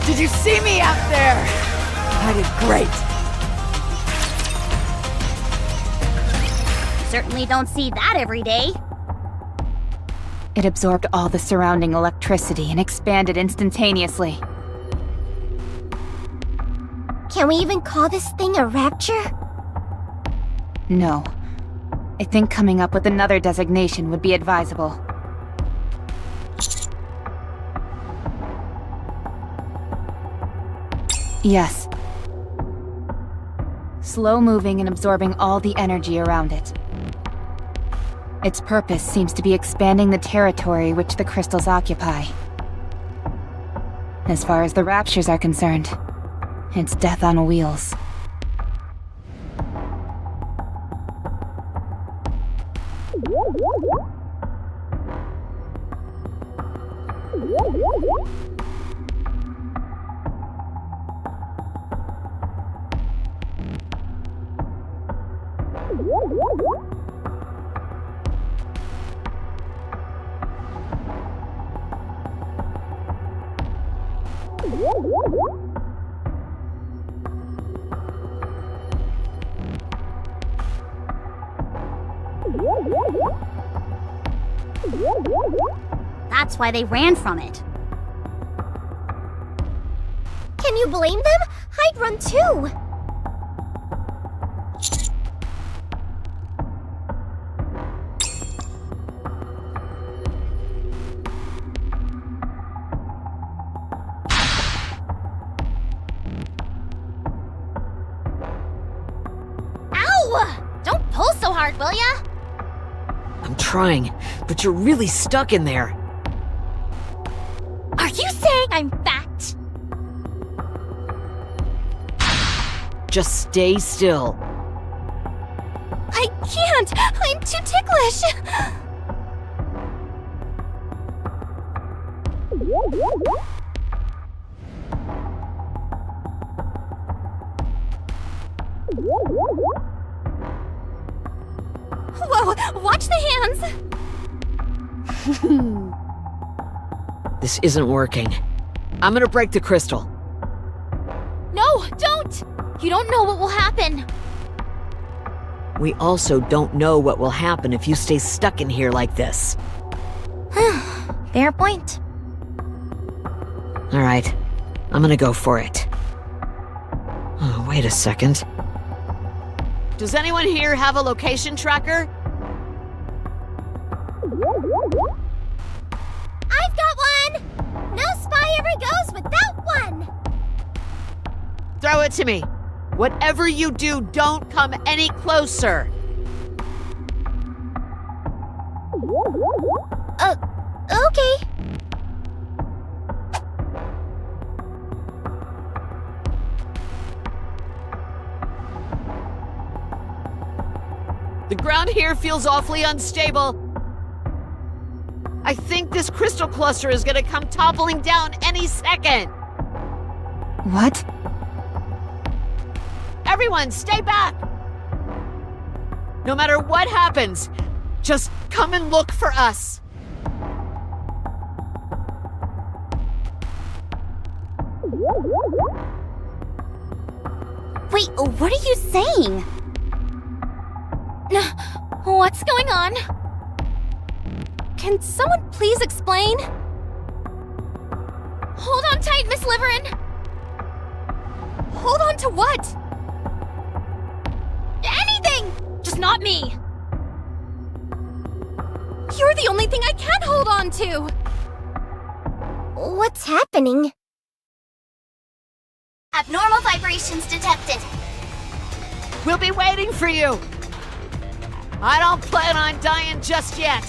Did you see me out there? I did great. Certainly don't see that every day. It absorbed all the surrounding electricity and expanded instantaneously. Can we even call this thing a rapture? No. I think coming up with another designation would be advisable. Yes. Slow-moving and absorbing all the energy around it. Its purpose seems to be expanding the territory which the crystals occupy. As far as the raptures are concerned, it's death on wheels. That's why they ran from it. Can you blame them? I'd run too. Ow! Don't pull so hard, will ya? I'm trying, but you're really stuck in there. Are you saying I'm fat? Just stay still. I can't! I'm too ticklish! Whoa! Watch the hands! This isn't working. I'm gonna break the crystal. No, don't! You don't know what will happen. We also don't know what will happen if you stay stuck in here like this. Fair point. Alright, I'm gonna go for it. Oh, wait a second. Does anyone here have a location tracker? I've got one! No spy ever goes without one! Throw it to me. Whatever you do, don't come any closer. Okay. The ground here feels awfully unstable. I think this crystal cluster is gonna come toppling down any second. What? Everyone, stay back! No matter what happens, just come and look for us. Wait, what are you saying? What's going on? Can someone please explain? Hold on tight, Miss Liverin! Hold on to what? Anything! Just not me! You're the only thing I can hold on to! What's happening? Abnormal vibrations detected. We'll be waiting for you. I don't plan on dying just yet.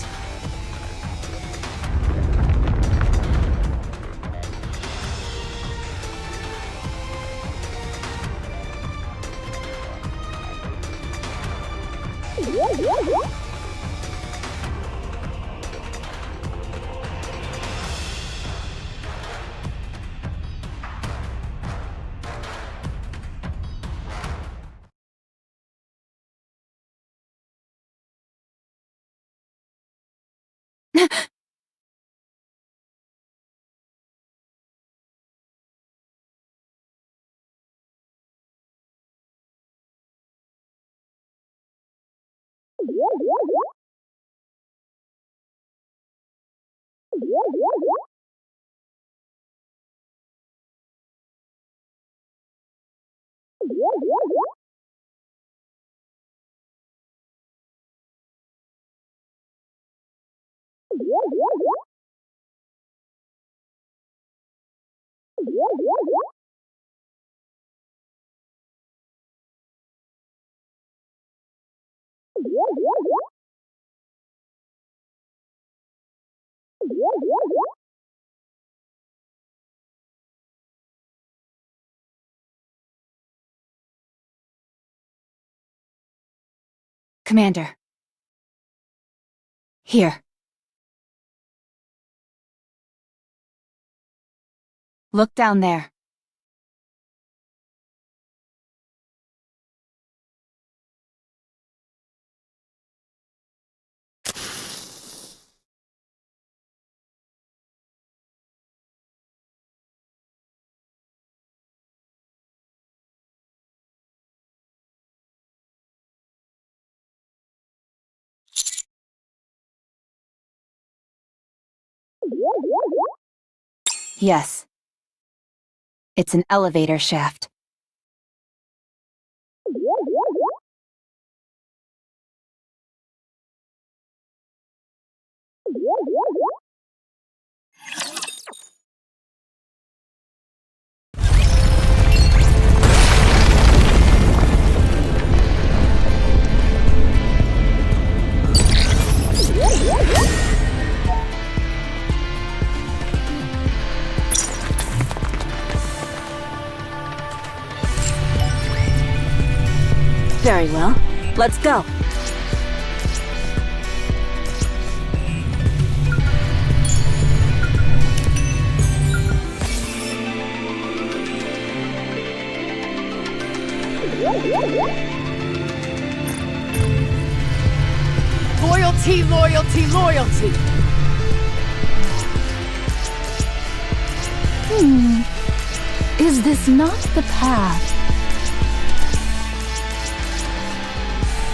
Commander. Here. Look down there. Yes. It's an elevator shaft. Very well. Let's go. Loyalty, loyalty, loyalty! Is this not the path?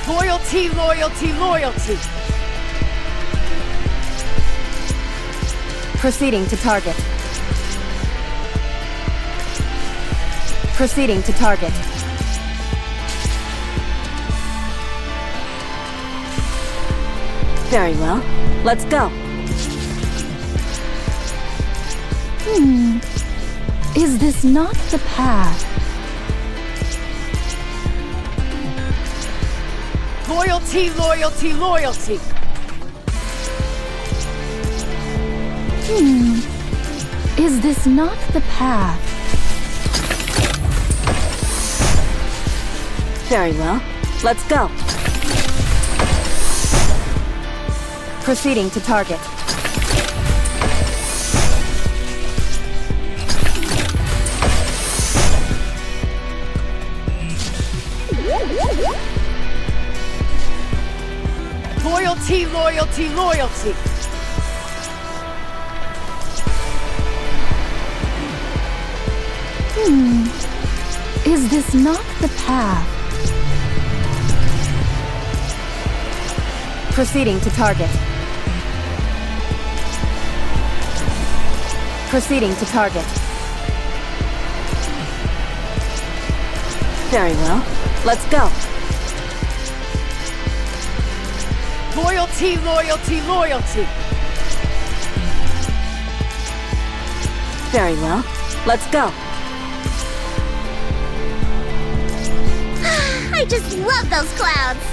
Loyalty, loyalty, loyalty! Proceeding to target. Proceeding to target. Very well. Let's go. Is this not the path? Loyalty, loyalty, loyalty! Is this not the path? Very well. Let's go. Proceeding to target. Loyalty, loyalty, loyalty! Is this not the path? Proceeding to target. Proceeding to target. Very well. Let's go. Loyalty, loyalty, loyalty! Very well. Let's go. I just love those clouds!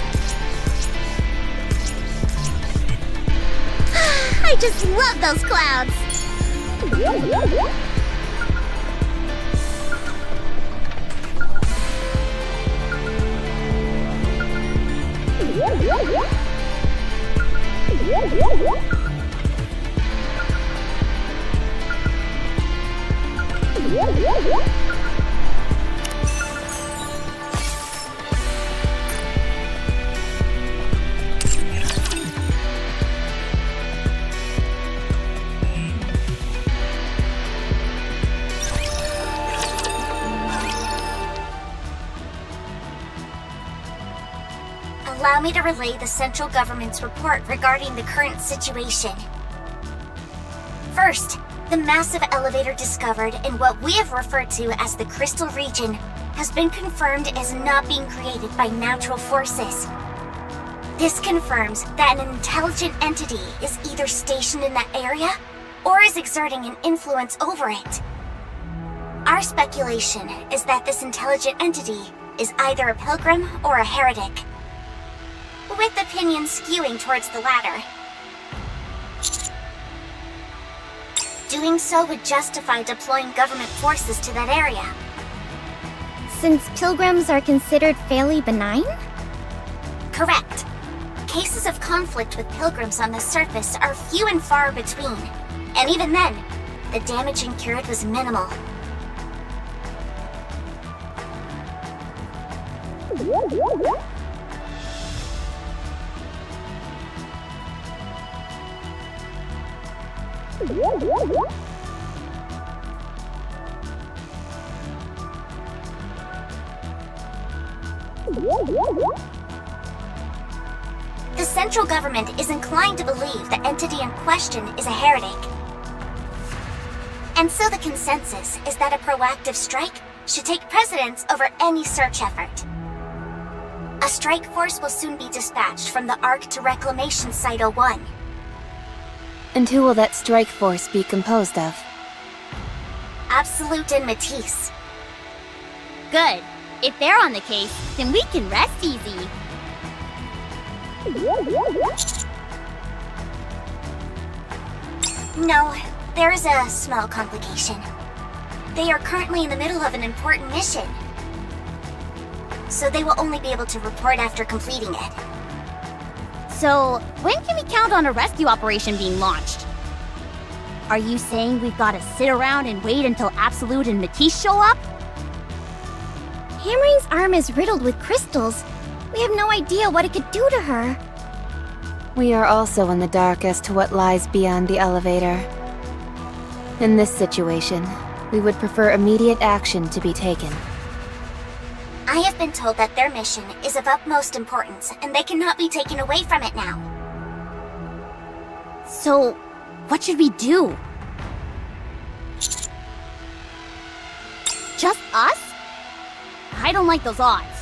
I just love those clouds! Allow me to relay the central government's report regarding the current situation. First, the massive elevator discovered in what we have referred to as the Crystal Region has been confirmed as not being created by natural forces. This confirms that an intelligent entity is either stationed in that area or is exerting an influence over it. Our speculation is that this intelligent entity is either a pilgrim or a heretic, with opinions skewing towards the latter. Doing so would justify deploying government forces to that area. Since pilgrims are considered fairly benign? Correct. Cases of conflict with pilgrims on the surface are few and far between, and even then, the damage incurred was minimal. The central government is inclined to believe the entity in question is a heretic. And so the consensus is that a proactive strike should take precedence over any search effort. A strike force will soon be dispatched from the Ark to Reclamation Site 01. And who will that strike force be composed of? Absolute and Matisse. Good. If they're on the case, then we can rest easy. No, there is a small complication. They are currently in the middle of an important mission. So they will only be able to report after completing it. So, when can we count on a rescue operation being launched? Are you saying we've got to sit around and wait until Absolute and Matisse show up? Hammering's arm is riddled with crystals. We have no idea what it could do to her. We are also in the dark as to what lies beyond the elevator. In this situation, we would prefer immediate action to be taken. I have been told that their mission is of utmost importance, and they cannot be taken away from it now. So, what should we do? Just us? I don't like those odds.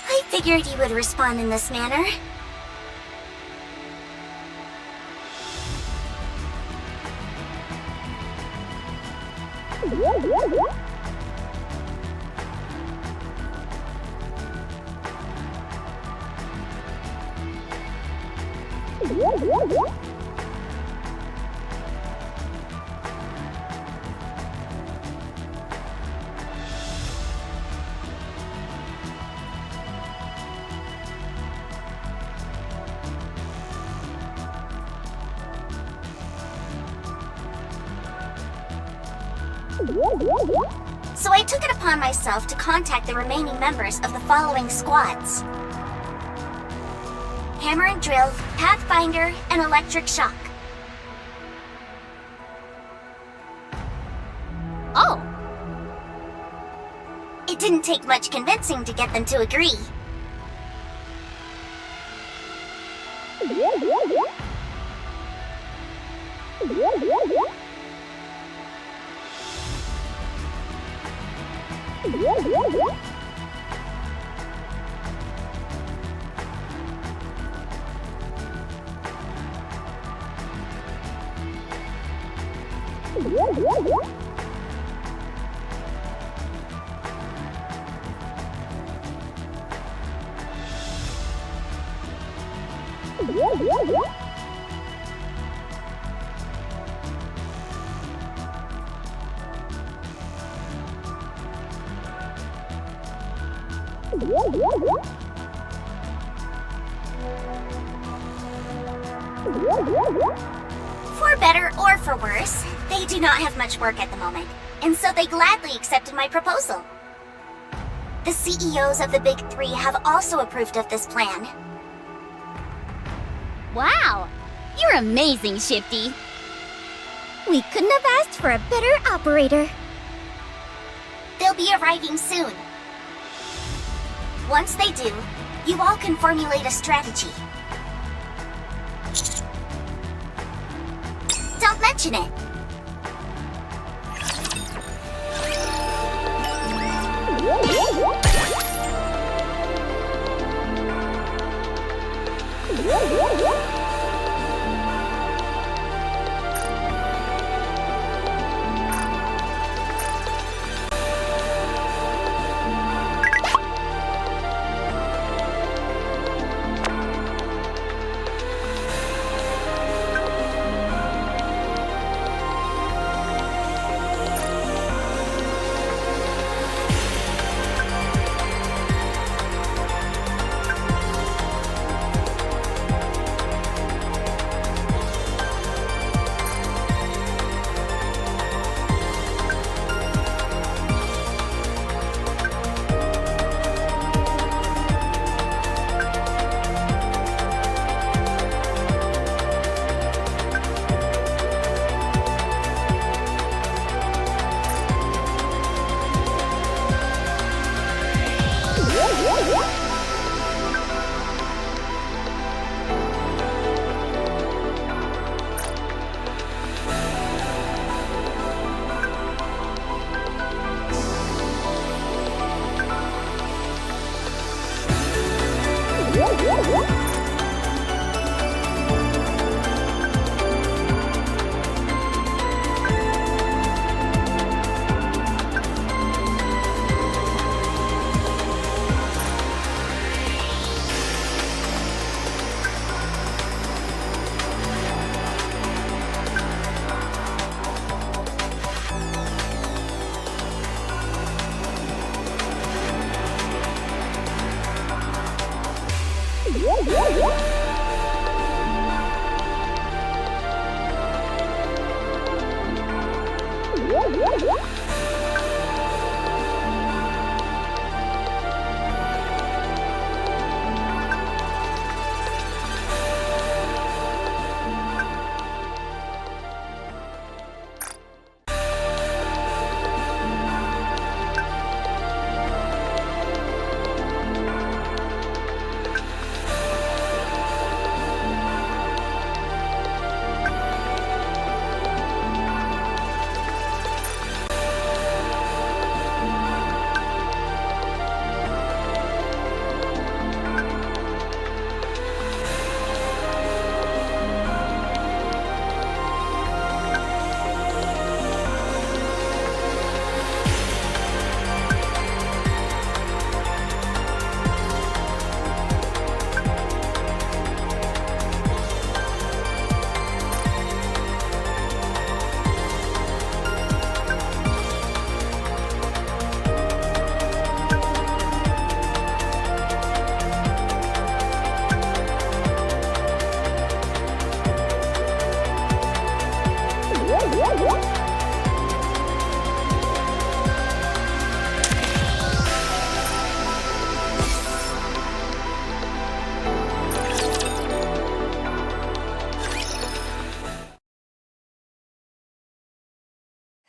I figured you would respond in this manner. So I took it upon myself to contact the remaining members of the following squads: Hammer and Drill, Pathfinder, and Electric Shock. Oh, It didn't take much convincing to get them to agree. For better or for worse, they do not have much work at the moment, and so they gladly accepted my proposal. The CEOs of the Big Three have also approved of this plan. wow. You're amazing, Shifty. We couldn't have asked for a better operator. They'll be arriving soon. Once they do, you all can formulate a strategy. Don't mention it.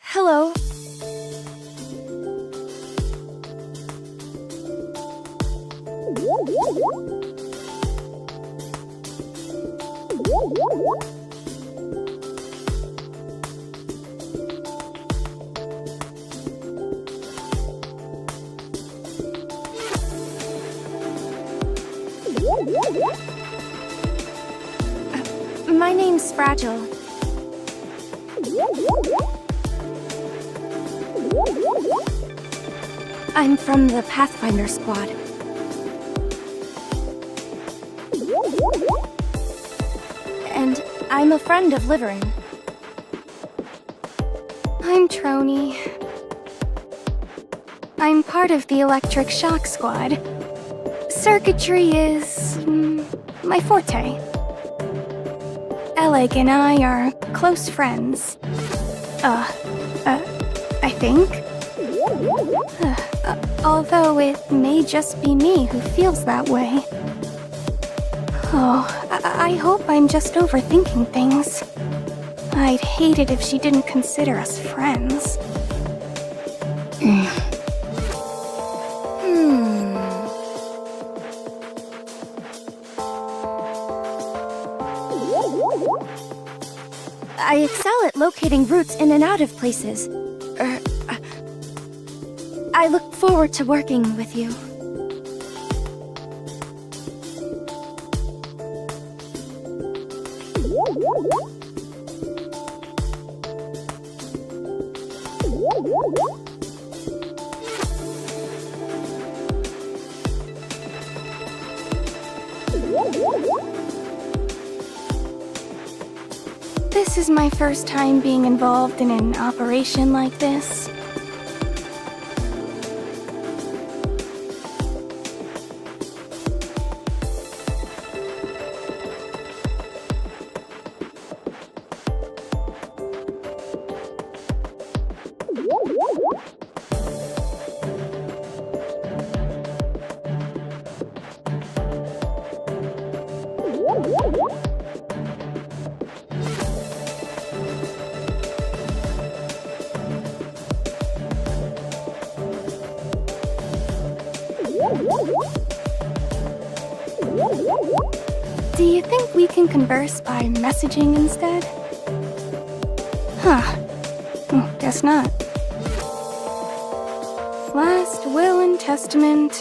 Hello. My name's Fragile. I'm from the Pathfinder Squad. And I'm a friend of Liverin. I'm Trony. I'm part of the Electric Shock Squad. Circuitry is my forte. Alec and I are close friends. I think. Although it may just be me who feels that way. Oh, I hope I'm just overthinking things. I'd hate it if she didn't consider us friends. I excel at locating routes in and out of places. I look forward to working with you. This is my first time being involved in an operation like this. Do you think we can converse by messaging instead? Huh. Guess not. Last Will and Testament,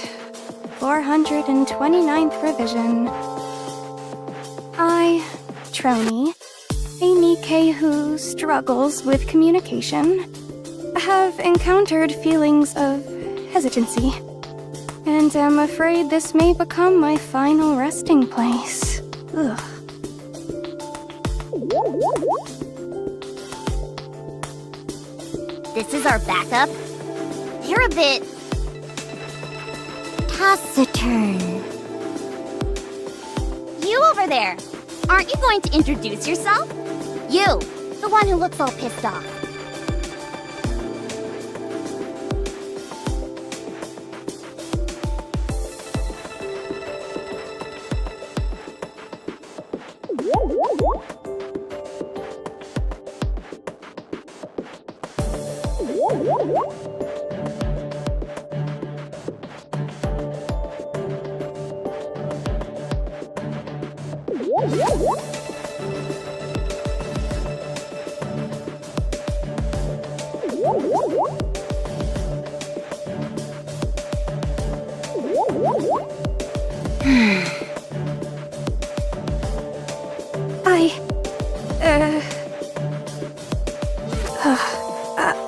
429th revision. I, Trony, a Nikke who struggles with communication, have encountered feelings of hesitancy, and am afraid this may become my final resting place. Ugh. This is our backup? You're a bit... taciturn. You over there! Aren't you going to introduce yourself? You, the one who looks all pissed off.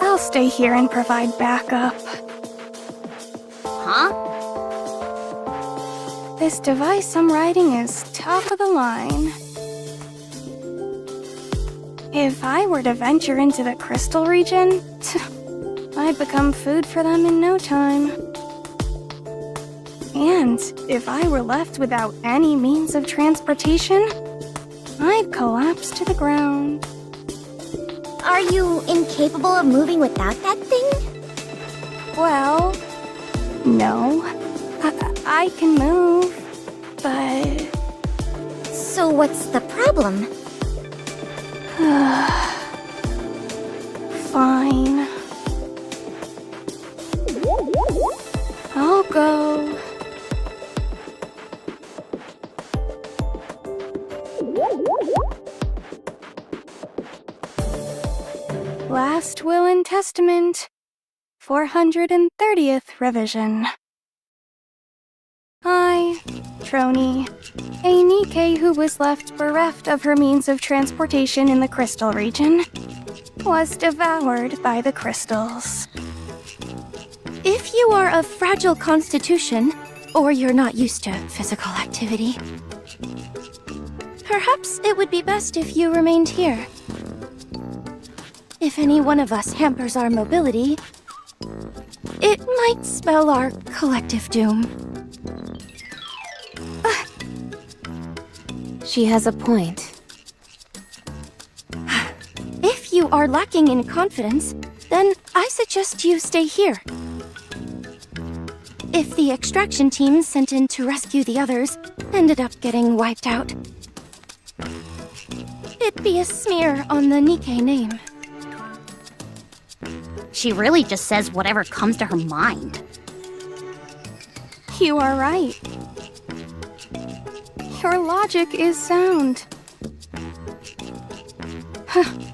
I'll stay here and provide backup. Huh? This device I'm riding is top of the line. If I were to venture into the crystal region, I'd become food for them in no time. And if I were left without any means of transportation, I'd collapse to the ground. Are you incapable of moving without that thing? Well, no. I can move, but... So what's the problem? Fine. I'll go. Last Will and Testament, 430th revision. I, Trony, a Nikke who was left bereft of her means of transportation in the crystal region, was devoured by the crystals. If you are of fragile constitution, or you're not used to physical activity, perhaps it would be best if you remained here. If any one of us hampers our mobility, it might spell our collective doom. She has a point. If you are lacking in confidence, then I suggest you stay here. If the extraction team sent in to rescue the others ended up getting wiped out, it be a smear on the Nikke name. She really just says whatever comes to her mind. You are right. Your logic is sound.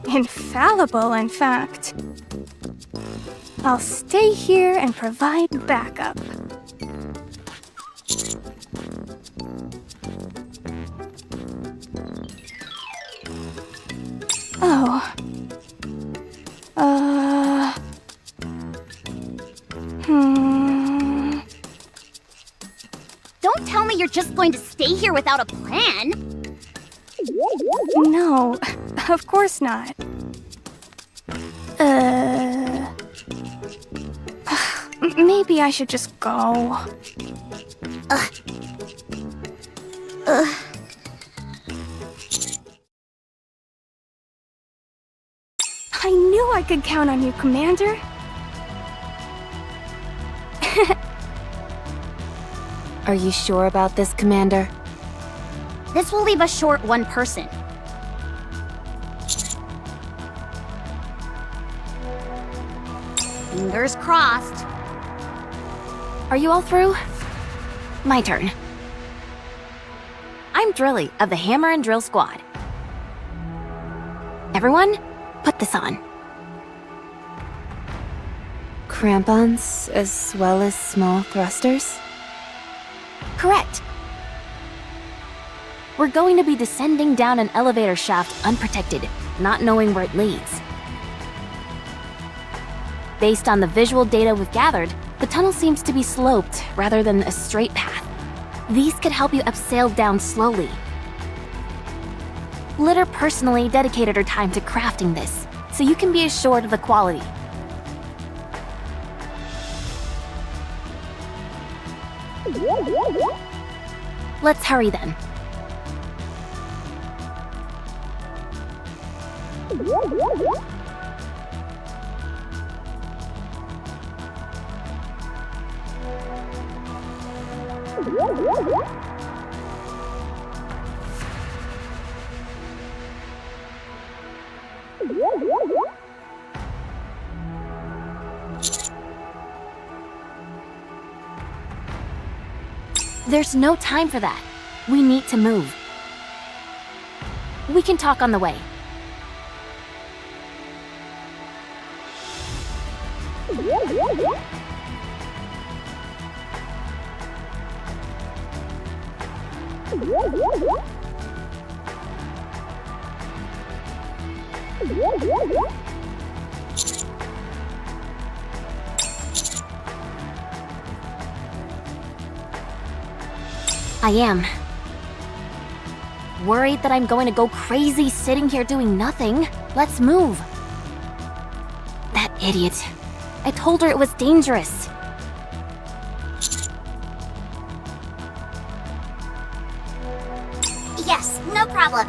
Infallible, in fact. I'll stay here and provide backup. Oh. Don't tell me you're just going to stay here without a plan. No, of course not. Maybe I should just go. I knew I could count on you, Commander. Are you sure about this, Commander? This will leave us short one person. Fingers crossed. Are you all through? My turn. I'm Drilly of the Hammer and Drill Squad. Everyone, put this on. Crampons as well as small thrusters? Correct. We're going to be descending down an elevator shaft unprotected, not knowing where it leads. Based on the visual data we've gathered, the tunnel seems to be sloped rather than a straight path. These could help you upsail down slowly. Litter personally dedicated her time to crafting this, so you can be assured of the quality. Let's hurry then. There's no time for that. We need to move. We can talk on the way. I am. Worried that I'm going to go crazy sitting here doing nothing. Let's move. That idiot. I told her it was dangerous. Yes, no problem.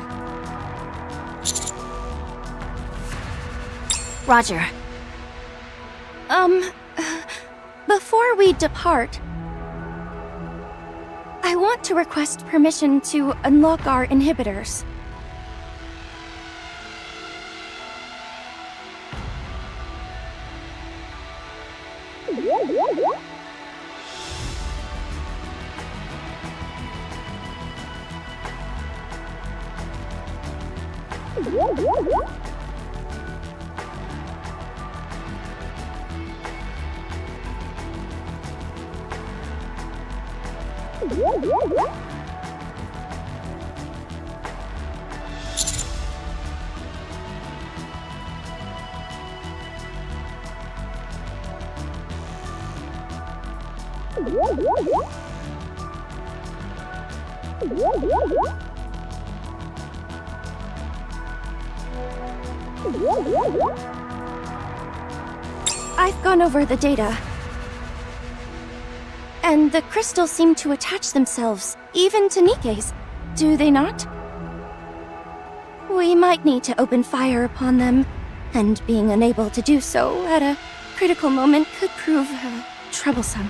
Roger. Before we depart, I want to request permission to unlock our inhibitors. I've gone over the data. And the crystals seem to attach themselves, even to Nikke's, do they not? We might need to open fire upon them, and being unable to do so at a critical moment could prove troublesome.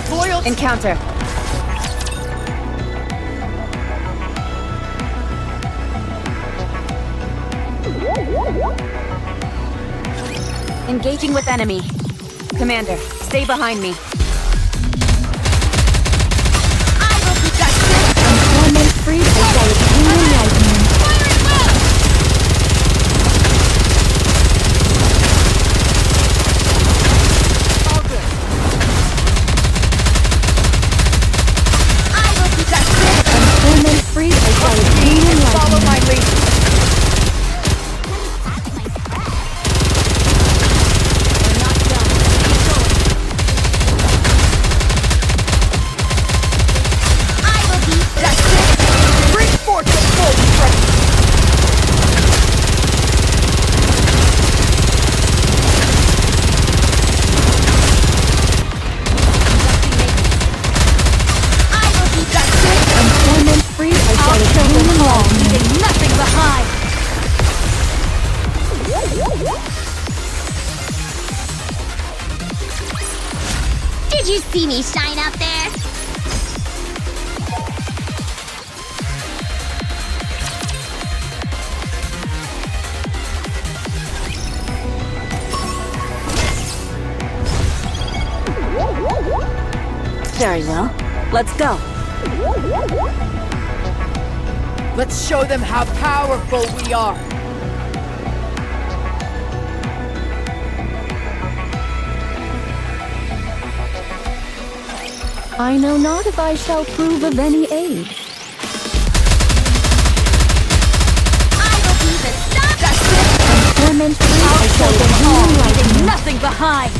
Loyal. Encounter. Engaging with enemy. Commander, stay behind me. Employment freed as I obtain enlightenment. All good. Employment freed as I obtain Follow enlightenment. my lead. Bring forth the full strength. Employment freed as I obtain enlightenment. Leaving nothing behind. Did you see me shine up there? Very well. Let's go. Let's show them how powerful we are. I know not if I shall prove of any aid. Employment free I'll as show I them all, obtain leaving enlightenment. nothing behind.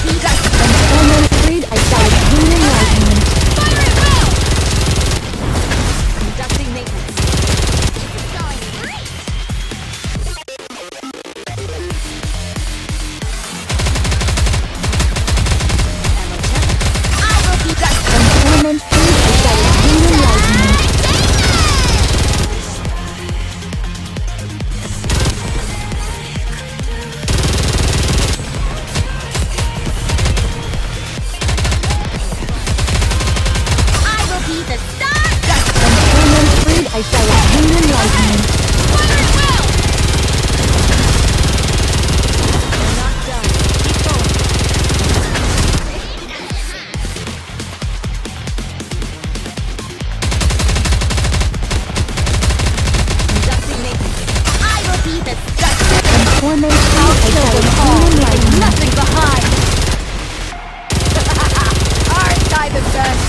Employment freed as I obtain enlightenment. Conducting maintenance. Employment freed as I obtain enlightenment. I will be the star. Employment freed I shall obtain enlightenment. I will be the star. Employment freed I shall obtain enlightenment. Nothing behind. Aren't I the best?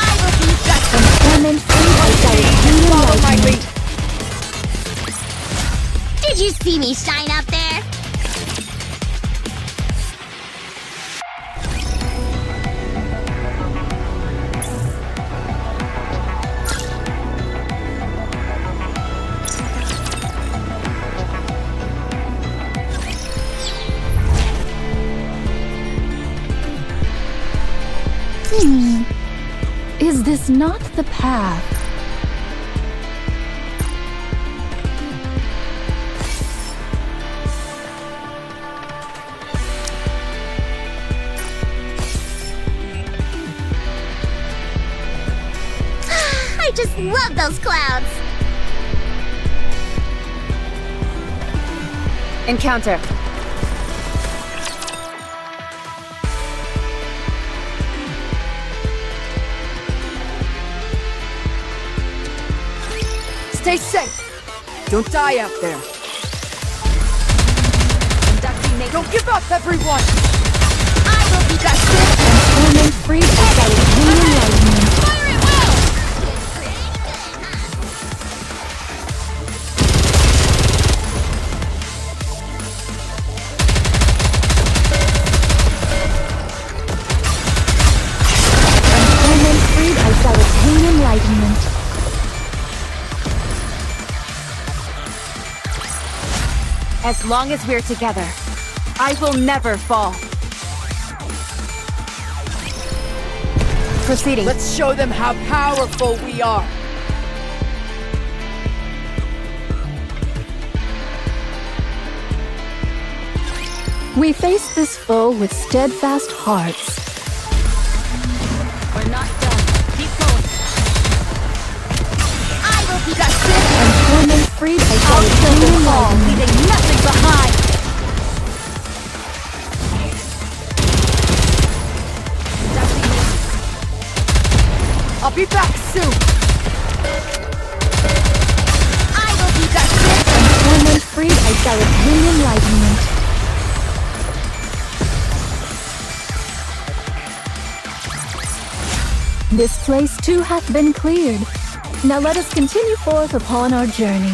I will be the Employment freed I shall obtain Follow my enlightenment. lead. Did you see me shine up there? Is this not the path? I just love those clouds. Encounter. Stay safe. Don't die out there. Don't give up, everyone. I will be the Employment freed as I obtain enlightenment. Fire at will. Employment freed I shall obtain enlightenment. As long as we're together, I will never fall. Proceeding. Let's show them how powerful we are. We face this foe with steadfast hearts. We're not done. Keep going. I will be And torment freed by I'll kill them all, enlightenment. leaving nothing behind. I'll be back soon. I will be And torment freed, I shall attain enlightenment. This place too hath been cleared. Now let us continue forth upon our journey.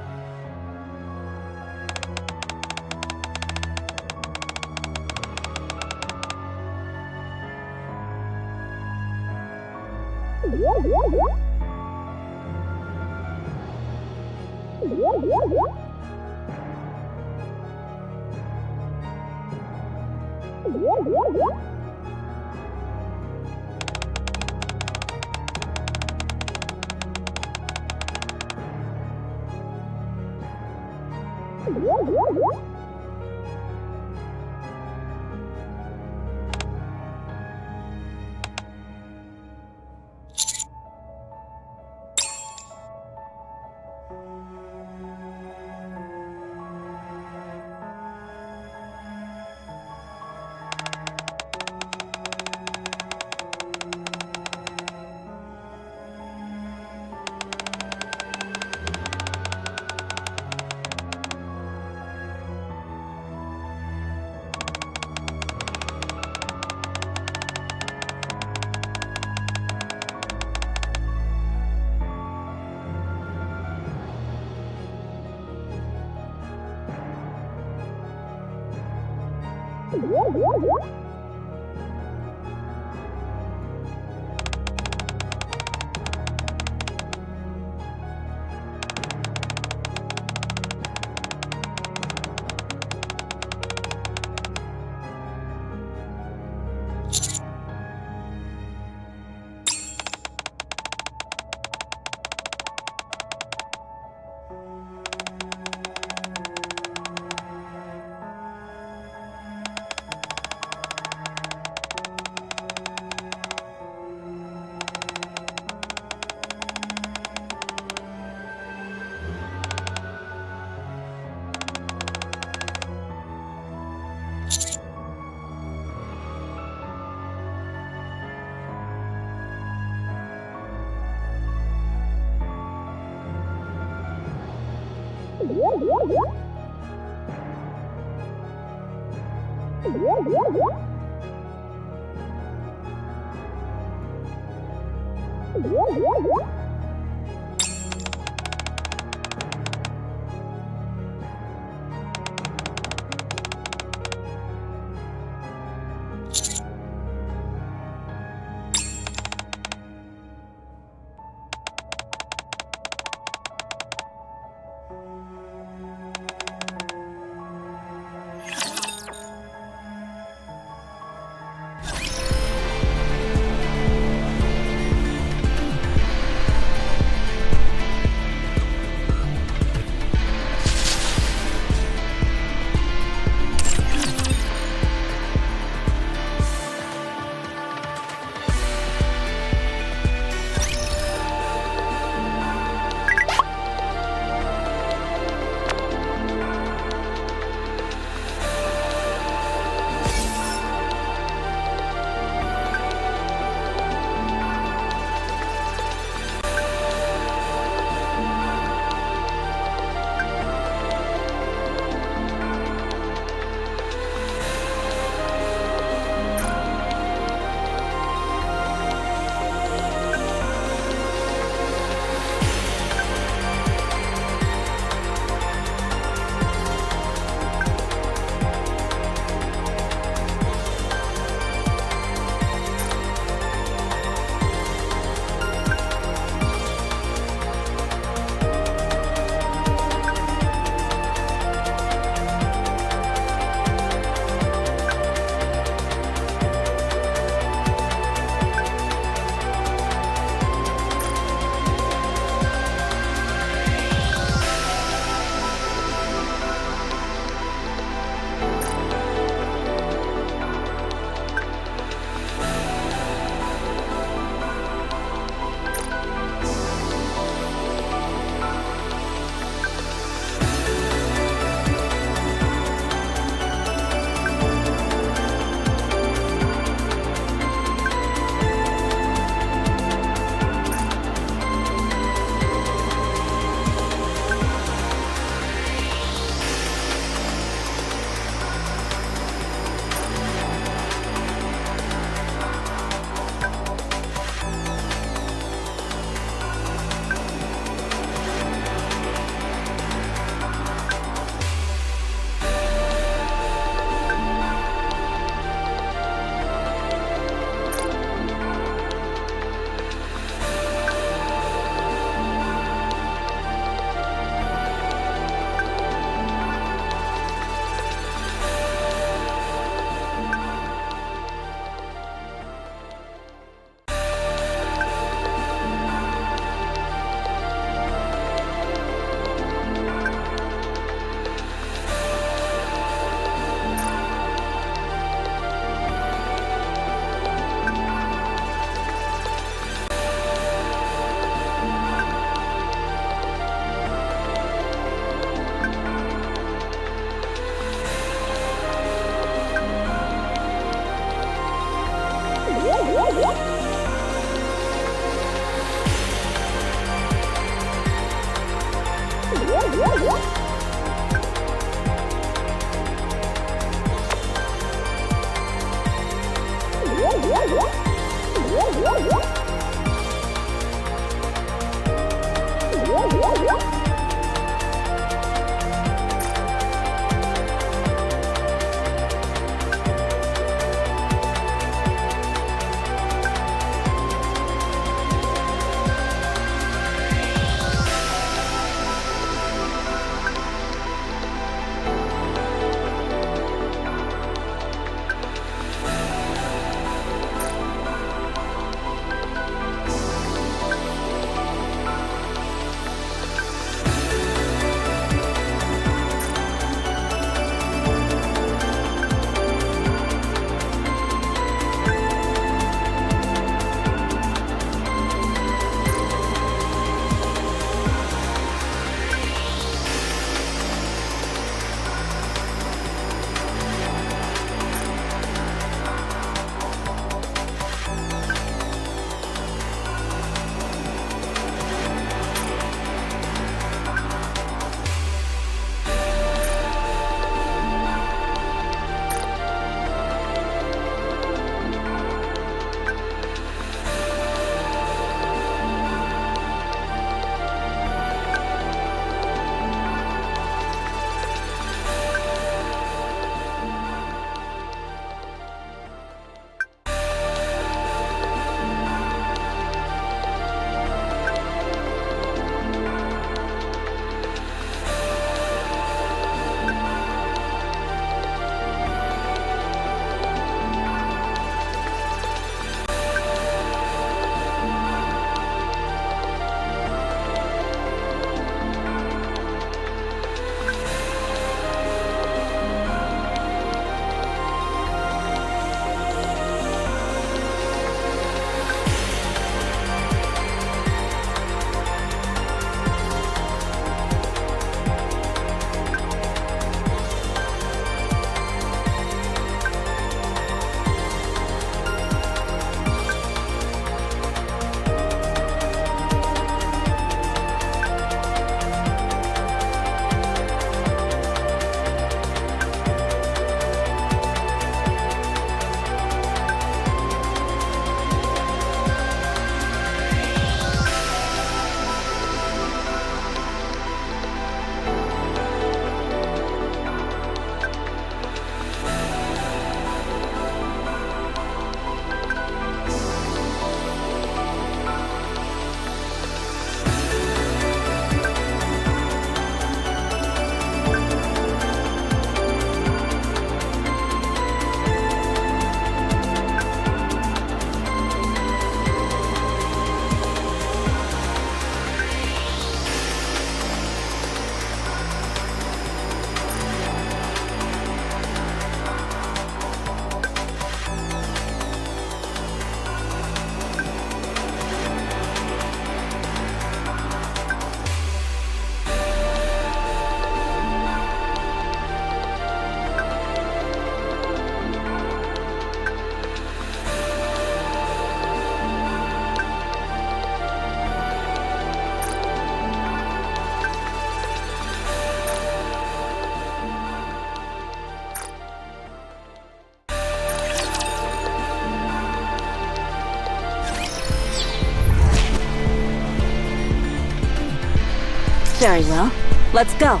Very well. Let's go.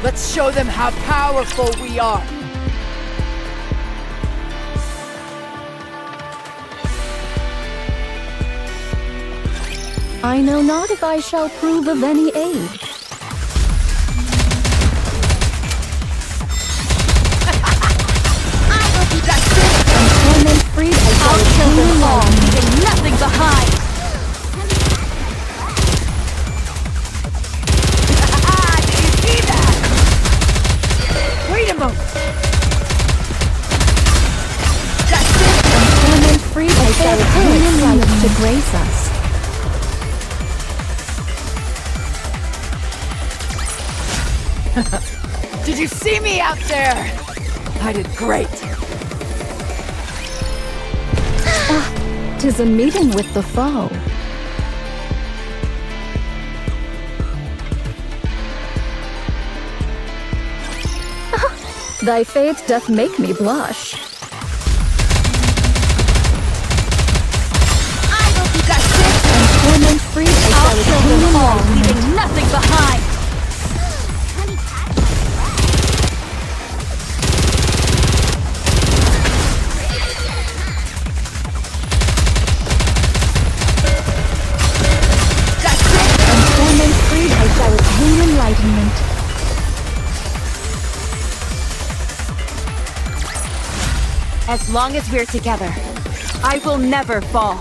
Let's show them how powerful we are. I know not if I shall prove of any aid. I will be that city. From torment freed, I shall I'll kill attain them all, enlightenment. leaving nothing behind. Did you see that? Wait a moment. From torment freed, I shall attain enlightenment to grace us. Did you see me out there? I did great. 'Tis a meeting with the foe. Thy fate doth make me blush. I will be that city. From torment freed, I I'll shall kill attain them all, enlightenment. leaving nothing behind. From torment freed, I shall attain enlightenment. As long as we're together, I will never fall.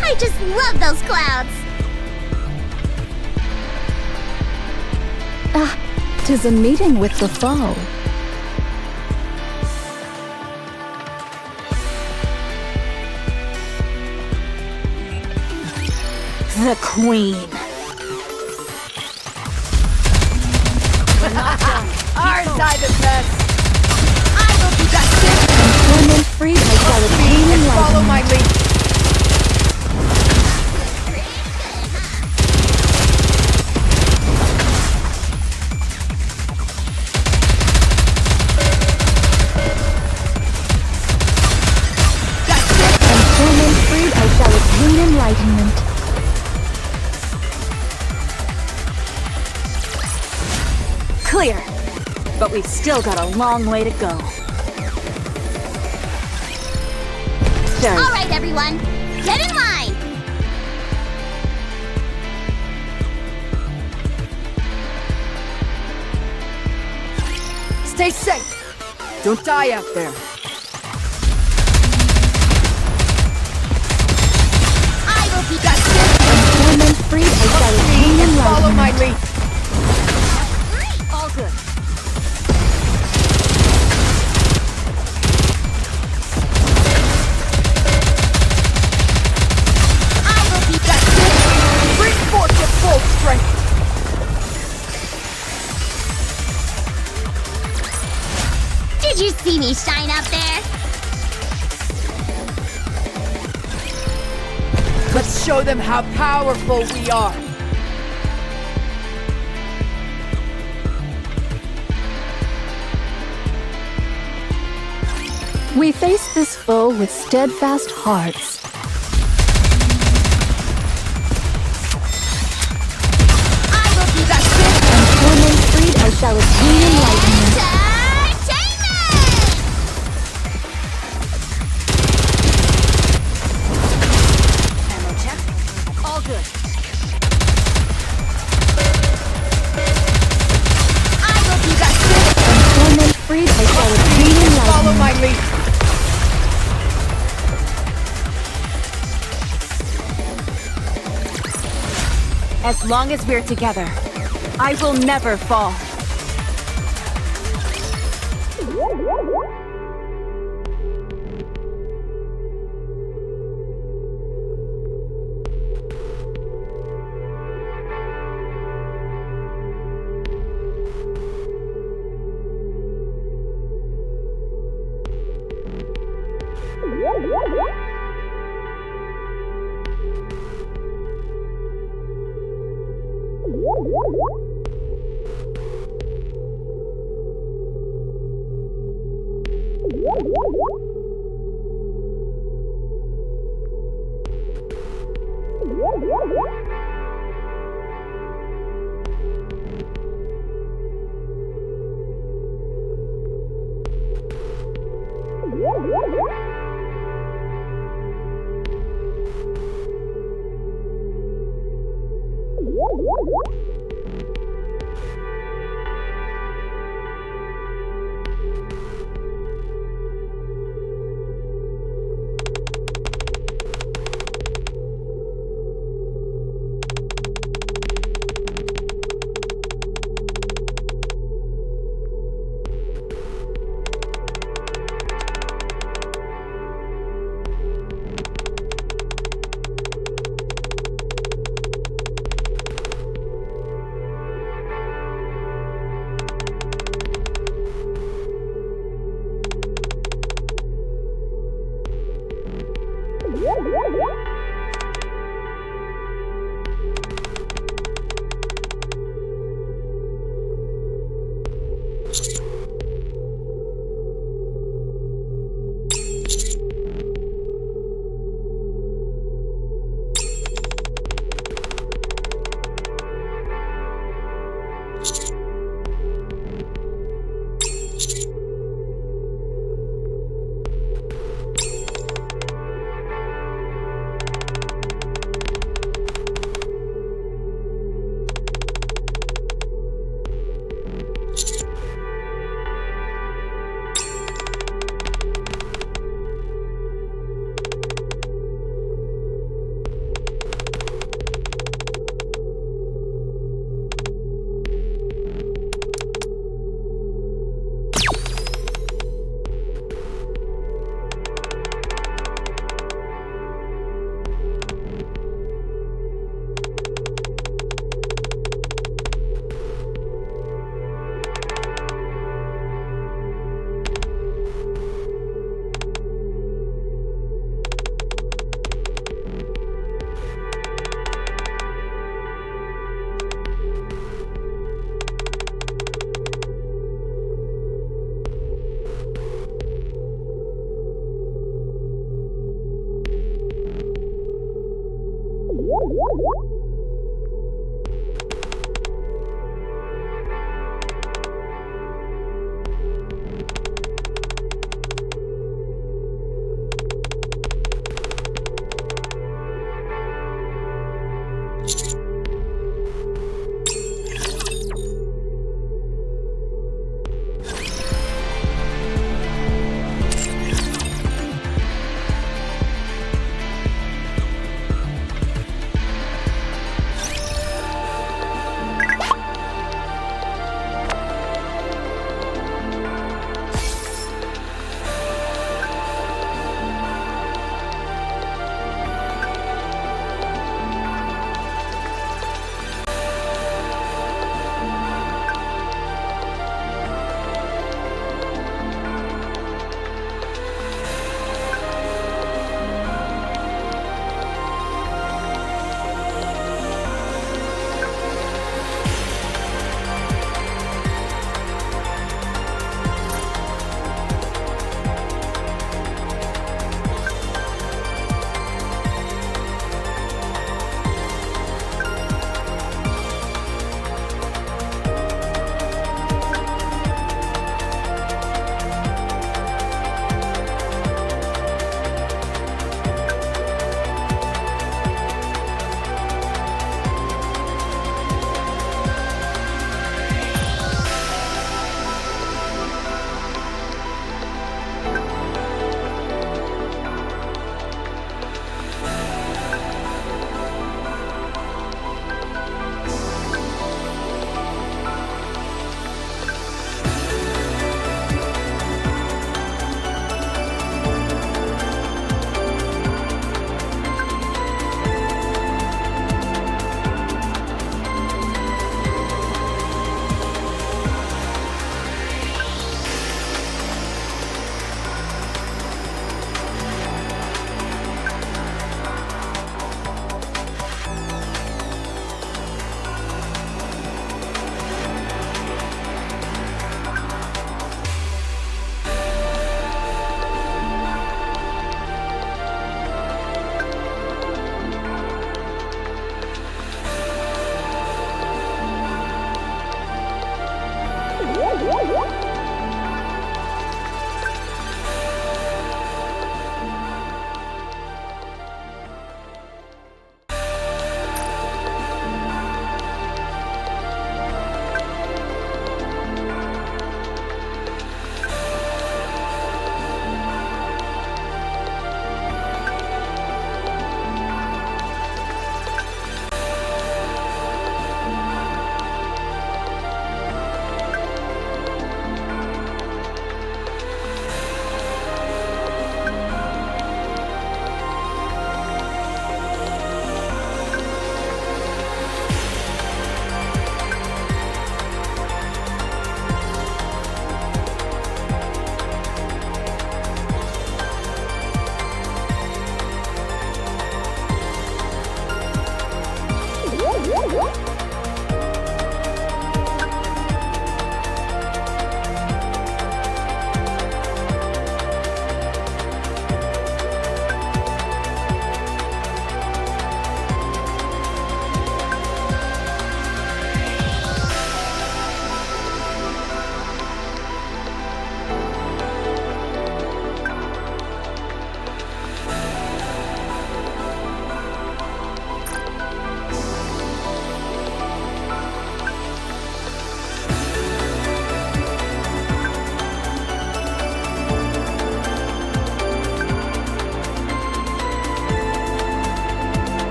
I just love those clouds! Ah, 'tis a meeting with the foe. The Queen. We're not done. Our side of best. I will be justice! Torment freed, I shall attain And follow my enlightenment. lead. Torment freed, I shall attain enlightenment. Clear. But we've still got a long way to go. Very All right, everyone, get in line! Stay safe. Don't die out there. I will be justice! Torment freed, I shall attain And follow my enlightenment. lead. all good. I will be justice! Bring forth your full strength. Did you see me shine up there? Let's show them how powerful we are. We face this foe with steadfast hearts. I will be justice! Torment freed, I shall attain enlightenment. Ammo check. All good. I will be justice! Torment freed, I shall attain Follow enlightenment. my lead. As long as we're together, I will never fall.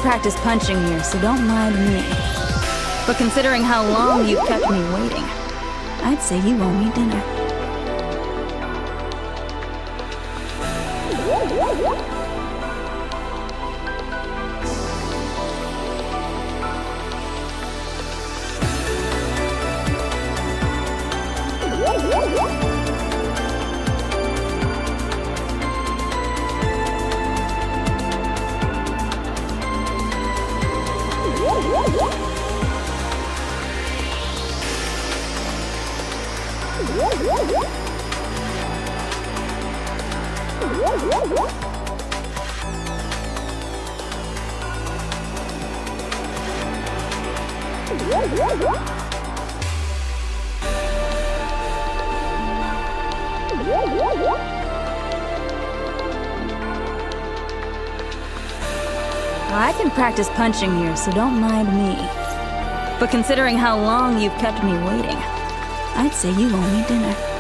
practice punching here, so don't mind me. But considering how long you've kept me waiting, I'd say you owe me dinner. I can practice punching here, so don't mind me. But considering how long you've kept me waiting, I'd say you owe me dinner.